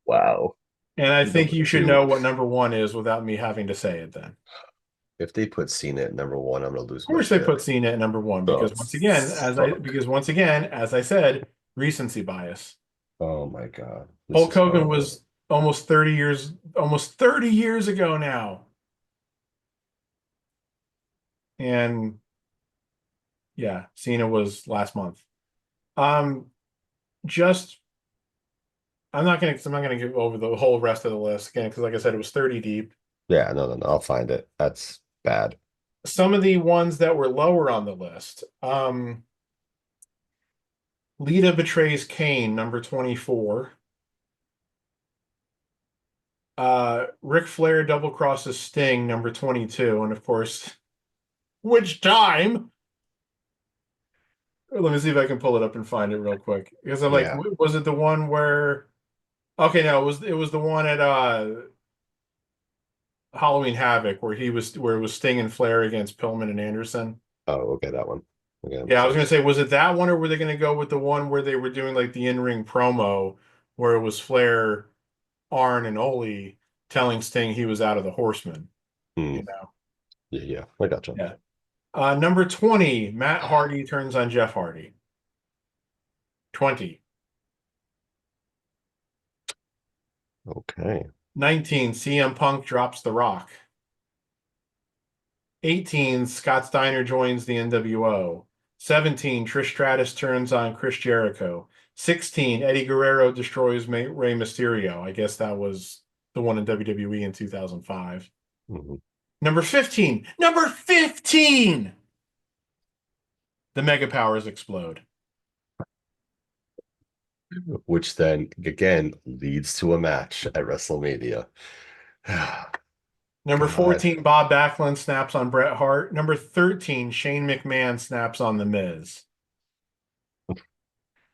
S1: Wow.
S3: And I think
S1: Number
S3: you should
S1: two.
S3: know what number one is without me having to say it then. Of
S1: If they put Cena at number one, I'm gonna lose my
S3: course they
S1: shit.
S3: put Cena at number one
S1: Oh,
S3: because
S1: fuck.
S3: once again, as I said, recency bias.
S1: Oh my God. This
S3: Hulk
S1: is
S3: Hogan
S1: horrible.
S3: was almost 30 years ago now. And yeah, Cena was last month. Um, just I'm not gonna go over the whole rest of the list again because like I said, it was 30 deep.
S1: Yeah, no, no, no. I'll find it. That's bad.
S3: Some of the ones that were lower on the list. Lita betrays Kane, number 24. Ric Flair double crosses Sting, number 22. And of course, which time? Let me see if I can pull it up and find it real quick. Because I'm like,
S1: Yeah.
S3: was it the one where okay, no, it was the one at Halloween Havoc where it was Sting and Flair against Pillman and Anderson.
S1: Oh, okay, that one. Okay, that makes
S3: Yeah, I was gonna
S1: sense.
S3: say, was it that one or were they gonna go with the one where they were doing like the in-ring promo where it was Flair, Arn, and Ole telling Sting he was out of the Horsemen,
S1: Hmm.
S3: you know?
S1: Yeah, yeah. I gotcha.
S3: Yeah. Number 20, Matt Hardy turns on Jeff Hardy. 20.
S1: Okay.
S3: 19, CM Punk drops The Rock. 18, Scott Steiner joins the NWO. 17, Trish Stratus turns on Chris Jericho. 16, Eddie Guerrero destroys Rey Mysterio. I guess that was the one in WWE in 2005.
S1: Mhm.
S3: Number 15, the Mega Powers explode.
S1: Which then again leads to a match at WrestleMania.
S3: Number
S1: God.
S3: 14, Bob Backlund snaps on Bret Hart. Number 13, Shane McMahon snaps on The Miz.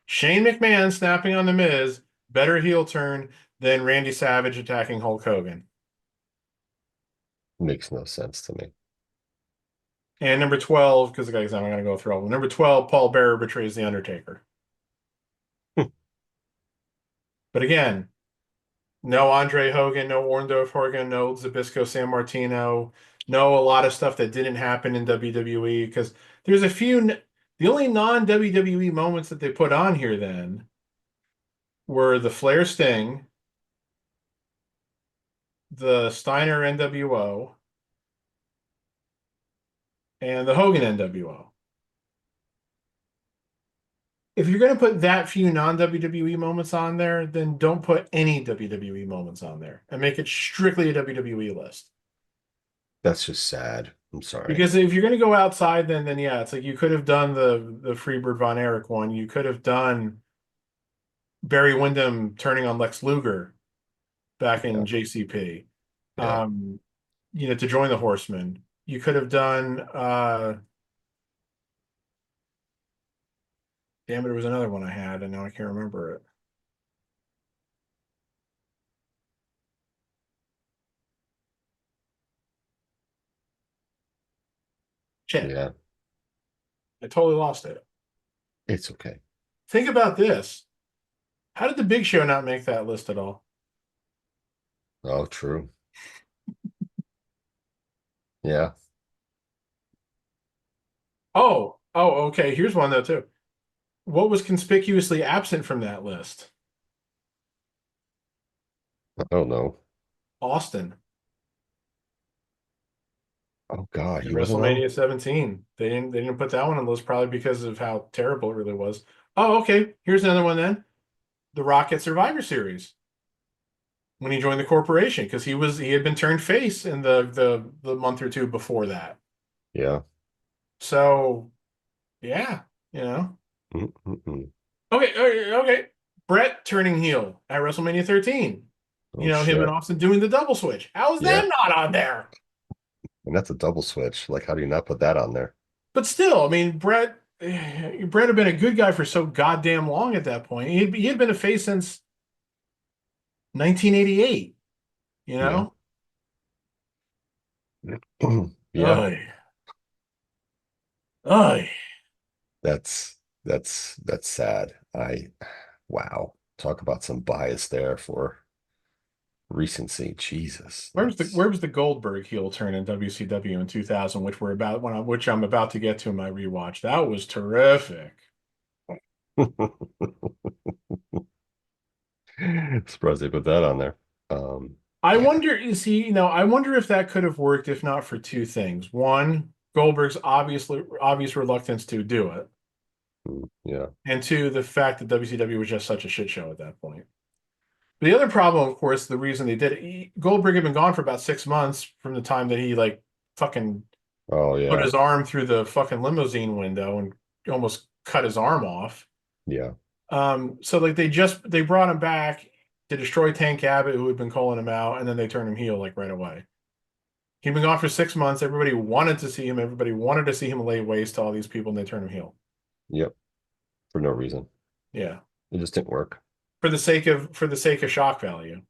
S3: Shane McMahon snapping on The Miz, better heel turn than Randy Savage attacking Hulk Hogan.
S1: Makes no sense to me.
S3: And number 12, because the guy's I'm going to go through all of them. Number 12, Paul Bearer betrays The Undertaker. But again, no Andre Hogan, no Orndorff Hogan, no Zbyszko San Martino, no a lot of stuff that didn't happen in WWE because there's a few. The only non-WWE moments that they put on here then were the Flair Sting, the Steiner NWO, and the Hogan NWO. If you're going to put that few non-WWE moments on there, then don't put any WWE moments on there and make it strictly a WWE list.
S1: That's just sad. I'm sorry.
S3: Because if you're going to go outside, then yeah, it's like you could have done the Freebird Von Erich one. You could have done Barry Windham turning on Lex Luger back
S1: Yeah.
S3: in JCP.
S1: Yeah.
S3: To join the Horsemen. You could have done damn it, there was another one I had, and now I can't remember it. Shit,
S1: Yeah.
S3: I totally lost it.
S1: It's okay.
S3: Think about this. How did the Big Show not make that list at all?
S1: Oh, true. Yeah.
S3: Okay. Here's one though too. What was conspicuously absent from that list?
S1: I don't know.
S3: Austin
S1: Oh God,
S3: at
S1: he wasn't on.
S3: WrestleMania 17. They didn't put that one on the list probably because of how terrible it really was. Oh, okay. Here's another one then. The Rock at Survivor Series when he joined the corporation because he had been turned face in the month or two before that.
S1: Yeah.
S3: So yeah, you know.
S1: Mm-mm-mm.
S3: Okay. Brett turning heel at WrestleMania 13.
S1: Oh
S3: Him and
S1: shit.
S3: Austin doing the double switch. How is
S1: Yeah.
S3: that not on there?
S1: And that's a double switch. Like, how do you not put that on there?
S3: But still, I mean, Brett had been a good guy for so goddamn long at that point. He had been a face since 1988, you
S1: Yeah.
S3: know?
S1: Yeah.
S3: Oy. Oy.
S1: That's sad. Wow. Talk about some bias there for recency. Jesus.
S3: Where was the Goldberg heel turn in WCW in 2000, which I'm about to get to in my rewatch. That was terrific.
S1: Surprised they put that on there.
S3: I
S1: Yeah.
S3: wonder, I wonder if that could have worked if not for two things. One, Goldberg's obvious reluctance to do it,
S1: Yeah.
S3: and two, the fact that WCW was just such a shit show at that point. But the other problem, of course, the reason they did it, Goldberg had been gone for about 6 months from the time that he like fucking
S1: Oh
S3: put
S1: yeah.
S3: his arm through the fucking limousine window and almost cut his arm off.
S1: Yeah.
S3: So like they brought him back to destroy Tank Abbott, who had been calling him out, and then they turned him heel like right away. He'd been gone for 6 months. Everybody wanted to see him. Everybody wanted to see him lay waste to all these people, and they turned him heel.
S1: Yep. For no reason.
S3: Yeah,
S1: It just didn't work.
S3: for the sake of shock value.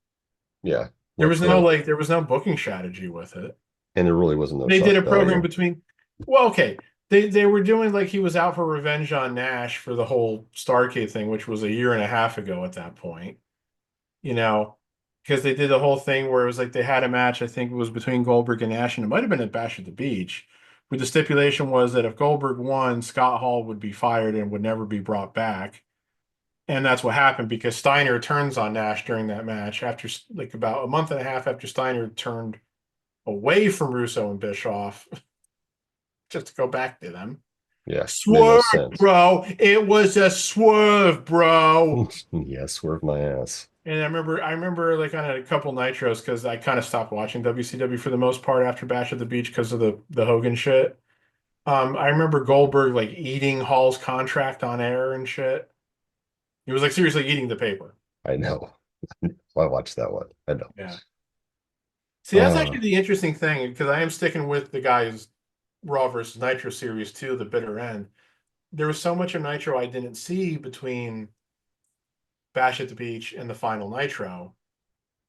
S1: Yeah.
S3: There
S1: Well,
S3: was no
S1: clearly.
S3: there was no booking strategy with it.
S1: And there really wasn't no
S3: They did
S1: shock
S3: a program
S1: value.
S3: between. Well, okay, they were doing like he was out for revenge on Nash for the whole Starcade thing, which was a year and a half ago at that point. You know, because they did the whole thing where it was like they had a match. I think it was between Goldberg and Nash, and it might have been at Bash at the Beach. Where the stipulation was that if Goldberg won, Scott Hall would be fired and would never be brought back. And that's what happened because Steiner turns on Nash during that match after like about a month and a half after Steiner turned away from Russo and Bischoff just to go back to them.
S1: Yeah. Made no
S3: Swerve,
S1: sense.
S3: bro. It was a swerve, bro.
S1: Yeah. Swerve my ass.
S3: And I remember like on a couple nitros because I kind of stopped watching WCW for the most part after Bash at the Beach because of the Hogan shit. I remember Goldberg like eating Hall's contract on air and shit. He was like seriously eating the paper.
S1: I know. I watched that one. I know.
S3: Yeah. See, that's actually the interesting thing because I am sticking with the guys Raw versus Nitro series to the bitter end. There was so much of Nitro I didn't see between Bash at the Beach and the final Nitro.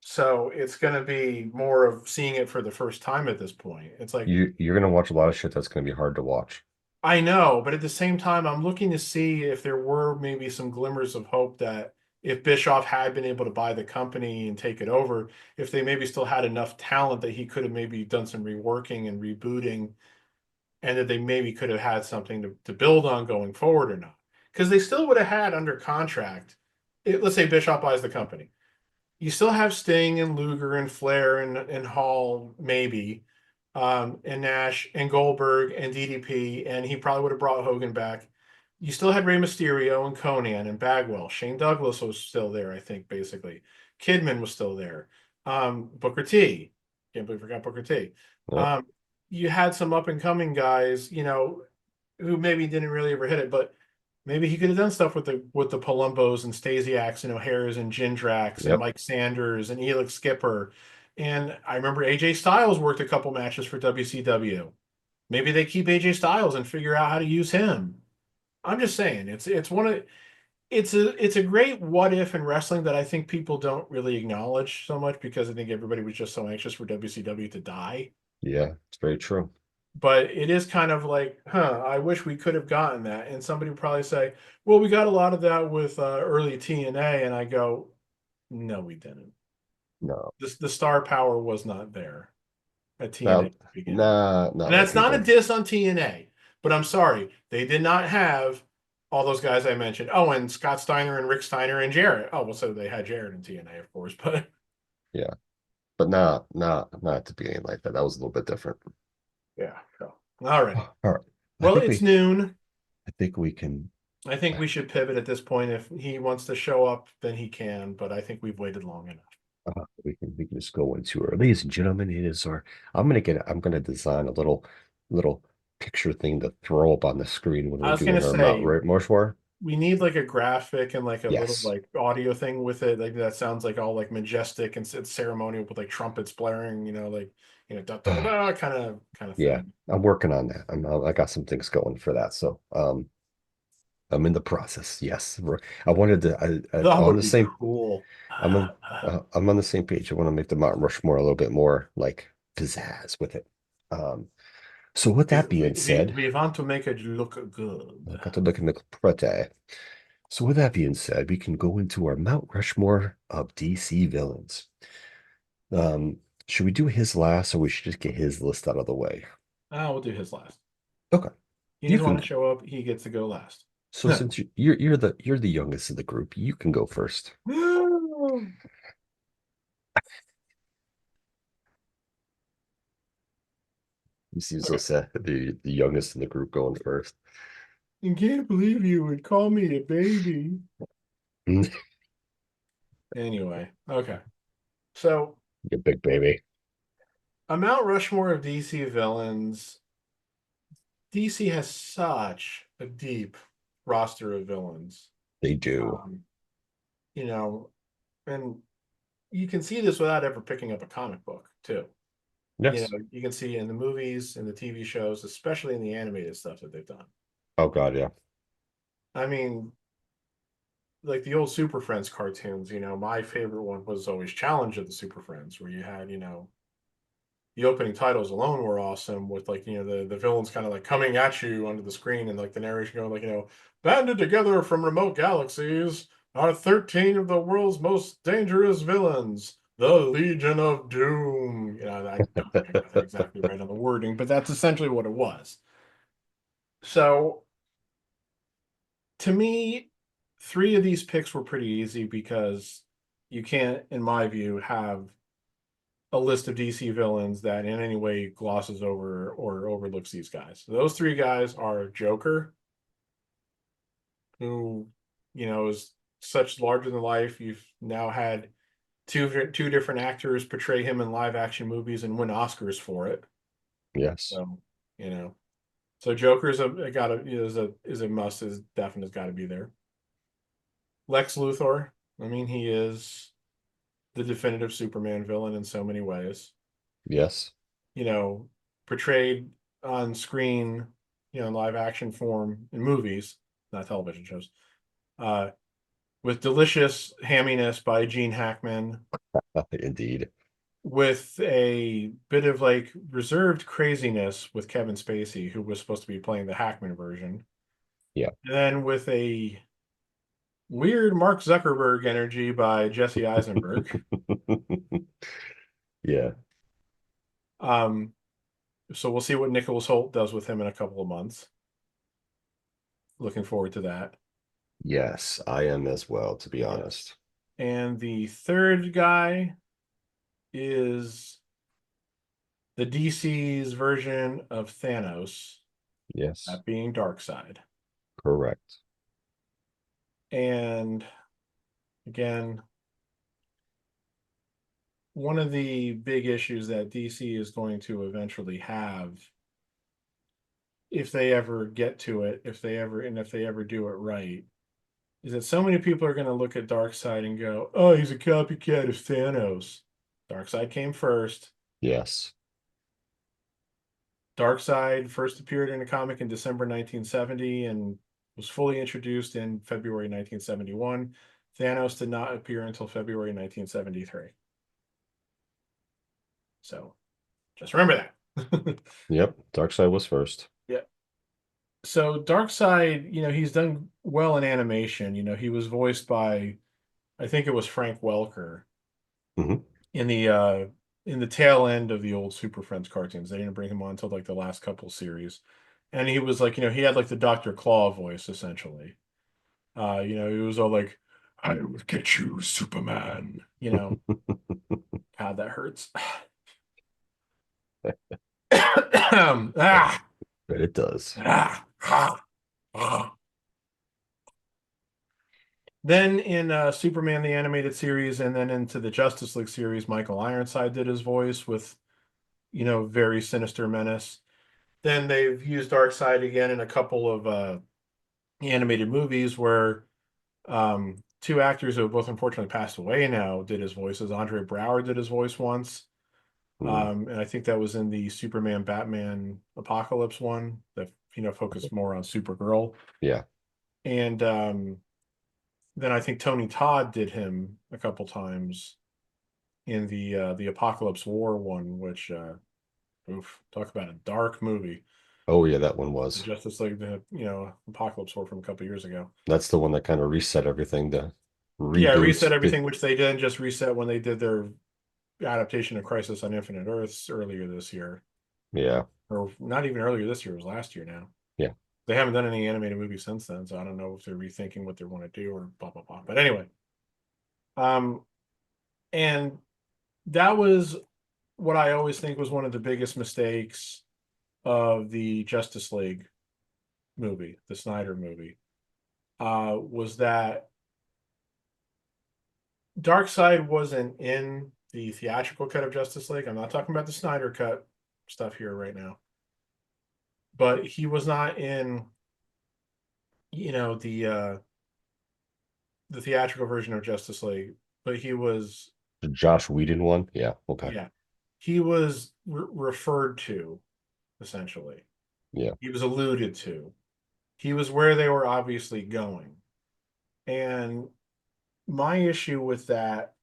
S3: So it's going to be more of seeing it for the first time at this point. It's like,
S1: You're gonna watch a lot of shit that's gonna be hard to watch.
S3: I know, but at the same time, I'm looking to see if there were maybe some glimmers of hope that if Bischoff had been able to buy the company and take it over, if they maybe still had enough talent that he could have maybe done some reworking and rebooting, and that they maybe could have had something to build on going forward or not. Because they still would have had under contract, let's say Bischoff buys the company. You still have Sting and Luger and Flair and Hall, maybe, and Nash and Goldberg and DDP, and he probably would have brought Hogan back. You still had Rey Mysterio and Conan and Bagwell. Shane Douglas was still there, I think, basically. Kidman was still there. Booker T. Can't believe I forgot Booker T.
S1: Yep.
S3: Um, you had some up and coming guys, who maybe didn't really ever hit it, but maybe he could have done stuff with the Palumbos and Stasiaks and O'Hares and Jindrax and
S1: Yep.
S3: Mike Sanders and Elix Skipper. And I remember AJ Styles worked a couple matches for WCW. Maybe they keep AJ Styles and figure out how to use him. I'm just saying, it's a great what if in wrestling that I think people don't really acknowledge so much because I think everybody was just so anxious for WCW to die.
S1: Yeah, it's very true.
S3: But it is kind of like, I wish we could have gotten that. And somebody would probably say, well, we got a lot of that with early TNA. And I go, no, we didn't.
S1: No.
S3: The star power was not there at TNA
S1: Now,
S3: at the beginning.
S1: nah, not
S3: And
S1: like
S3: that's not a
S1: people.
S3: diss on TNA, but I'm sorry. They did not have all those guys I mentioned. Oh, and Scott Steiner and Rick Steiner and Jarrett. Oh, well, so they had Jarrett in TNA, of course, but
S1: Yeah, but not at the beginning like that. That was a little bit different.
S3: yeah. So, all righty.
S1: All right. I
S3: Well,
S1: think
S3: it's
S1: we
S3: noon.
S1: I think we can
S3: I think we should pivot at this point. If he wants to show up, then he can, but I think we've waited long enough.
S1: we can just go into our ladies and gentlemen. It is our I'm gonna design a little picture thing to throw up on the screen when
S3: I
S1: we're
S3: was gonna
S1: doing our Mount
S3: say
S1: Rushmore.
S3: we need like a graphic and like a little
S1: Yes.
S3: like audio thing with it. Like that sounds like all like majestic and it's ceremonial with like trumpets blaring, like da da da da kind of
S1: Yeah,
S3: thing.
S1: I'm working on that. I got some things going for that. So I'm in the process. Yes. I wanted to
S3: That
S1: on
S3: would
S1: the
S3: be
S1: same
S3: cool.
S1: I'm on the same page. I want to make the Mount Rushmore a little bit more like pizzazz with it. Um, so with
S3: We,
S1: that being
S3: we,
S1: said,
S3: we want to make it look
S1: I
S3: good.
S1: got to look in the pretty. So with that being said, we can go into our Mount Rushmore of DC villains. Um, should we do his last, or we should just get his list out of the way?
S3: We'll do his last.
S1: Okay,
S3: He
S1: you
S3: doesn't
S1: can.
S3: want to show up. He gets to go last.
S1: So since you're the youngest of the group, you can go first. You seem so
S3: Okay.
S1: sad. The youngest in the group going first.
S3: I can't believe you would call me a baby. Anyway, okay. So,
S1: You big baby.
S3: a Mount Rushmore of DC villains. DC has such a deep roster of villains.
S1: They do.
S3: Um, you know, and you can see this without ever picking up a comic book, too.
S1: Yes.
S3: You can see in the movies and the TV shows, especially in the animated stuff that they've done.
S1: Oh God, yeah.
S3: I mean, like the old Super Friends cartoons, my favorite one was always Challenge of the Super Friends, where you had, the opening titles alone were awesome with like, the villains kind of like coming at you onto the screen and like the narration going like, banded together from remote galaxies are 13 of the world's most dangerous villains. The Legion of Doom. I don't think I got that exactly right on the wording, but that's essentially what it was. So to me, three of these picks were pretty easy because you can't, in my view, have a list of DC villains that in any way glosses over or overlooks these guys. So those three guys are Joker, who, is such larger than life. You've now had two different actors portray him in live action movies and win Oscars for it.
S1: Yes.
S3: So, you know, so Joker is a must, is definitely has got to be there. Lex Luthor, I mean, he is the definitive Superman villain in so many ways.
S1: Yes.
S3: you know, portrayed on screen, in live action form in movies, not television shows, uh, with delicious hamminess by Gene Hackman,
S1: Indeed.
S3: with a bit of like reserved craziness with Kevin Spacey, who was supposed to be playing the Hackman version,
S1: Yeah.
S3: and then with a weird Mark Zuckerberg energy by Jesse Eisenberg.
S1: Yeah.
S3: Um, so we'll see what Nicholas Holt does with him in a couple of months. Looking forward to that.
S1: Yes, I am as well, to be
S3: Yeah.
S1: honest.
S3: And the third guy is the DC's version of Thanos,
S1: Yes,
S3: that being Darkseid.
S1: correct.
S3: And again, one of the big issues that DC is going to eventually have, if they ever get to it, if they ever do it right, is that so many people are going to look at Darkseid and go, "Oh, he's a copycat of Thanos." Darkseid came first.
S1: Yes.
S3: Darkseid first appeared in a comic in December 1970 and was fully introduced in February 1971. Thanos did not appear until February 1973. So just remember that.
S1: Yep. Darkseid was first.
S3: Yeah. So Darkseid, he's done well in animation. He was voiced by, I think it was Frank Welker
S1: Hmm.
S3: in the tail end of the old Super Friends cartoons. They didn't bring him on until like the last couple series. And he was like, he had like the Dr. Claw voice essentially. He was all like, "I will get you, Superman." God, that hurts. ah,
S1: But it does.
S3: ah. Then in Superman the animated series, and then into the Justice League series, Michael Ironside did his voice with, very sinister menace. Then they've used Darkseid again in a couple of animated movies where two actors who have both unfortunately passed away now did his voices. Andre Braugher did his voice once.
S1: Mm,
S3: And I think that was in the Superman Batman Apocalypse one that, focused more on Supergirl.
S1: yeah.
S3: And then I think Tony Todd did him a couple times in the Apocalypse War one, which oof, talk about a dark movie.
S1: Oh, yeah, that one
S3: The
S1: was.
S3: Justice League, the Apocalypse War from a couple years ago.
S1: That's the one that kind of reset everything to
S3: Yeah, reset
S1: reboot the
S3: everything, which they did just reset when they did their adaptation of Crisis on Infinite Earths earlier this year,
S1: yeah.
S3: or not even earlier this year, it was last year now.
S1: Yeah.
S3: They haven't done any animated movies since then, so I don't know if they're rethinking what they want to do or blah blah blah. But anyway, um, and that was what I always think was one of the biggest mistakes of the Justice League movie, the Snyder movie, was that Darkseid wasn't in the theatrical cut of Justice League. I'm not talking about the Snyder cut stuff here right now, but he was not in, the theatrical version of Justice League, but he was,
S1: The Josh Whedon one. Yeah. Okay.
S3: yeah, he was referred to essentially.
S1: Yeah.
S3: He was alluded to. He was where they were obviously going. And my issue with that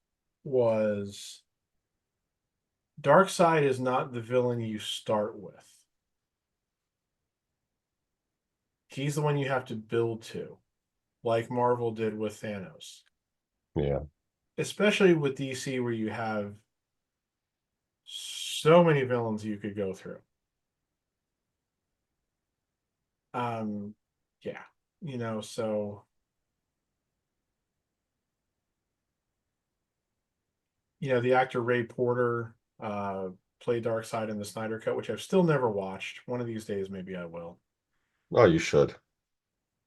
S3: was Darkseid is not the villain you start with. He's the one you have to build to, like Marvel did with Thanos.
S1: Yeah.
S3: Especially with DC, where you have so many villains you could go through. Um, yeah, so the actor Ray Porter played Darkseid in the Snyder Cut, which I've still never watched. One of these days, maybe I will.
S1: Oh, you should.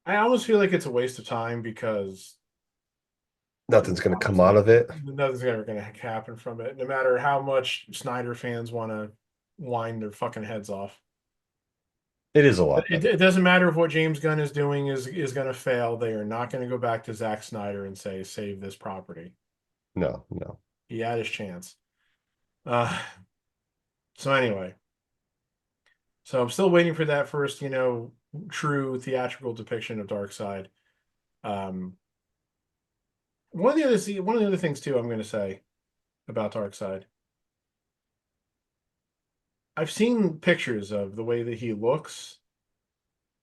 S3: I almost feel like it's a waste of time because
S1: Nothing's going to come out
S3: honestly,
S1: of it.
S3: nothing's ever going to happen from it. No matter how much Snyder fans want to wind their fucking heads off.
S1: It is a lot
S3: It
S1: better.
S3: doesn't matter if what James Gunn is doing is going to fail. They are not going to go back to Zack Snyder and say save this property.
S1: No, no.
S3: He had his chance. Uh, So anyway, so I'm still waiting for that first, true theatrical depiction of Darkseid. Um, one of the other things too, I'm going to say about Darkseid. I've seen pictures of the way that he looks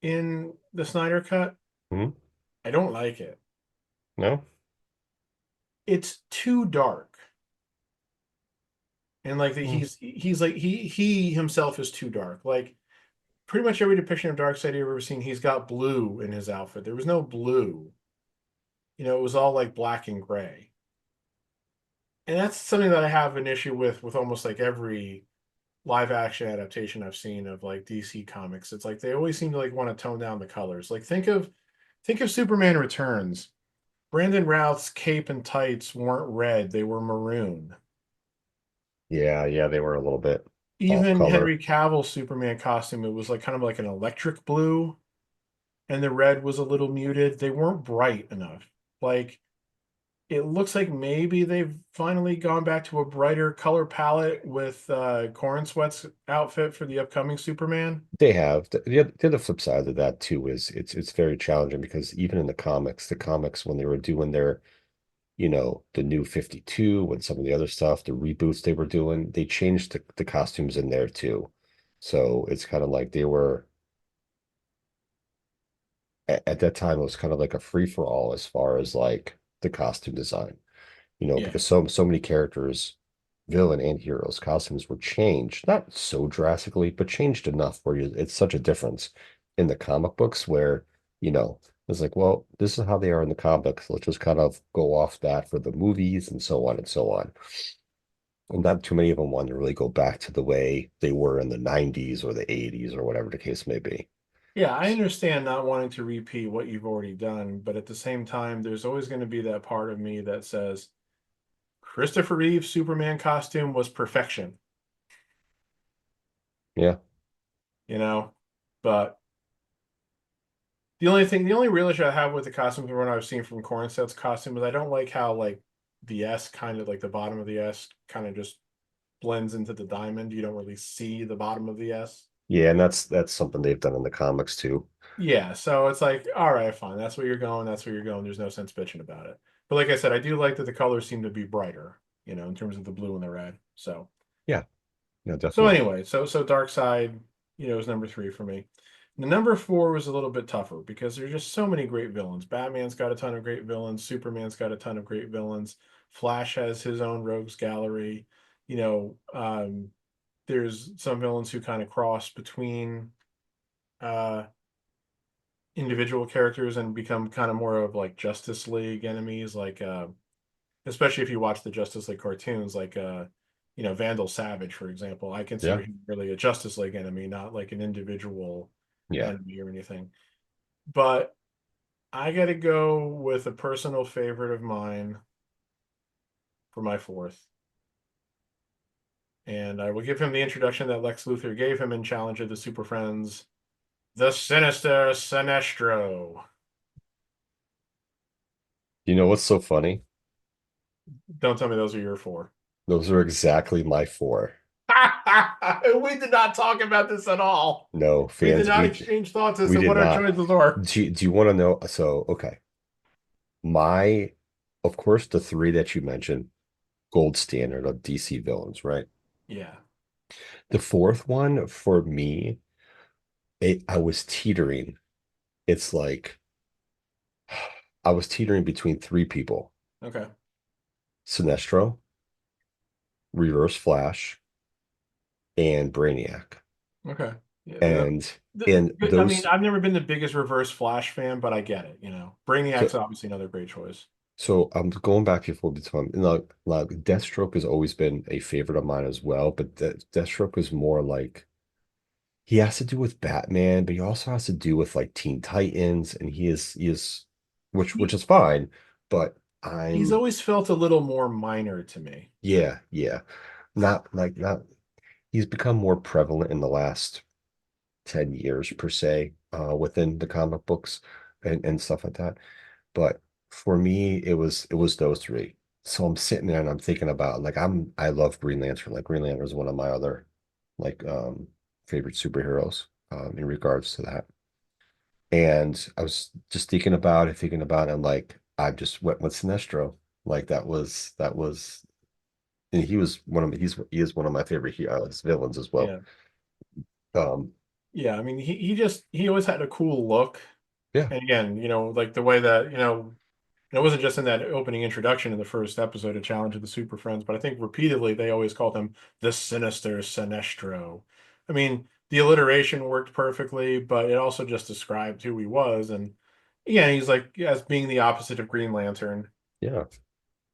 S3: in the Snyder Cut.
S1: Hmm?
S3: I don't like it.
S1: No?
S3: It's too dark. And like that
S1: Hmm.
S3: he's like he himself is too dark. Like pretty much every depiction of Darkseid you've ever seen, he's got blue in his outfit. There was no blue. It was all like black and gray. And that's something that I have an issue with almost like every live action adaptation I've seen of like DC comics. It's like they always seem to like want to tone down the colors. Like think of Superman Returns. Brandon Routh's cape and tights weren't red, they were maroon.
S1: Yeah, yeah, they were a little bit off
S3: Even
S1: color.
S3: Henry Cavill's Superman costume, it was like kind of like an electric blue, and the red was a little muted. They weren't bright enough. Like it looks like maybe they've finally gone back to a brighter color palette with Corn Sweat's outfit for the upcoming Superman.
S1: They have the other flip side of that too is it's very challenging because even in the comics when they were doing their, the new 52 and some of the other stuff, the reboots they were doing, they changed the costumes in there too. So it's kind of like they were at that time it was kind of like a free for all as far as like the costume design,
S3: Yeah.
S1: because so many characters, villain and heroes, costumes were changed, not so drastically, but changed enough where it's such a difference in the comic books where, it's like, well, this is how they are in the comics. Let's just kind of go off that for the movies and so on and so on. And not too many of them want to really go back to the way they were in the 90s or the 80s or whatever the case may be.
S3: Yeah, I understand not wanting to repeat what you've already done, but at the same time, there's always going to be that part of me that says Christopher Reeve's Superman costume was perfection,
S1: Yeah.
S3: you know? But the only real issue I have with the costumes from what I've seen from Cornset's costume is I don't like how like the S kind of like the bottom of the S kind of just blends into the diamond. You don't really see the bottom of the S.
S1: Yeah, and that's something they've done in the comics too.
S3: Yeah, so it's like, all right, fine. That's where you're going. That's where you're going. There's no sense bitching about it. But like I said, I do like that the colors seem to be brighter, in terms of the blue and the red.
S1: Yeah, no,
S3: So
S1: definitely.
S3: anyway, so Dark Side, is number three for me. The number four was a little bit tougher because there's just so many great villains. Batman's got a ton of great villains. Superman's got a ton of great villains. Flash has his own rogues gallery. You know, there's some villains who kind of cross between uh individual characters and become kind of more of like Justice League enemies, like especially if you watch the Justice League cartoons, like Vandal Savage, for example. I consider
S1: Yeah,
S3: him really a Justice League enemy, not like an individual
S1: yeah.
S3: enemy or anything. But I got to go with a personal favorite of mine for my fourth. And I will give him the introduction that Lex Luthor gave him in Challenge of the Super Friends, the Sinister Sinestro.
S1: You know what's so funny?
S3: Don't tell me those are your four.
S1: Those are exactly my four.
S3: We did not talk about this at all.
S1: No,
S3: We did
S1: fans,
S3: not exchange thoughts as
S1: we
S3: to
S1: did
S3: what our
S1: not.
S3: choices are.
S1: Do you want to know? So, okay. My, of course, the three that you mentioned, gold standard of DC villains, right?
S3: Yeah.
S1: The fourth one for me, I was teetering. It's like I was teetering between three people:
S3: Okay.
S1: Sinestro, Reverse Flash, and Brainiac.
S3: Okay. Yeah.
S1: And in
S3: I mean,
S1: those,
S3: I've never been the biggest Reverse Flash fan, but I get it.
S1: so
S3: Brainiac's obviously another great choice.
S1: so I'm going back before the time. Like Deathstroke has always been a favorite of mine as well, but Deathstroke is more like he has to do with Batman, but he also has to do with like Teen Titans, and he is which
S3: He
S1: is fine, but
S3: he's
S1: I'm
S3: always felt a little more minor to me.
S1: yeah, yeah. Not he's become more prevalent in the last 10 years per se, within the comic books and stuff like that. But for me, it was those three. So I'm sitting there and I'm thinking about like I love Green Lantern. Like Green Lantern is one of my other like favorite superheroes in regards to that. And I was just thinking about it, and like I just went with Sinestro. Like that was and he was one of he is one of my favorite villains as well.
S3: Yeah.
S1: Um
S3: Yeah, I mean, he always had a cool look.
S1: yeah,
S3: And again, like the way that, it wasn't just in that opening introduction in the first episode of Challenge of the Super Friends, but I think repeatedly they always called him the Sinister Sinestro. I mean, the alliteration worked perfectly, but it also just described who he was. And yeah, he's like, as being the opposite of Green Lantern.
S1: yeah.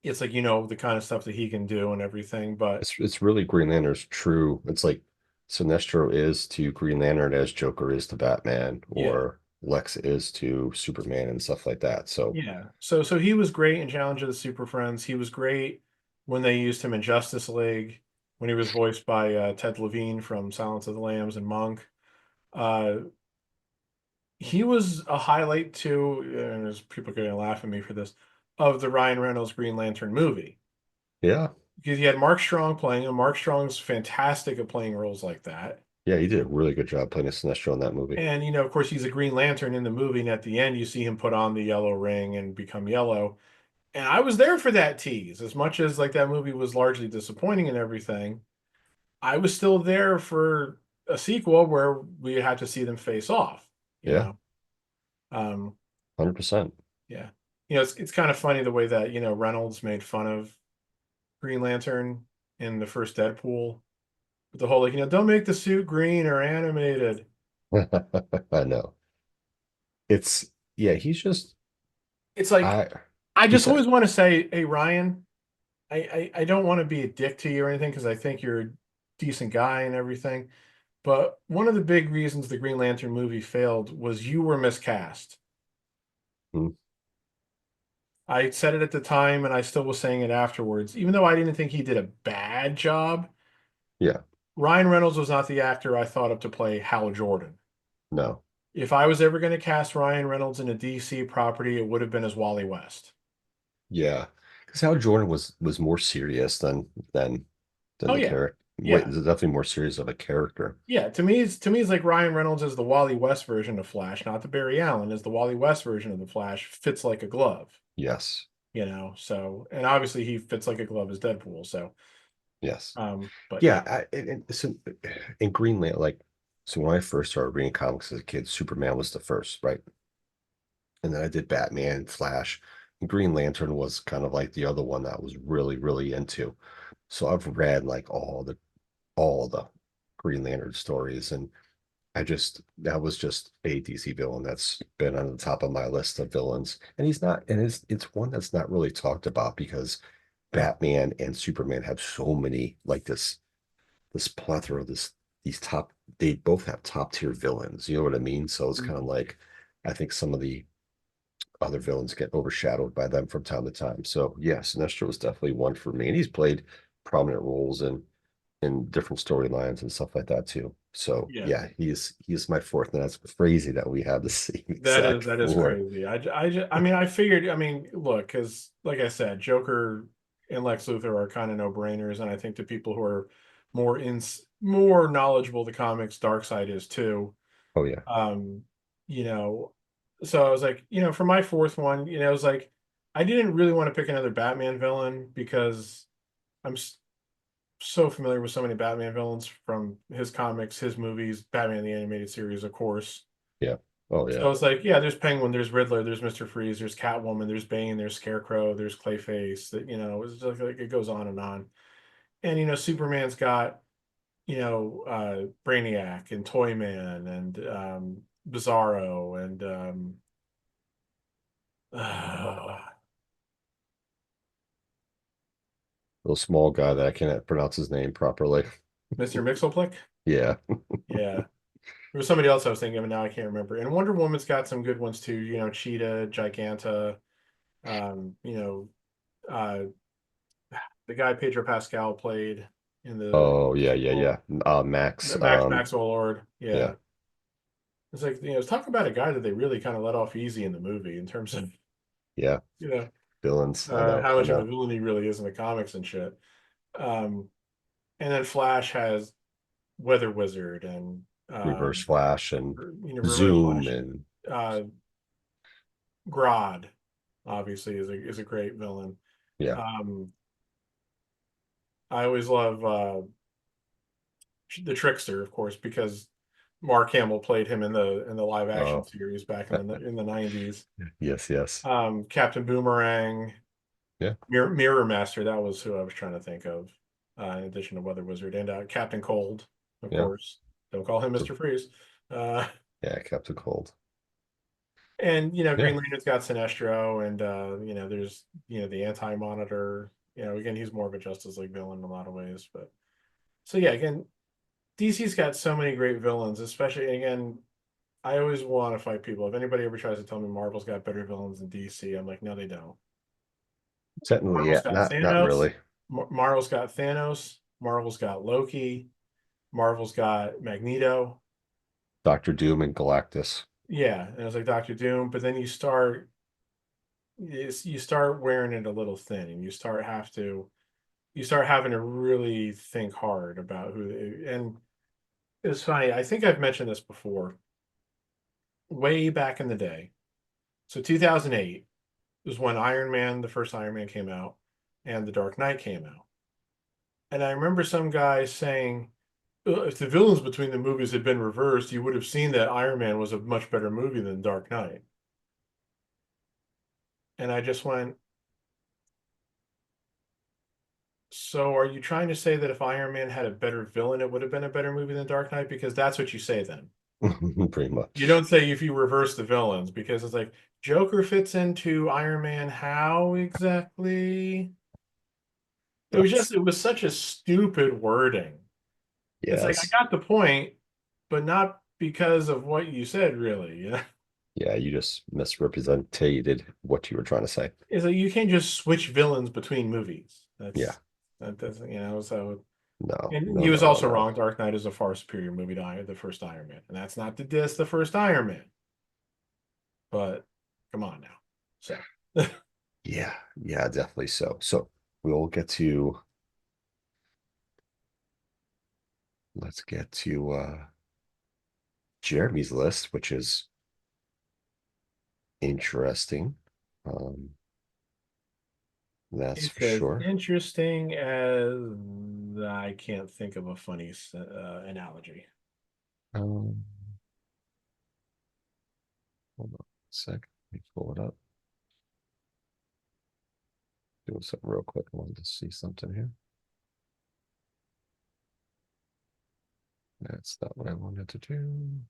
S3: It's like, the kind of stuff that he can do and everything. But
S1: It's really Green Lantern's true. It's like Sinestro is to Green Lantern as Joker is to Batman,
S3: yeah,
S1: or Lex is to Superman and stuff like that. So
S3: yeah. So he was great in Challenge of the Super Friends. He was great when they used him in Justice League, when he was voiced by Ted Levine from Silence of the Lambs and Monk. Uh, he was a highlight too, and there's people going to laugh at me for this, of the Ryan Reynolds Green Lantern movie.
S1: yeah,
S3: Because you had Mark Strong playing him. Mark Strong's fantastic at playing roles like that.
S1: yeah, he did a really good job playing a Sinestro in that movie.
S3: And, of course, he's a Green Lantern in the movie. And at the end, you see him put on the yellow ring and become yellow. And I was there for that tease. As much as like that movie was largely disappointing and everything, I was still there for a sequel where we had to see them face off, you
S1: Yeah,
S3: know. Um,
S1: 100%.
S3: yeah. It's kind of funny the way that, Reynolds made fun of Green Lantern in the first Deadpool. With the whole like, don't make the suit green or animated.
S1: I know. It's yeah, he's just
S3: It's like
S1: I
S3: I
S1: he
S3: just
S1: said
S3: always want to say, hey Ryan, I don't want to be a dick to you or anything because I think you're a decent guy and everything. But one of the big reasons the Green Lantern movie failed was you were miscast.
S1: "Hmm,
S3: I said it at the time and I still was saying it afterwards. Even though I didn't think he did a bad job,
S1: yeah,
S3: Ryan Reynolds was not the actor I thought of to play Hal Jordan.
S1: no.
S3: If I was ever going to cast Ryan Reynolds in a DC property, it would have been as Wally West.
S1: Yeah. Because Hal Jordan was more serious than
S3: Oh
S1: the
S3: yeah.
S1: character. Wait,
S3: Yeah.
S1: definitely more serious of a character.
S3: Yeah, to me it's like Ryan Reynolds is the Wally West version of Flash, not the Barry Allen, is the Wally West version of the Flash, fits like a glove,
S1: Yes.
S3: so and obviously he fits like a glove as Deadpool, so
S1: Yes.
S3: but yeah.
S1: Yeah, so in Greenland, like, so when I first started reading comics as a kid, Superman was the first, right? And then I did Batman, Flash, and Green Lantern was kind of like the other one that I was really, really into. So I've read like all the Green Lantern stories, and that was just a DC villain that's been on the top of my list of villains. And he's not, and it's one that's not really talked about because Batman and Superman have so many like this plethora, these top, they both have top tier villains. You know what I mean? So it's kind of like I think some of the other villains get overshadowed by them from time to time. So yes, Sinestro was definitely one for me, and he's played prominent roles in different storylines and stuff like that too. So
S3: Yeah.
S1: yeah, he's my fourth, and that's crazy that we have the same
S3: That
S1: exact
S3: is that is
S1: four.
S3: crazy. I mean, I figured, I mean, look, because like I said, Joker and Lex Luthor are kind of no-brainers, and I think the people who are more knowledgeable of the comics, Darkseid is too.
S1: Oh yeah,
S3: Um, you know, so I was like, for my fourth one, I was like, I didn't really want to pick another Batman villain because I'm so familiar with so many Batman villains from his comics, his movies, Batman the Animated Series, of course.
S1: yeah, oh
S3: So
S1: yeah,
S3: it's like, yeah, there's Penguin, there's Riddler, there's Mr. Freeze, there's Catwoman, there's Bane, there's Scarecrow, there's Clayface. That it's just like it goes on and on. And Superman's got Brainiac and Toyman and Bizarro and
S1: little small guy that I can't pronounce his name properly.
S3: Mr. Mixelplick.
S1: Yeah,
S3: Yeah. There was somebody else I was thinking of, and now I can't remember. And Wonder Woman's got some good ones too. Cheetah, Giganta, um, you know, uh, the guy Pedro Pascal played in the
S1: oh yeah, yeah,
S3: sequel,
S1: yeah. Max,
S3: Maxwell Lord.
S1: yeah,
S3: Yeah. It's like, talk about a guy that they really kind of let off easy in the movie in terms of,
S1: yeah,
S3: you know,
S1: villains. I know,
S3: how
S1: I
S3: much of a
S1: know.
S3: villain he really is in the comics and shit. Um, and then Flash has Weather Wizard and
S1: Reverse Flash and
S3: Reverse
S1: Zoom
S3: Flash.
S1: and
S3: Uh, Grodd, obviously, is a great villain.
S1: yeah.
S3: Um, I always love the Trickster, of course, because Mark Hamill played him in the live action
S1: Oh,
S3: series back in the 90s.
S1: yes, yes.
S3: Captain Boomerang,
S1: Yeah.
S3: Mirror Master, that was who I was trying to think of, in addition to Weather Wizard, and Captain Cold, of
S1: Yeah.
S3: course. Don't call him Mr. Freeze. Uh,
S1: Yeah, Captain Cold.
S3: and
S1: Yeah.
S3: Green Lantern's got Sinestro, and there's the Anti-Monitor. Again, he's more of a Justice League villain in a lot of ways, but so yeah, again, DC's got so many great villains, especially again. I always want to fight people. If anybody ever tries to tell me Marvel's got better villains than DC, I'm like, no, they don't.
S1: Technically,
S3: Marvel's
S1: yeah,
S3: got
S1: not
S3: Thanos.
S1: really.
S3: Marvel's got Thanos. Marvel's got Loki. Marvel's got Magneto.
S1: Doctor Doom and Galactus.
S3: Yeah, and it's like Doctor Doom, but then you start wearing it a little thin, and you start having to really think hard about who. And it's funny. I think I've mentioned this before. Way back in the day, so 2008 was when the first Iron Man came out, and The Dark Knight came out. And I remember some guy saying, if the villains between the movies had been reversed, you would have seen that Iron Man was a much better movie than Dark Knight. And I just went, so are you trying to say that if Iron Man had a better villain, it would have been a better movie than Dark Knight? Because that's what you say then.
S1: Pretty
S3: You
S1: much.
S3: don't say if you reverse the villains, because it's like Joker fits into Iron Man how exactly?
S1: That's
S3: It was such a stupid wording. It's like I
S1: yes.
S3: got the point, but not because of what you said, really.
S1: Yeah, you just misrepresented what you were trying to say.
S3: It's like you can't just switch villains between movies.
S1: Yeah.
S3: That doesn't, so
S1: No,
S3: and
S1: no,
S3: he was
S1: no, no,
S3: also
S1: no.
S3: wrong. Dark Knight is a far superior movie to the first Iron Man. And that's not to diss the first Iron Man. But come on now. So
S1: Yeah, yeah, definitely so. So we'll get to let's get to Jeremy's list, which is interesting. Um, that's
S3: it's
S1: for
S3: as
S1: sure.
S3: interesting as I can't think of a funny analogy.
S1: Um, hold on a sec. Let me pull it up. Doing something real quick. I wanted to see something here. That's not what I wanted to do.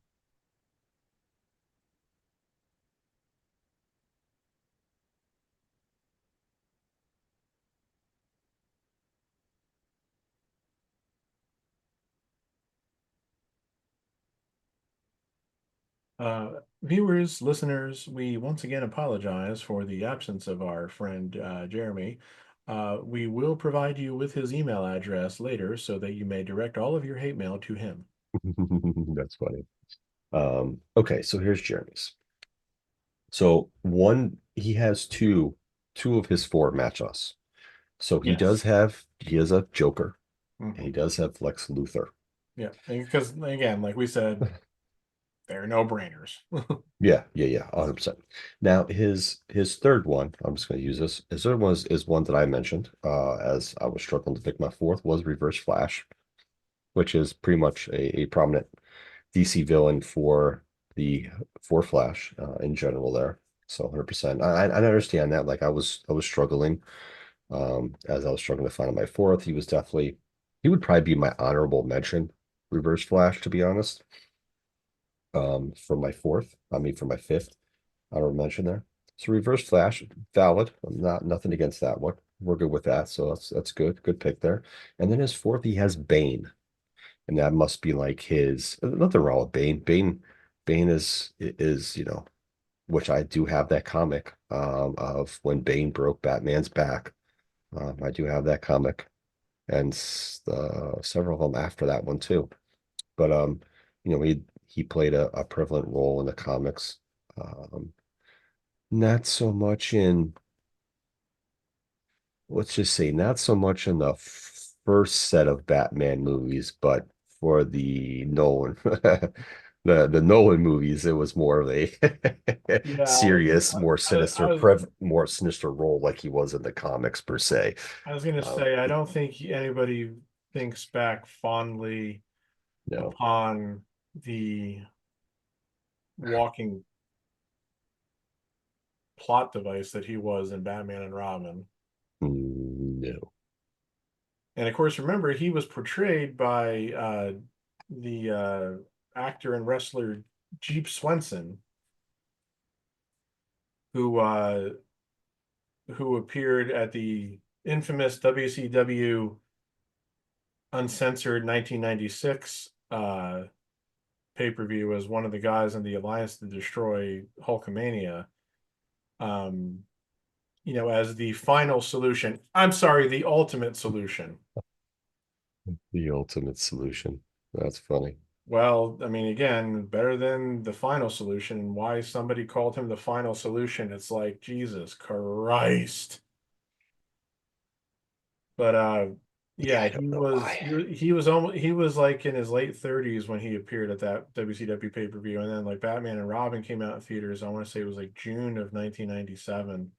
S3: Viewers, listeners, we once again apologize for the absence of our friend Jeremy. We will provide you with his email address later so that you may direct all of your hate mail to him.
S1: That's funny. Okay, so here's Jeremy's. So one, he has two of his four match us. So
S3: Yes.
S1: he has a Joker and he
S3: Hmm.
S1: does have Lex Luthor.
S3: Yeah. Because, again, like we said, they're no brainers.
S1: Yeah, yeah, yeah, 100%. Now his third one, I'm just going to use this. His third one is one that I mentioned as I was struggling to pick my fourth was Reverse Flash, which is pretty much a prominent DC villain for Flash in general there. So 100%. I understand that. Like I was struggling as I was struggling to find my fourth. He would probably be my honorable mention, Reverse Flash, to be honest. For my fourth, I mean for my fifth, honorable mention there. So Reverse Flash, valid. I'm not nothing against that one. We're good with that. So that's good. Good pick there. And then his fourth, he has Bane. And that must be like his nothing wrong with Bane. Bane is, which I do have that comic of when Bane broke Batman's back. I do have that comic and several of them after that one too. But he played a prevalent role in the comics. Um, not so much in let's just say not so much in the first set of Batman movies, but for the Nolan the Nolan movies, it was more of a
S3: Yeah,
S1: serious, more
S3: I
S1: sinister,
S3: was
S1: more sinister role like he was in the comics per se.
S3: I was gonna
S1: Um,
S3: say I don't think anybody thinks back fondly
S1: no,
S3: upon the walking plot device that he was in Batman and Robin.
S1: no.
S3: And of course, remember he was portrayed by the actor and wrestler Jeep Swenson, who uh, who appeared at the infamous WCW Uncensored 1996 pay-per-view as one of the guys in the Alliance to Destroy Hulkamania. Um, as the final solution. I'm sorry, the ultimate solution.
S1: The ultimate solution. That's funny.
S3: Well, I mean, again, better than the final solution. And why somebody called him the final solution, it's like, Jesus Christ. But
S1: Yeah,
S3: yeah,
S1: I don't know why.
S3: he was like in his late 30s when he appeared at that WCW pay-per-view. And then like Batman and Robin came out in theaters, I want to say it was like June of 1997.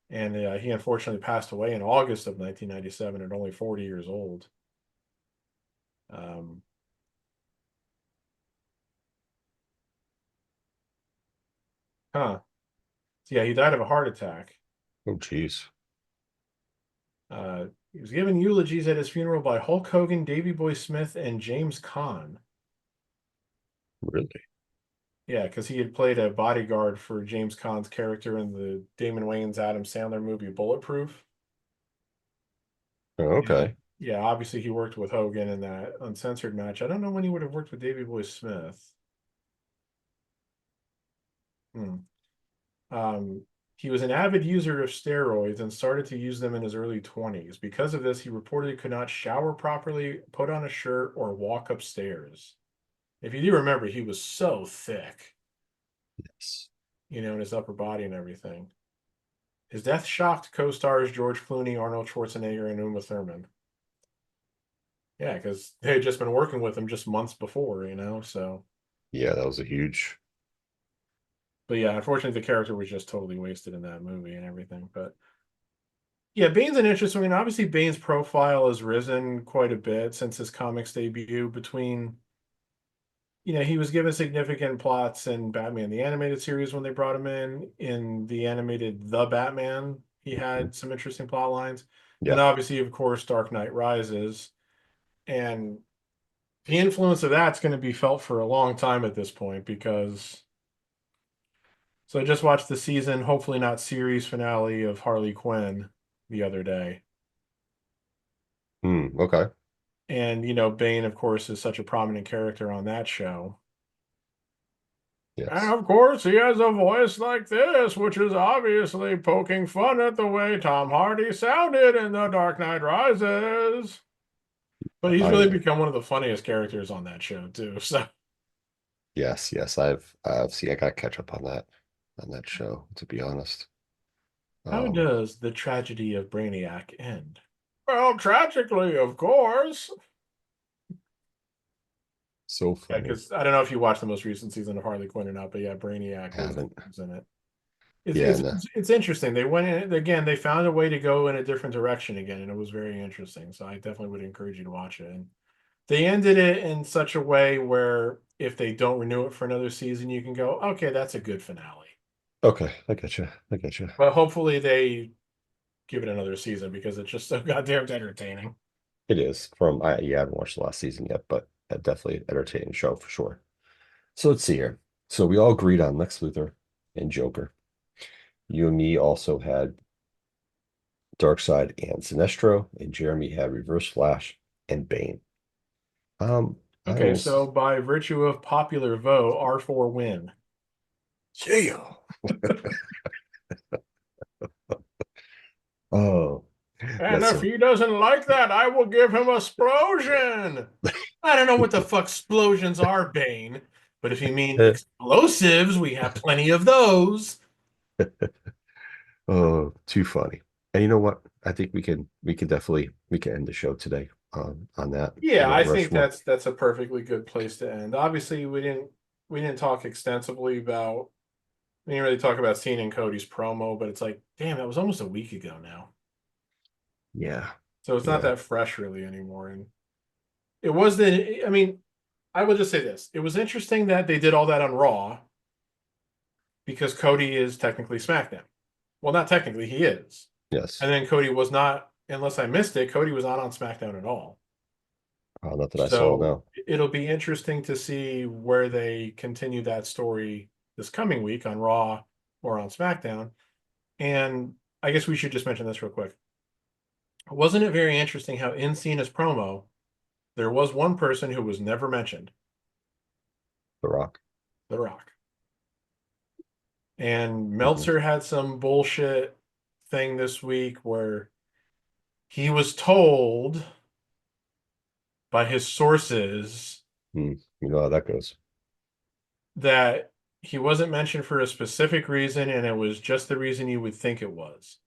S3: And he unfortunately passed away in August of 1997 at only 40 years old. Um, huh. So yeah, he died of a heart attack.
S1: Oh, geez.
S3: He was given eulogies at his funeral by Hulk Hogan, Davey Boy Smith, and James Caan.
S1: Really?
S3: Yeah, because he had played a bodyguard for James Caan's character in the Damon Wayans Adam Sandler movie Bulletproof.
S1: Oh,
S3: Yeah.
S1: okay.
S3: Yeah, obviously he worked with Hogan in that uncensored match. I don't know when he would have worked with Davey Boy Smith. Hmm. Um, he was an avid user of steroids and started to use them in his early 20s. Because of this, he reportedly could not shower properly, put on a shirt, or walk upstairs. If you do remember, he was so thick,
S1: Yes.
S3: in his upper body and everything. His death shocked co-stars George Clooney, Arnold Schwarzenegger, and Uma Thurman. Yeah, because they had just been working with him just months before. So,
S1: Yeah, that was a huge.
S3: but yeah, unfortunately, the character was just totally wasted in that movie and everything. But yeah, Bane's an interesting one. Obviously, Bane's profile has risen quite a bit since his comics debut. He was given significant plots in Batman the Animated Series when they brought him in. In the animated The Batman, he
S1: Mhm.
S3: had some interesting plot lines. And
S1: Yeah.
S3: obviously, of course, Dark Knight Rises. And the influence of that's going to be felt for a long time at this point because. So I just watched the season, hopefully not series finale of Harley Quinn the other day.
S1: Okay.
S3: And, Bane, of course, is such a prominent character on that show. And
S1: Yes.
S3: of course, he has a voice like this, which is obviously poking fun at the way Tom Hardy sounded in The Dark Knight Rises. But he's
S1: I
S3: really become one of the funniest characters on that show, too. So,
S1: Yes, yes. I've seen I got to catch up on that show, to be honest.
S3: how
S1: Um,
S3: does the tragedy of Brainiac end? Well, tragically, of course.
S1: so
S3: Yeah,
S1: funny.
S3: because I don't know if you watched the most recent season of Harley Quinn or not, but yeah, Brainiac
S1: Haven't.
S3: was in it. It's
S1: Yeah,
S3: it's
S1: no.
S3: it's interesting. They went in again. They found a way to go in a different direction again, and it was very interesting. So I definitely would encourage you to watch it. And they ended it in such a way where if they don't renew it for another season, you can go, okay, that's a good finale.
S1: Okay, I get you. I get you.
S3: But hopefully they give it another season because it's just so goddamn entertaining.
S1: It is from I haven't watched the last season yet, but definitely an entertaining show for sure. So let's see here. So we all agreed on Lex Luthor and Joker. You and me also had Darkseid and Sinestro, and Jeremy had Reverse Flash and Bane. Um, I
S3: Okay,
S1: will.
S3: so by virtue of popular vote, R4 win.
S1: Yeah. Oh,
S3: And
S1: that's
S3: if
S1: a
S3: he doesn't like that, I will give him a explosion. I don't know what the fuck explosions are, Bane. But if you mean explosives, we have plenty of those.
S1: oh, too funny. And you know what? I think we can definitely we can end the show today. on that.
S3: Yeah, I
S1: Mount
S3: think
S1: Rushmore.
S3: that's a perfectly good place to end. Obviously, we didn't talk extensively about we didn't really talk about Cena and Cody's promo, but it's like, damn, that was almost a week ago now.
S1: Yeah,
S3: So it's not
S1: yeah,
S3: that fresh really anymore. And it was the I mean, I will just say this. It was interesting that they did all that on Raw because Cody is technically SmackDown. Well, not technically, he is.
S1: yes.
S3: And then Cody was not, unless I missed it, Cody was not on SmackDown at all.
S1: Not that I saw.
S3: So
S1: No,
S3: it'll be interesting to see where they continue that story this coming week on Raw or on SmackDown. And I guess we should just mention this real quick. Wasn't it very interesting how in Cena's promo, there was one person who was never mentioned,
S1: The Rock.
S3: The Rock. And
S1: Mhm.
S3: Meltzer had some bullshit thing this week where he was told by his sources
S1: You know how that goes.
S3: that he wasn't mentioned for a specific reason and it was just the reason you would think it was.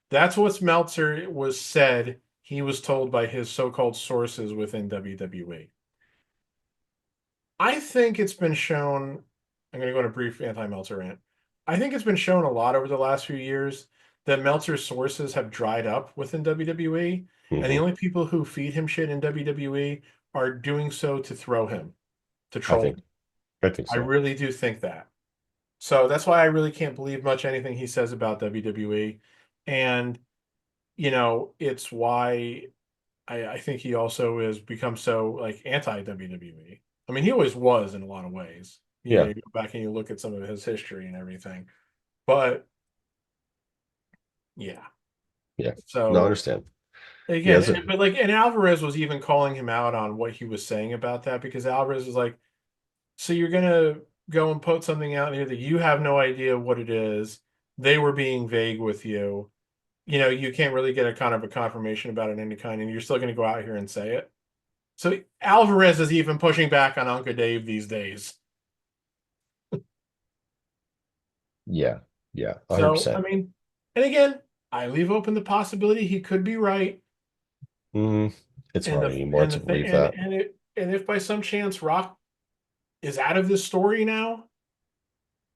S3: That's what Meltzer was said he was told by his so-called sources within WWE. I think it's been shown, I'm going to go on a brief anti-Meltzer rant. I think it's been shown a lot over the last few years that Meltzer's sources have dried up within WWE, and the
S1: Hmm.
S3: only people who feed him shit in WWE are doing so to throw him, to
S1: I
S3: troll
S1: think.
S3: him.
S1: I think
S3: I
S1: so.
S3: really do think that. So that's why I really can't believe much anything he says about WWE. And, it's why I think he also has become so like anti WWE. I mean, he always was in a lot of ways.
S1: Yeah,
S3: You go back and you look at some of his history and everything. But yeah.
S1: yeah. No, I
S3: So
S1: understand. Yeah,
S3: again, but like, and Alvarez was even calling him out on what he was saying about that because Alvarez was like, so you're gonna go and put something out here that you have no idea what it is. They were being vague with you. You can't really get a kind of a confirmation about it in any kind, and you're still gonna go out here and say it. So Alvarez is even pushing back on Uncle Dave these days.
S1: yeah, yeah,
S3: So, I
S1: 100%.
S3: mean, and again, I leave open the possibility he could be right.
S1: Mm, it's
S3: And
S1: hard
S3: the
S1: anymore
S3: and
S1: to
S3: the thing
S1: believe that.
S3: and if by some chance Rock is out of this story now,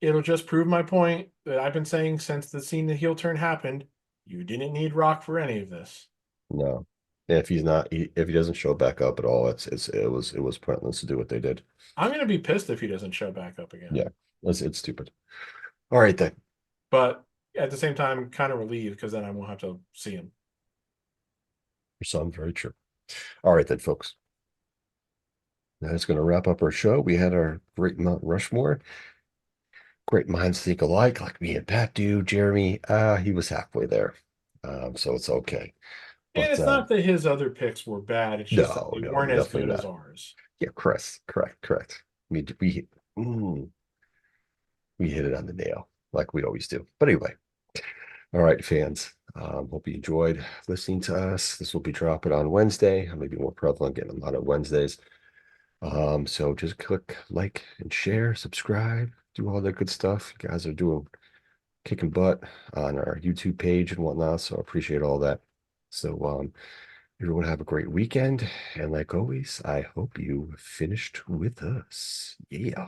S3: it'll just prove my point that I've been saying since the scene the heel turn happened. You didn't need Rock for any of this.
S1: No. If he's not, if he doesn't show back up at all, it was pointless to do what they did.
S3: I'm gonna be pissed if he doesn't show back up again.
S1: Yeah, it's stupid. All right then.
S3: But at the same time, kind of relieved because then I won't have to see him.
S1: For some, very true. All right then, folks. That's going to wrap up our show. We had our great Mount Rushmore. Great minds think alike, like me and Pat do. Jeremy, he was halfway there. So it's okay.
S3: And
S1: But
S3: it's not that his other picks were bad. It's just that
S1: no,
S3: they
S1: no,
S3: weren't as
S1: definitely
S3: good as
S1: not.
S3: ours.
S1: Yeah, correct. Mm, we hit it on the nail like we always do. But anyway, all right, fans. Hope you enjoyed listening to us. This will be dropping on Wednesday. I may be more prevalent getting them out on Wednesdays. So just click like and share, subscribe, do all that good stuff. You guys are doing kicking butt on our YouTube page and whatnot. So I appreciate all that. So everyone have a great weekend. And like always, I hope you finished with us. Yeah.